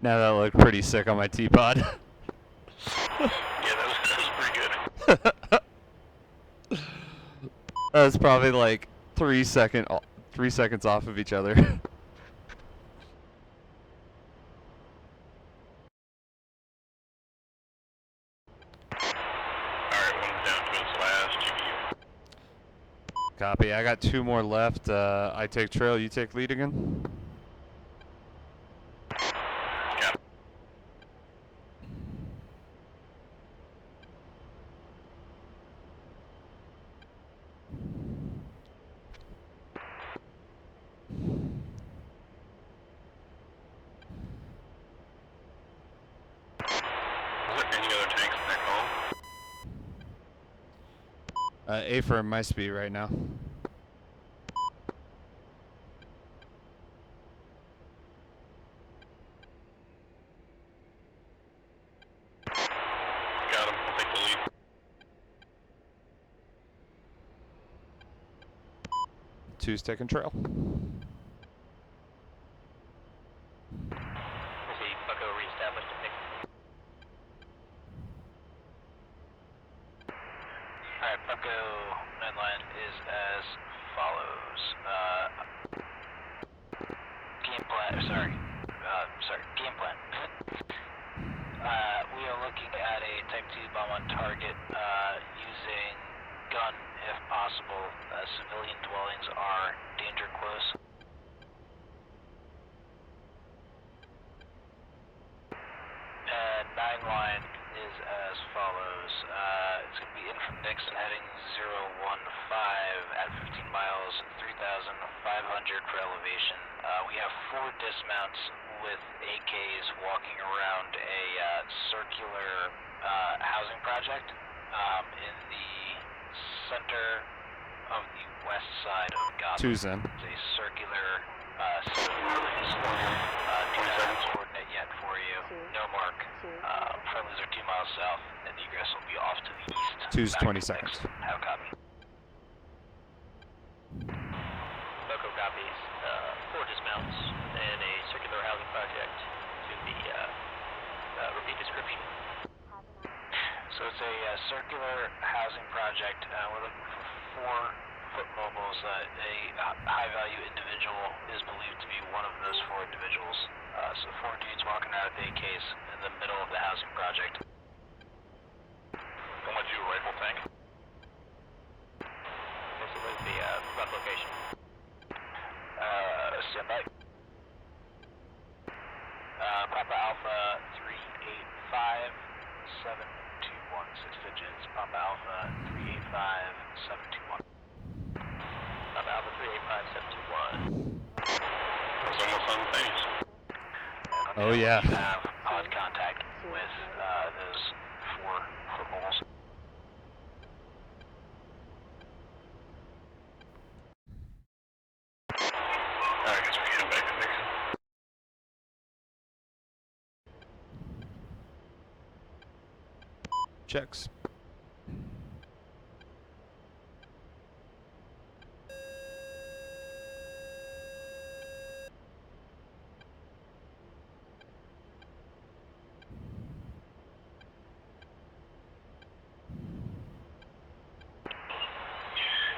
Now that looked pretty sick on my T-pod. Yeah, that was pretty good. That was probably like 3 seconds off of each other. Alright, one's down to its last GPU. Copy. I got 2 more left. I take trail, you take lead again. Yeah. Is there any other tanks in that column? A for my speed right now. Got him. I'll take the lead. Two's taking trail. Bucko reestablished at Nixon. Alright, Bucko mainline is as follows. Game plan, game plan. We are looking at a Type 2 bomb on target using gun if possible. Civilian dwellings are danger close. And 9 line is as follows. It's going to be in from Nixon heading 015 at 15 miles, 3,500 for elevation. We have 4 dismounts with AKs walking around a circular housing project in the center of the west side of Gotham. Two's in. It's a circular set of buildings. Do not have a coordinate yet for you. No mark. Friendlies are 2 miles south, and the egress will be off to the east. Two's Back 20 to seconds. Nixon. Have a copy. Loco copies. 4 dismounts and a circular housing project to the repeat description. So it's a circular housing project. We're looking for 4 foot mobiles. A high-value individual is believed to be one of those 4 individuals. So 4 dudes walking around with AKs in the middle of the housing project. Don't let you a rifle tank. This is the rough location. Stand by. Papa Alpha 385721, 6 digits. Papa Alpha 385721. Papa Alpha 385721. It's almost simultaneous. Oh yeah. You have pod contact with those 4 footballs. Alright, I guess we head back to Nixon. Checks.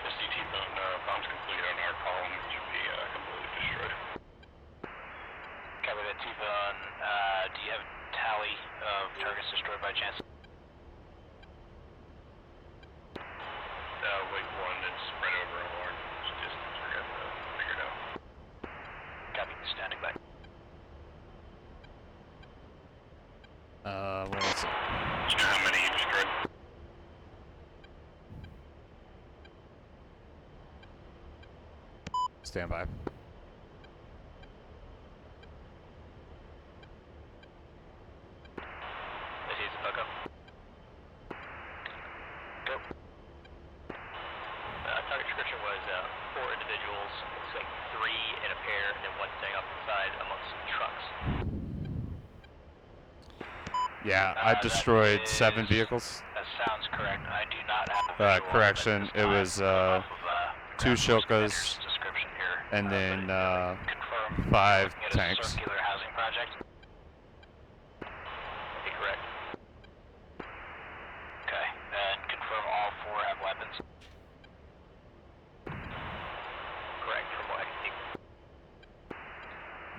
SDT bombs completed on our column, which should be completely destroyed. Cover that T-Bone. Do you have a tally of targets destroyed by chance? Wait, 1 that's spread over a large distance. We're going to figure it out. Copy, standing by. What is it? Do you know how many you destroyed? Stand by. This is Bucko. Go. Target description was 4 individuals. Looks like 3 in a pair, and then 1 staying off the side amongst some trucks. Yeah, I destroyed that 7 is- vehicles. That sounds correct. I do not have a visual Correction, of this it was time. Off of, 2 Ground Force Commander's Shilkas description here, and but then confirm 5 looking at a tanks. circular housing project. Mavericks. Correct, from what I can see.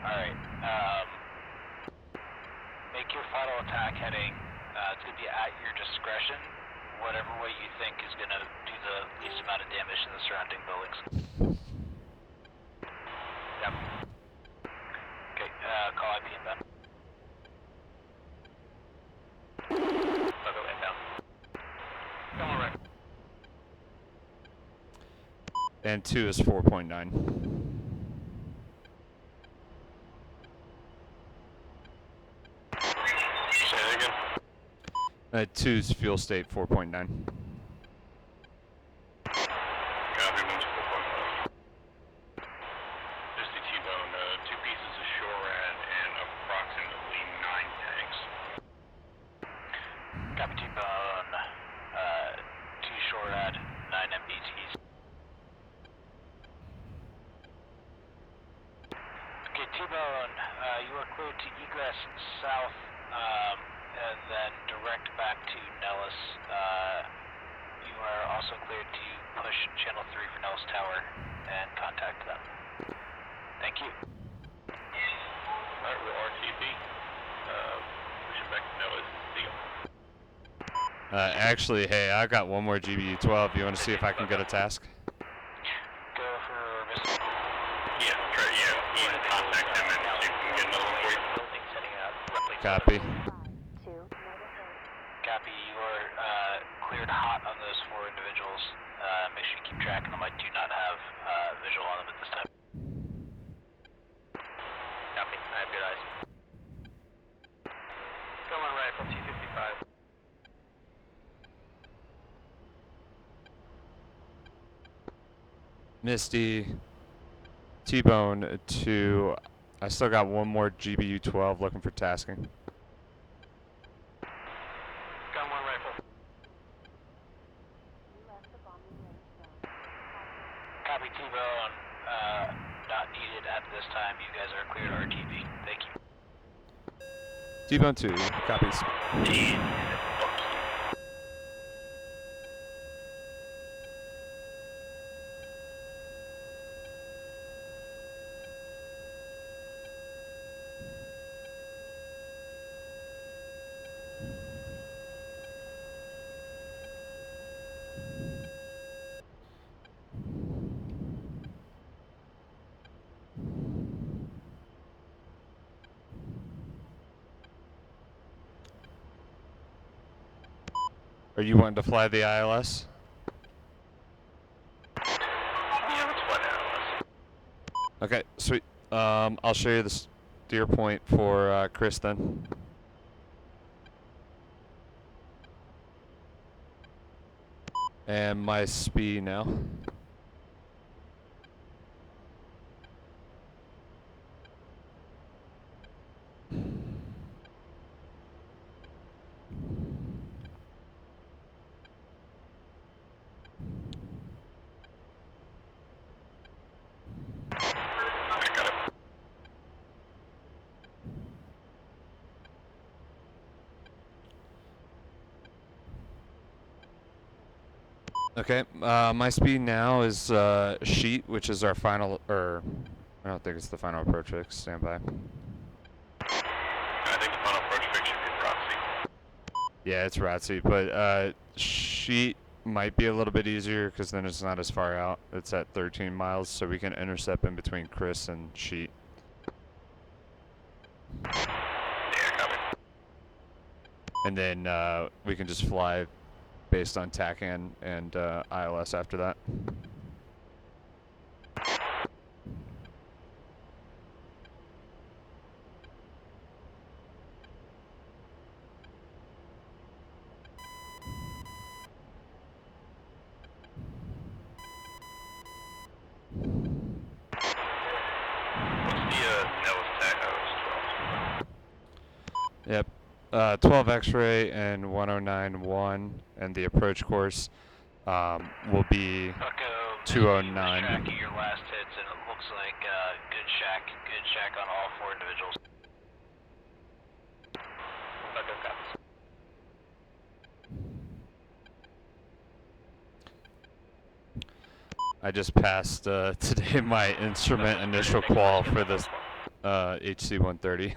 Alright, make your final attack heading. It's going to be at your discretion. Whatever way you think is going to do the least amount of damage to the surrounding buildings. Yep. Okay, call IP inbound. I'll go inbound. Come on, right. And 2 is 4.9. Say that again. 2's fuel state 4.9. Copy, 1's 4.1. Just the T-bone, 2 pieces of shore rad and approximately 9 tanks. Copy T-bone, 2 shore rad, 9 MBTs. Okay, T-bone, you are clear to egress south, and then direct back to Nellis. You are also cleared to push channel 3 for Nellis Tower and contact them. Thank you. Alright, we'll RTB. Pushing back to Nellis. See ya. Actually, hey, I got one more GBU-12. You want to see if I can get a task? Go for missile. Yeah, try, yeah, you can contact them and see if we can get another one for you. Buildings heading out roughly. Copy. 2, negative. Copy. You are cleared hot on those 4 individuals. Make sure you keep track of them. I do not have visual on them at this time. Copy. I have good eyes. Come on, rifle T-55. Misty, T-bone 2. I still got one more GBU-12 looking for tasking. Gun 1 rifle. You left the bombing range zone. Copy T-bone. Not needed at this time. You guys are cleared RTB. Thank you. T-bone 2, copies. Are you wanting to fly the ILS? Yeah, let's fly down. Okay, sweet. I'll show you the steer point for Chris then. And my speed now. I got it. Okay, my speed now is sheet, which is our final, I don't think it's the final approach fix. Stand by. I think the final approach fix should be Roxy. Yeah, it's ROTC, but sheet might be a little bit easier because then it's not as far out. It's at 13 miles, so we can intercept in between Chris and sheet. Yeah, copy. And then we can just fly based on TACAN and ILS after that. What's the Nellis tag? Oh, it's 12. Yep. 12 X-ray and 109.1, and the approach course will be Bucko, 209. track of your last hits, and it looks like good shack on all 4 individuals. Bucko copies. I just passed today my instrument initial qual for this HC-130.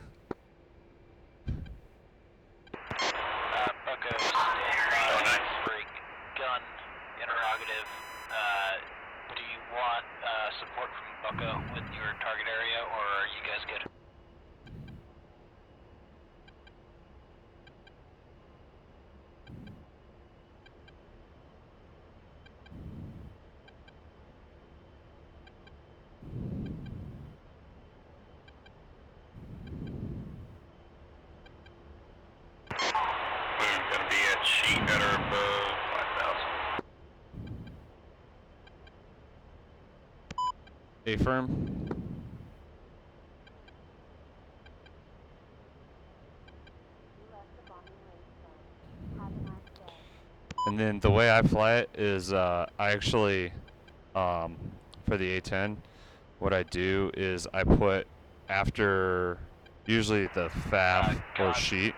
Bucko, stand by, break, gun, interrogative. Do you want support from Bucko with your target area, or are you guys good? Moon gonna be at sheet at or above 5,000. A-firm. And then the way I fly it is I actually, for the A-10, what I do is I put after usually the FAF or sheet,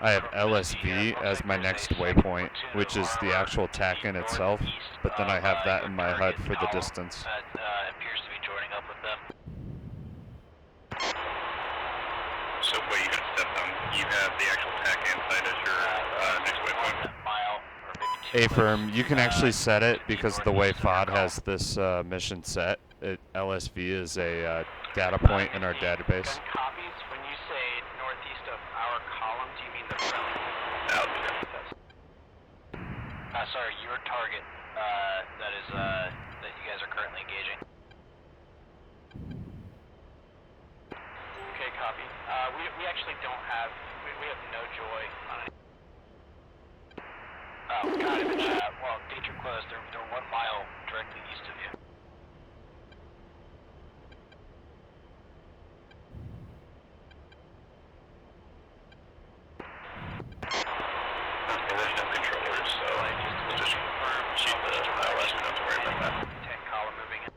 I have LSV as my next waypoint, which is the actual TAC-in itself, but then I have that in my HUD for the distance. Appears to be joining up with them. So what are you gonna step on? You have the actual TAC site as your next waypoint. Mile or maybe 2 A-firm, clicks. you can actually set it because the way FOD has this mission set, LSV is a data point in our database. Gun copies. When you say northeast of our column, do you mean the friendly? Sorry, your target. That you guys are currently engaging. Okay, copy. We actually don't have. We have no joy on it. Got it. Well, danger close. They're 1 mile directly east of you. Okay, there's no controllers, so we'll just shoot the ILS. We don't have to worry about that. Tank column moving in.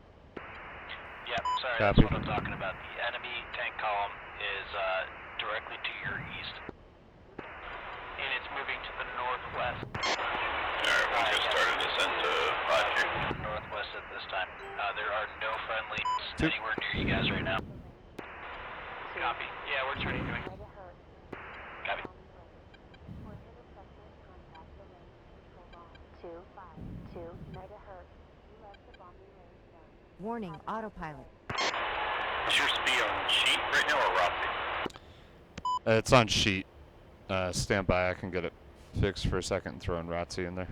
Yep, sorry, Copy. that's what I'm talking about. The enemy tank column is directly to your east. And it's moving to the northwest. Alright, we'll just start a descent to 5G. Northwest at this time. There are no friendlies Two. anywhere near you guys right now. Copy. Yeah, we're turning doing. Copy. 252 megahertz. You left the bombing range zone. Warning, autopilot. Is your speed on sheet right now or ROTC? It's on sheet. Stand by, I can get it fixed for a second and throw in ROTC in there. You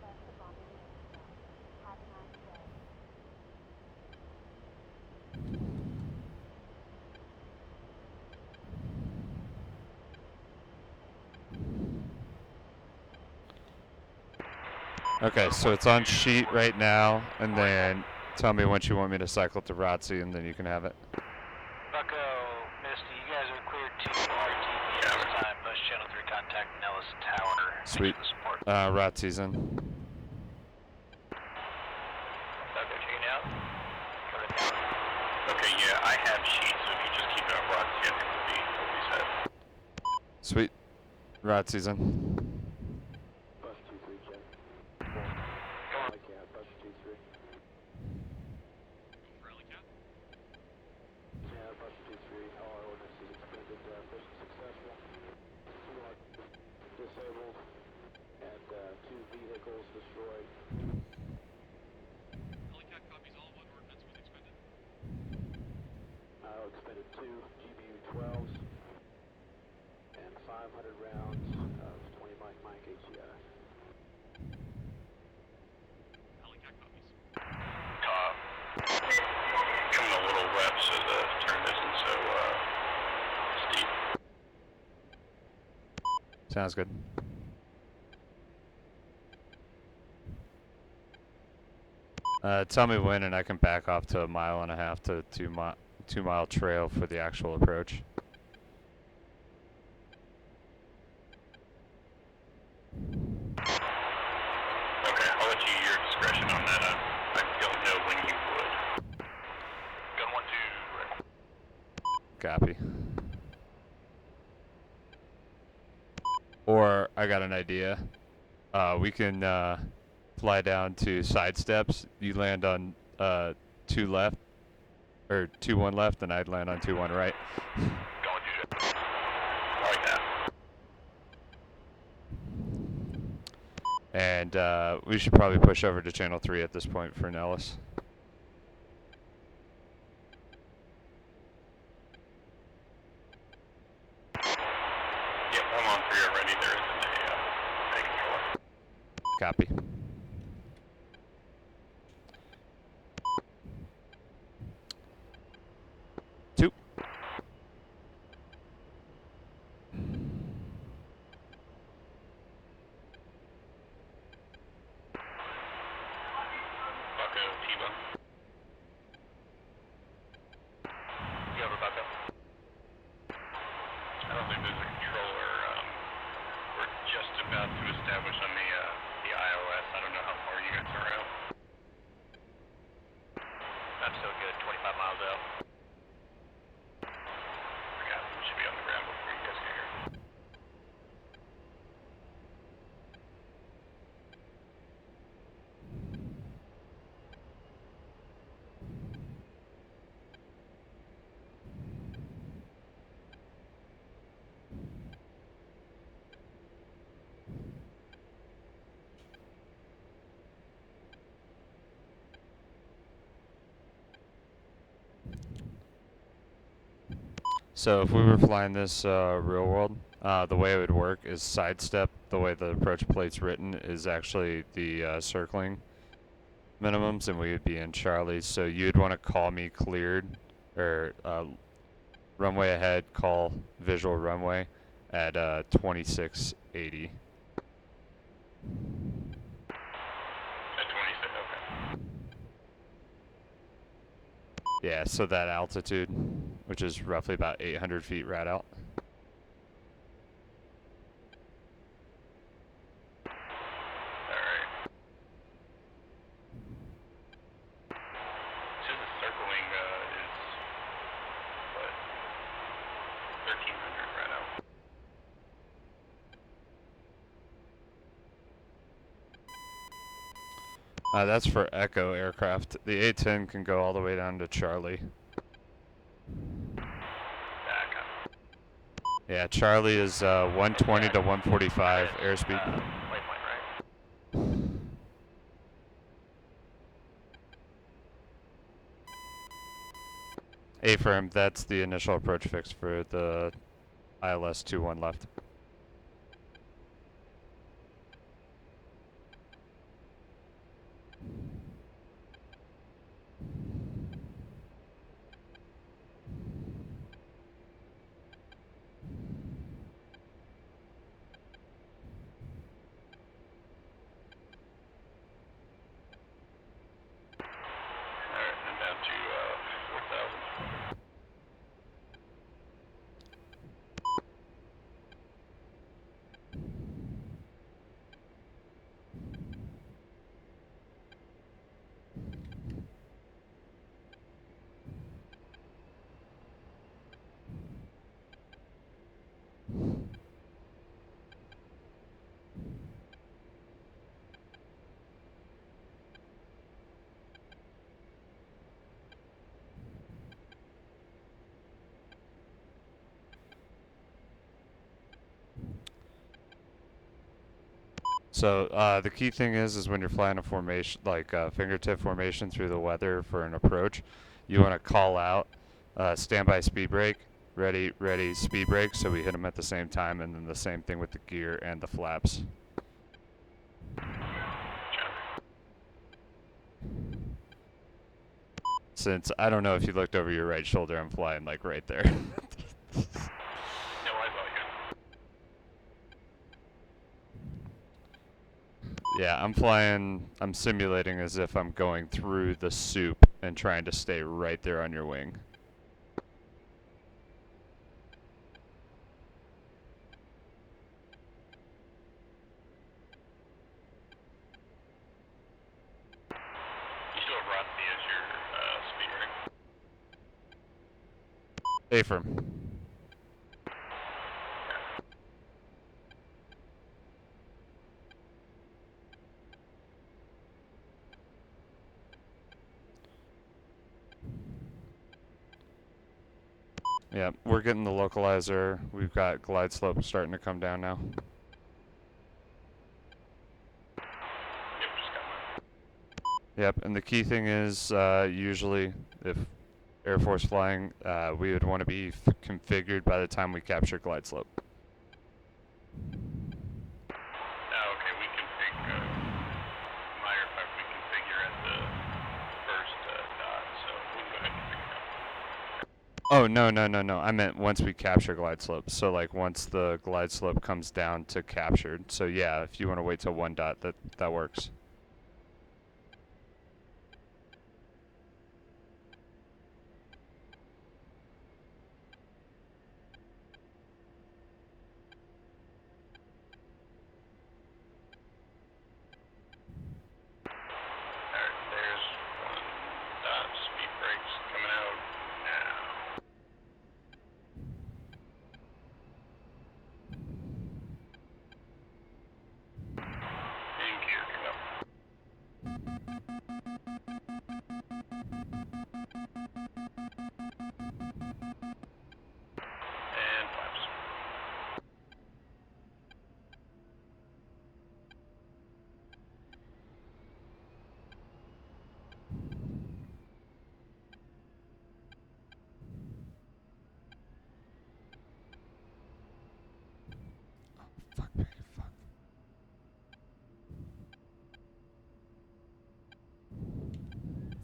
left the bombing range zone. Have a nice day. Okay, so it's on sheet right now, and then tell me once you want me to cycle to ROTC, and then you can have it. Bucko, Misty, you guys are cleared to RTB at this time. Post channel 3 contact Nellis Tower. Sweet. Thanks for the support. ROTC's in. Bucko, checking out. Coming down. Okay, yeah, I have sheets, so if you just keep it on ROTC, I think we'll be set. Sweet. ROTC's in. Bus 2-3 check. Bus 2-3. Yeah, Bus 2-3. All our ordnance is expended. Mission successful. 2 are disabled and 2 vehicles destroyed. Helicat copies all. What ordnance was expended? Expended 2 GBU-12s and 500 rounds of 20 Mike HCI. Helicat copies. Coming a little wet, so the turn isn't so steep. Sounds good. Tell me when, and I can back off to 1.5 miles to 2 mile trail for the actual approach. Okay, I'll let you your discretion on that. I don't know when you would. Gun 1-2. Copy. Or I got an idea. We can fly down to Sidesteps. You land on 2 left, or 2-1 left, and I'd land on 2-1 right. Going to ship. Like that. And we should probably push over to Channel 3 at this point for Nellis. Yep, I'm on 3 already. There isn't a take controller. Copy. Two. Bucko, T-Bone. You have a Bucko? I don't think there's a controller. We're just about to establish on the ILS. I don't know how far you guys are out. I'm still good, 25 miles out. Yeah, we should be on the ground before you guys get here. So if we were flying this real world, the way it would work is Sidestep. The way the approach plate's written is actually the circling minimums, and we would be in Charlie. So you'd want to call me cleared, or runway ahead, call visual runway at 2680. At 26, okay. Yeah, so that altitude, which is roughly about 800 feet right out. Alright. So the circling is, what, 1300 right out. That's for Echo aircraft. The A-10 can go all the way down to Charlie. Yeah, Charlie is 120 to 145 airspeed. Waypoint right. A-firm, that's the initial approach fix for the ILS 21 left. Alright, and down to 4,000. So the key thing is when you're flying a formation, like fingertip formation through the weather for an approach, you want to call out standby speed brake, ready, speed brake, so we hit them at the same time, and then the same thing with the gear and the flaps. Since I don't know if you looked over your right shoulder, I'm flying like right there. No, I thought you. Yeah, I'm simulating as if I'm going through the soup and trying to stay right there on your wing. You still have Rod B as your speed rating? A-firm. Yeah, we're getting the localizer. We've got glide slope starting to come down now. Yep, and the key thing is usually if Air Force flying, we would want to be configured by the time we capture glide slope. Okay, we configure, Meyer, we configure at the first dot, so we can go ahead and configure that. Oh, no. I meant once we capture glide slope. So like once the glide slope comes down to captured. So yeah, if you want to wait till 1 dot, that works.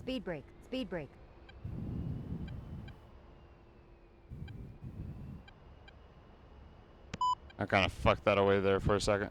Speed brake, speed brake. I kind of fucked that away there for a second.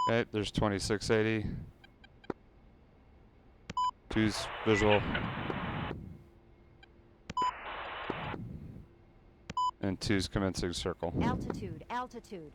Okay, there's 2680. 2's visual. And 2's commencing circle. Altitude, altitude.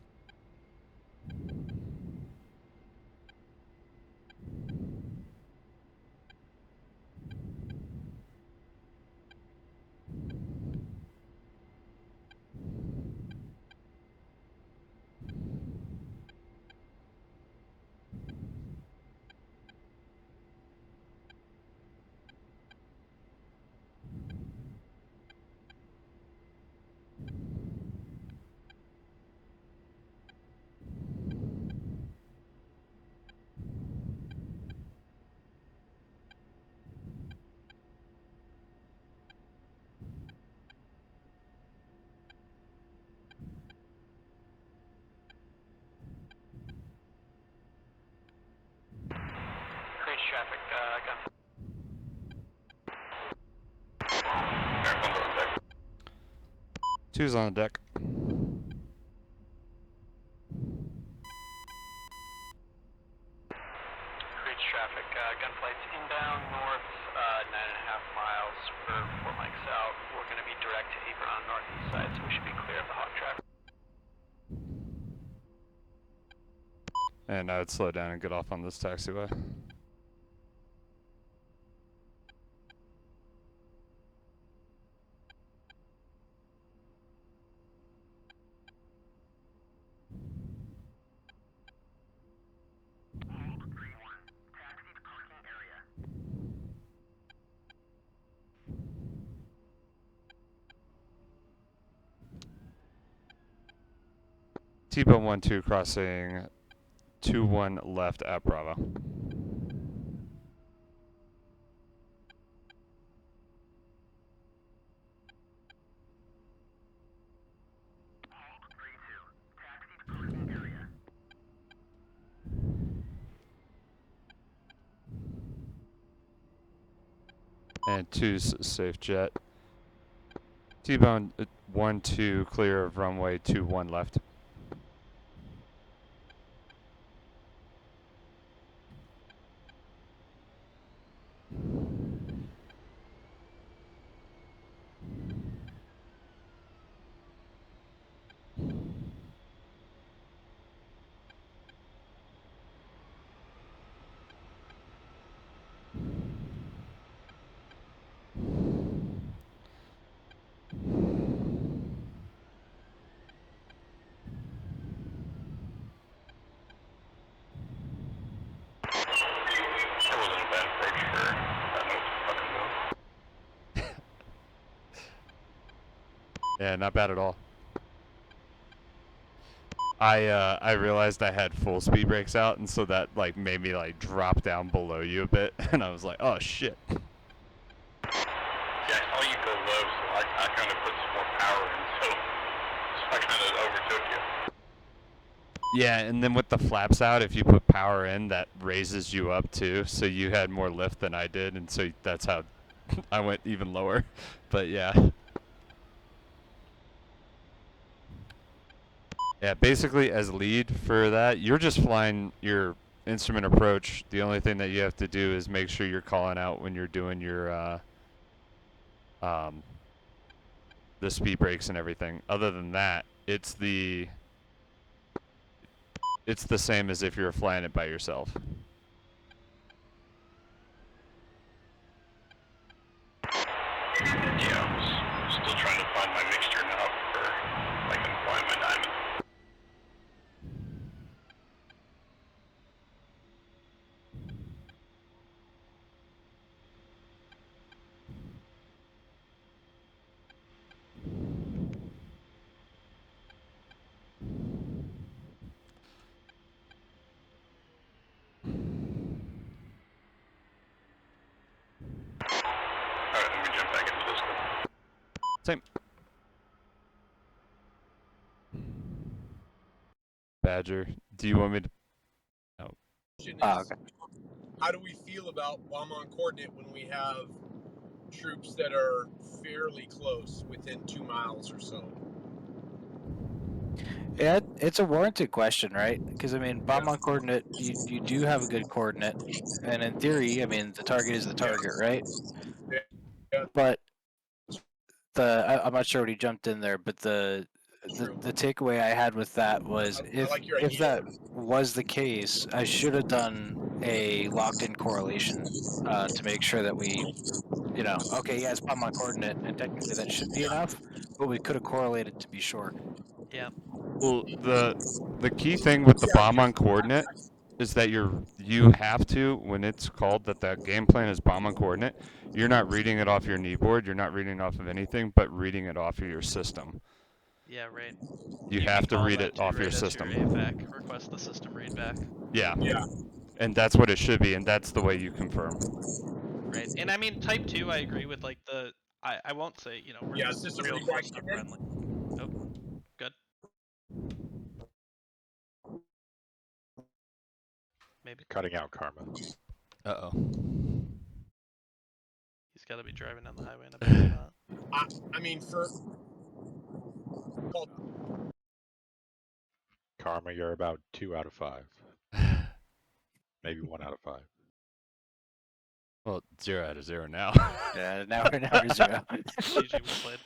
Traffic, gun. 2's on the deck. Creates traffic, gunflight's inbound north, 9.5 miles for 4 mics south. We're going to be direct to apron on northeast side, so we should be clear of the hot traffic. And I would slow down and get off on this taxiway. T-bone 1-2 crossing 2-1 left at Bravo. And 2's safe jet. T-bone 1-2 clear of runway 21 left. That wasn't a bad approach for I don't know what the fucking move. Yeah, not bad at all. I realized I had full speed brakes out, and so that like made me like drop down below you a bit, and I was like, oh shit. Yeah, I saw you go low, so I kind of put some more power in, so I kind of overtook you. Yeah, and then with the flaps out, if you put power in, that raises you up too, so you had more lift than I did, and so that's how I went even lower. But yeah. Yeah, basically as lead for that, you're just flying your instrument approach. The only thing that you have to do is make sure you're calling out when you're doing your the speed brakes and everything. Other than that, it's the same as if you're flying it by yourself. Yeah, I was still trying to find my mixture now for like I'm flying my diamond. Alright, let me jump back into this one. Same. Badger, do you want me to? No. Okay. How do we feel about bomb on coordinate when we have troops that are fairly close, within 2 miles or so? Yeah, it's a warranted question, right? Because I mean, bomb on coordinate, you do have a good coordinate, and in theory, I mean, the target is the target, right? Yeah. But I'm not sure what he jumped in there, but the takeaway I had with that was I like your if idea. that was the case, I should have done a locked-in correlation to make sure that we, okay, yeah, it's bomb on coordinate, and technically that should be enough, but we could have correlated to be sure. Yeah. Well, the key thing with the bomb on coordinate is that you have to, when it's called that game plan is bomb on coordinate, you're not reading it off your kneeboard, you're not reading it off of anything, but reading it off of your system. Yeah, right. You have to call read that it too, off right, your as system. AVAC. Request the system read back. Yeah. Yeah. And that's what it should be, and that's the way you confirm. Right. And I mean, type 2, I agree with like I won't say, we're Yeah, system real read back close enough again? friendly. Oh, good. Maybe. Cutting out Karma. Uh-oh. He's got to be driving down the highway in a bad spot. I mean, for... Karma, you're about 2 out of 5. Maybe 1 out of 5. Well, 0 out of 0 now. Yeah, now we're 0. GG, well played.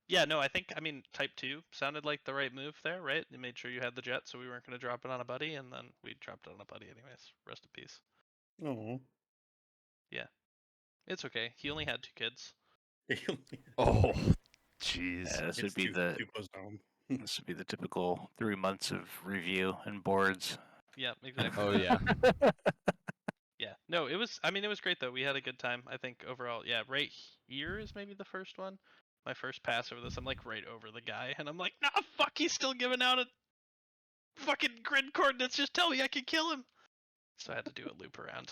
Yeah, no, I mean, type 2 sounded like the right move there, right? You made sure you had the jet, so we weren't going to drop it on a buddy, and then we dropped it on a buddy anyways. Rest in peace. Oh. Yeah. It's okay. He only had 2 kids. Oh, jeez. Yeah, this would be the typical 3 months of review and boards. Yeah, exactly. Oh, yeah. Yeah, no, it was great though. We had a good time. I think overall, yeah, right here is maybe the first one. My first pass over this, I'm like right over the guy, and I'm like, nah, fuck, he's still giving out a fucking grid coordinates. Just tell me I can kill him. So I had to do a loop around.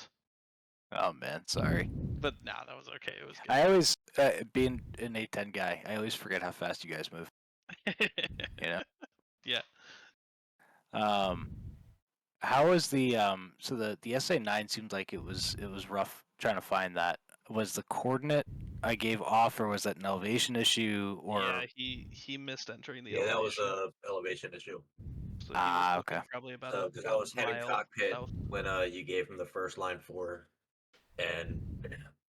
Oh man, sorry. But nah, that was okay. It was good. I always, being an A-10 guy, I always forget how fast you guys move. Yeah. How was the so the SA9 seemed like it was rough trying to find that. was the coordinate I gave off, or was that an elevation issue, or? Yeah, he missed entering the Yeah, that was elevation. a elevation issue. So he was looking Okay. probably about Because a I was heading mile cockpit south. when you gave him the first line 4, and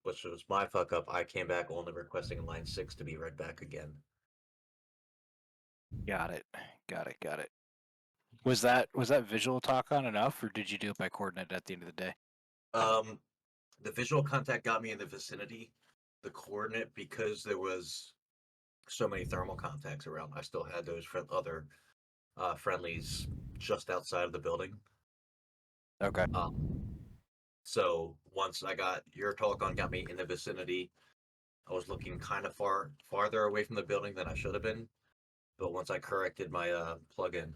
which was my fuck up. I came back only requesting line 6 to be read back again. Got it. Was that visual talk on enough, or did you do it by coordinate at the end of the day? The visual contact got me in the vicinity. The coordinate, because there was so many thermal contacts around, I still had those other friendlies just outside of the building. Okay. So once I got your telecon got me in the vicinity, I was looking kind of farther away from the building than I should have been. But once I corrected my plugin,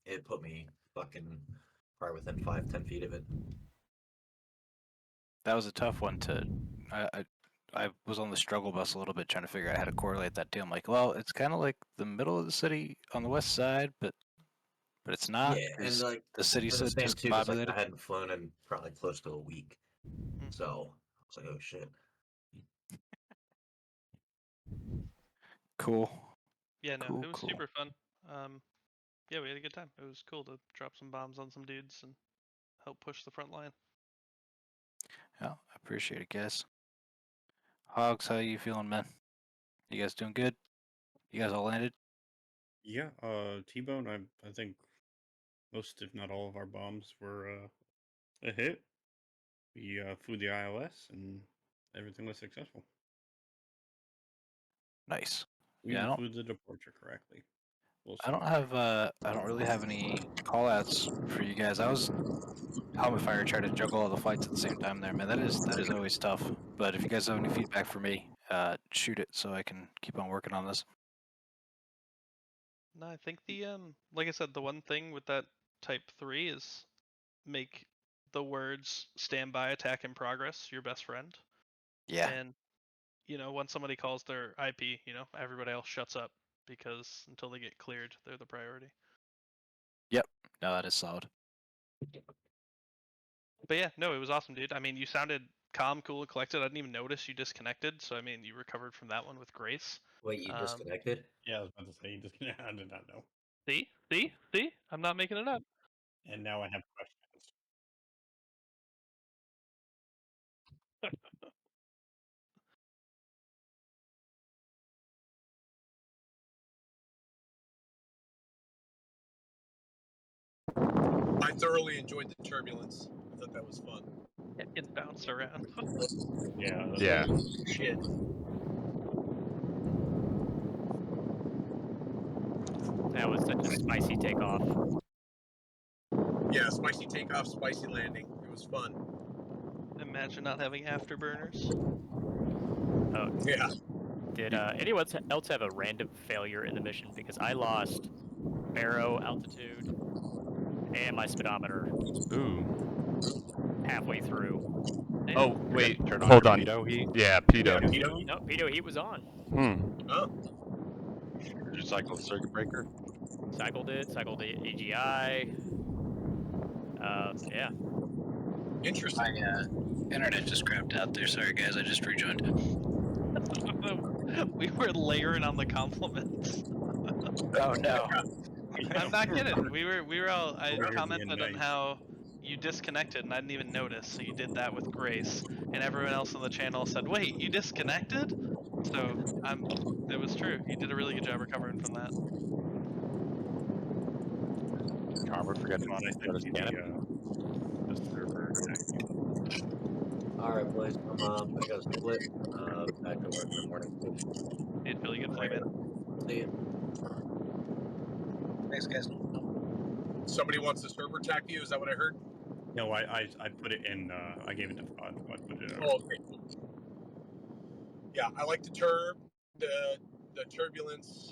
it put me fucking probably within 5-10 feet of it. That was a tough one to. I was on the struggle bus a little bit trying to figure out how to correlate that too. I'm like, well, it's kind of like the middle of the city on the west side, but it's not. Yeah, and like the city's the so same too. 'Cause, like, discombobulated. I hadn't flown in probably close to a week, so I was like, oh shit. Cool. Yeah, no, Cool, it was cool. super fun. Yeah, we had a good time. It was cool to drop some bombs on some dudes and help push the front line. Yeah, I appreciate it, guys. Hogs, how you feeling, man? You guys doing good? You guys all landed? Yeah, T-Bone, I think most, if not all, of our bombs were a hit. We flew the ILS, and everything was successful. Nice. We Yeah, I even don't. flew the departure correctly. We'll I don't see. have. I don't really have any call outs for you guys. I was helmet fire trying to juggle all the flights at the same time there, man. That is always tough. But if you guys have any feedback for me, shoot it so I can keep on working on this. No, I think the like I said, the one thing with that Type 3 is make the words "standby attack in progress" your best friend. Yeah. And you know, when somebody calls their IP, you know, everybody else shuts up because until they get cleared, they're the priority. Yep. No, that is solid. But yeah, no, it was awesome, dude. I mean, you sounded calm, cool, and collected. I didn't even notice you disconnected. So I mean, you recovered from that one with grace. Wait, you disconnected? Yeah, I was about to say you disconnected. I did not know. See? I'm not making it up. And now I have questions. I thoroughly enjoyed the turbulence. I thought that was fun. Getting bounced around. Yeah. Yeah. Shit. That was such a spicy takeoff. Yeah, spicy takeoff, spicy landing. It was fun. Imagine not having afterburners. Oh. Yeah. Did anyone else have a random failure in the mission? Because I lost baro altitude and my speedometer. Ooh. Halfway through. Oh, wait. Turn on Hold your on. pitot heat? Yeah, pitot. Yeah, pitot heat? No, pitot heat was on. Oh. Did you cycle the circuit breaker? Cycled the AGI. Yeah. Interesting. My internet just crapped out there. Sorry, guys. I just rejoined. We were layering on the compliments. Oh no. I'm not kidding. We were all. I Over here commented being on nice. how you disconnected and I didn't even notice. So you did that with grace, and everyone else on the channel said, "Wait, you disconnected?" So it was true. You did a really good job recovering from that. Armor, forget Come on, I to sent you scan it. the server tag. Alright, boys. I got a split. Back to work in the morning. Dude, really good play, man. See ya. Thanks, guys. Somebody wants the server Tacview, is that what I heard? No, I put it in. I gave it to Fod. Fod put it. Oh, okay. Yeah, I like the the turbulence.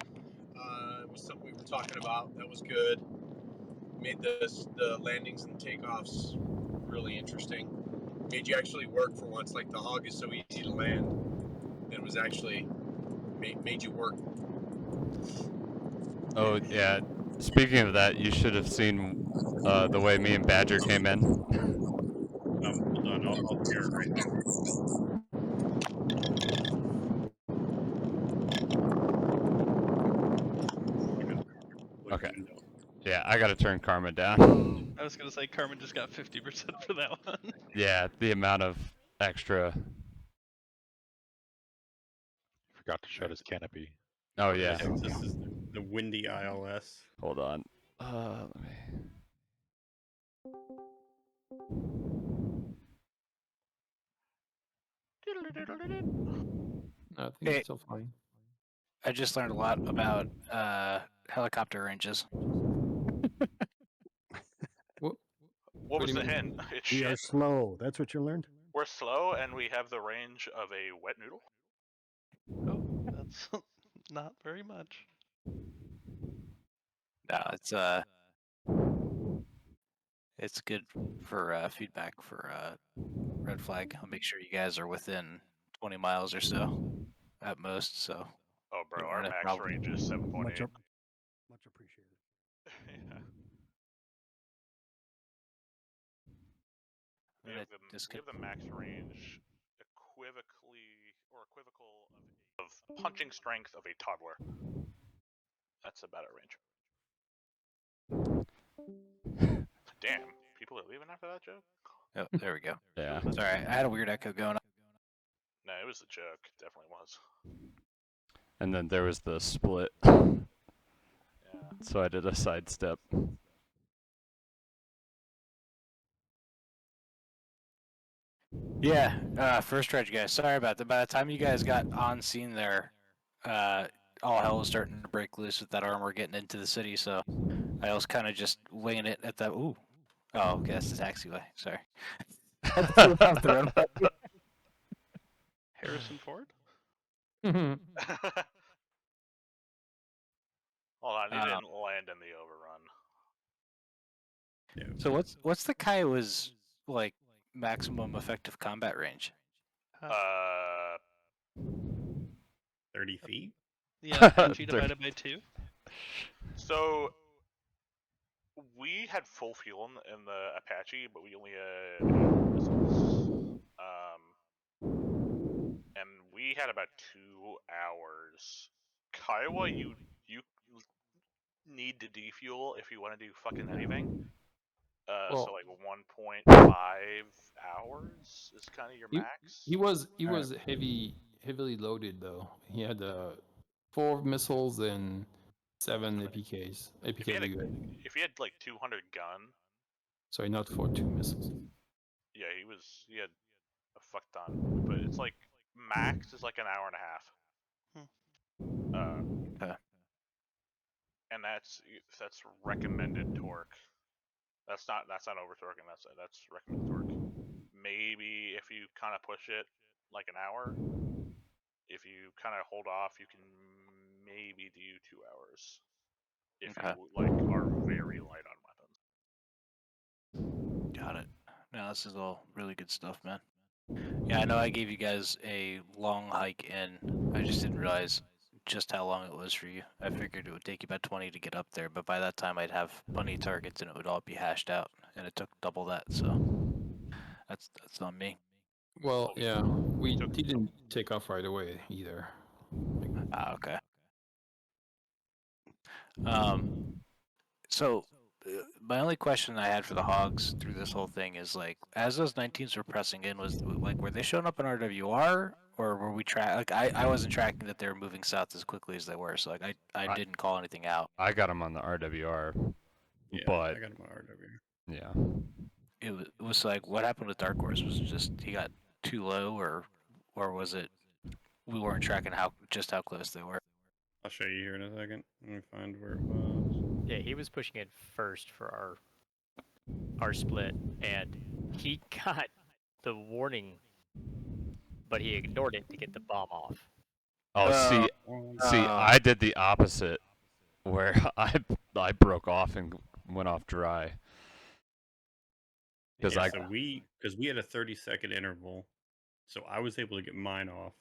Was something we were talking about. That was good. Made the landings and takeoffs really interesting. Made you actually work for once. Like the Hog is so easy to land, it was actually made you work. Oh, yeah. Speaking of that, you should have seen the way me and Badger came in. Hold on, I'll share it right now. I gotta turn Karma down. I was gonna say Carmen just got 50% for that one. Yeah, the amount of extra. Forgot to shut his canopy. Oh yeah. This is the windy ILS. Hold on. Let me. I think Hey. it's still fine. I just learned a lot about helicopter ranges. What What do was you the mean? hint? It's We are shit. slow. That's what you learned? We're slow and we have the range of a wet noodle. Oh, that's not very much. No, it's good for feedback for red flag. I'll make sure you guys are within 20 miles or so at most. So. Oh, bro, don't our run into max problem. range is 7.8. Much appreciated. Yeah. We have the max range equivocal of punching strength of a toddler. That's about our range. Damn, people are leaving after that joke? Oh, there we go. Yeah. Sorry, I had a weird echo going on. No, it was a joke. It definitely was. And then there was the split. Yeah. So I did a sidestep. Yeah, first charge, guys. Sorry about that. By the time you guys got on scene there, all hell was starting to break loose with that armor getting into the city. So I was kind of just winging it at that. Ooh, oh, okay, that's the taxiway. Sorry. Off the runway. Harrison Ford? Hold on, he didn't land in the overrun. So what's the Kiowa's like maximum effective combat range? 30 feet? Yeah, NG divided by 2. So we had full fuel in the Apache, but we only had 8 missiles. And we had about 2 hours. Kiowa, you need to defuel if you want to do fucking anything. Well- So like 1.5 hours is kind of your max. He was heavily loaded though. He had 4 missiles and 7 APKs. If you APK. had like 200 gun, Sorry, not 4, 2 missiles. yeah, he had a fuck ton. But it's like max is like an hour and a half. Okay. And that's recommended torque. That's not over torquing. That's recommended torque. Maybe if you kind of push it like an hour, if you kind of hold off, you can maybe do 2 hours. If you like are very light on weapons. Got it. No, this is all really good stuff, man. Yeah, I know I gave you guys a long hike in. I just didn't realize just how long it was for you. I figured it would take you about 20 to get up there, but by that time I'd have plenty of targets and it would all be hashed out, and it took double that, so that's on me. Well, yeah, we didn't take off right away either. Okay. So my only question I had for the hogs through this whole thing is like, as those 19s were pressing in, was like, were they showing up in RWR, or were we I wasn't tracking that they were moving south as quickly as they were, so like I didn't call anything out. I got him on the RWR. Yeah, but I got him on RWR. Yeah. It was like, what happened with Dark Horse? Was it just he got too low, or was it we weren't tracking how close they were? I'll show you here in a second. Let me find where it was. Yeah, he was pushing it first for our split, and he got the warning, but he ignored it to get the bomb off. Oh, see, I did the opposite, where I broke off and went off dry. Because we had a 30-second interval, so I was able to get mine off,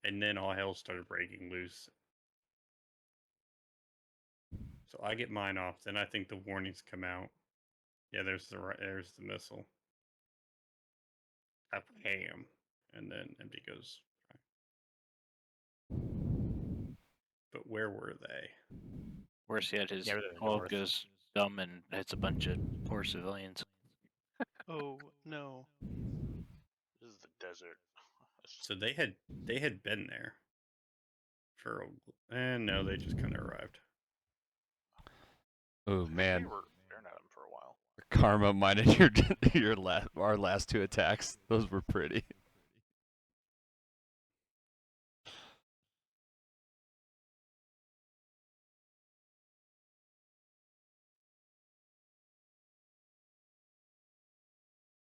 and then all hell started breaking loose. So I get mine off, then I think the warnings come out. Yeah, there's the missile. I ham, and then empty goes. But where were they? Worse yet, his Yeah, they're in the oil north. goes dumb and hits a bunch of poor civilians. Oh no. This is the desert. So they had been there for and no, they just kind of arrived. Oh man, They were staring at him for a while. Karma minus your our last two attacks. Those were pretty.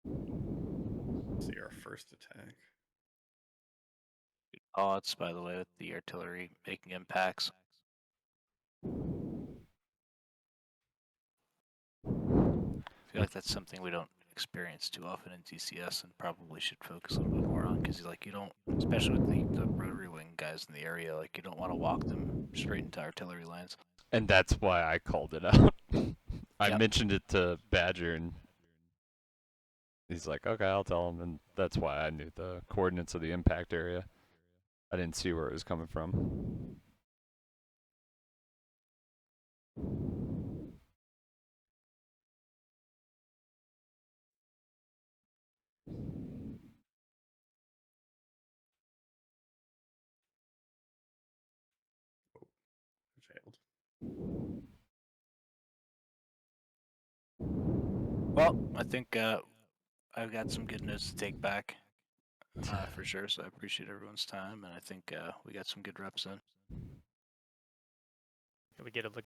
Let's see our first attack. Good odds, by the way, with the artillery making impacts. I feel like that's something we don't experience too often in DCS and probably should focus a little bit more on because like you don't, especially with the rotary wing guys in the area, like you don't want to walk them straight into artillery lines. And that's why I called it out. I Yep. mentioned it to Badger and he's like, okay, I'll tell him. And that's why I knew the coordinates of the impact area. I didn't see where it was coming from. Failed. Well, I think I've got some good notes to take back for sure. So I appreciate everyone's time, and I think we got some good reps in. Can we get a look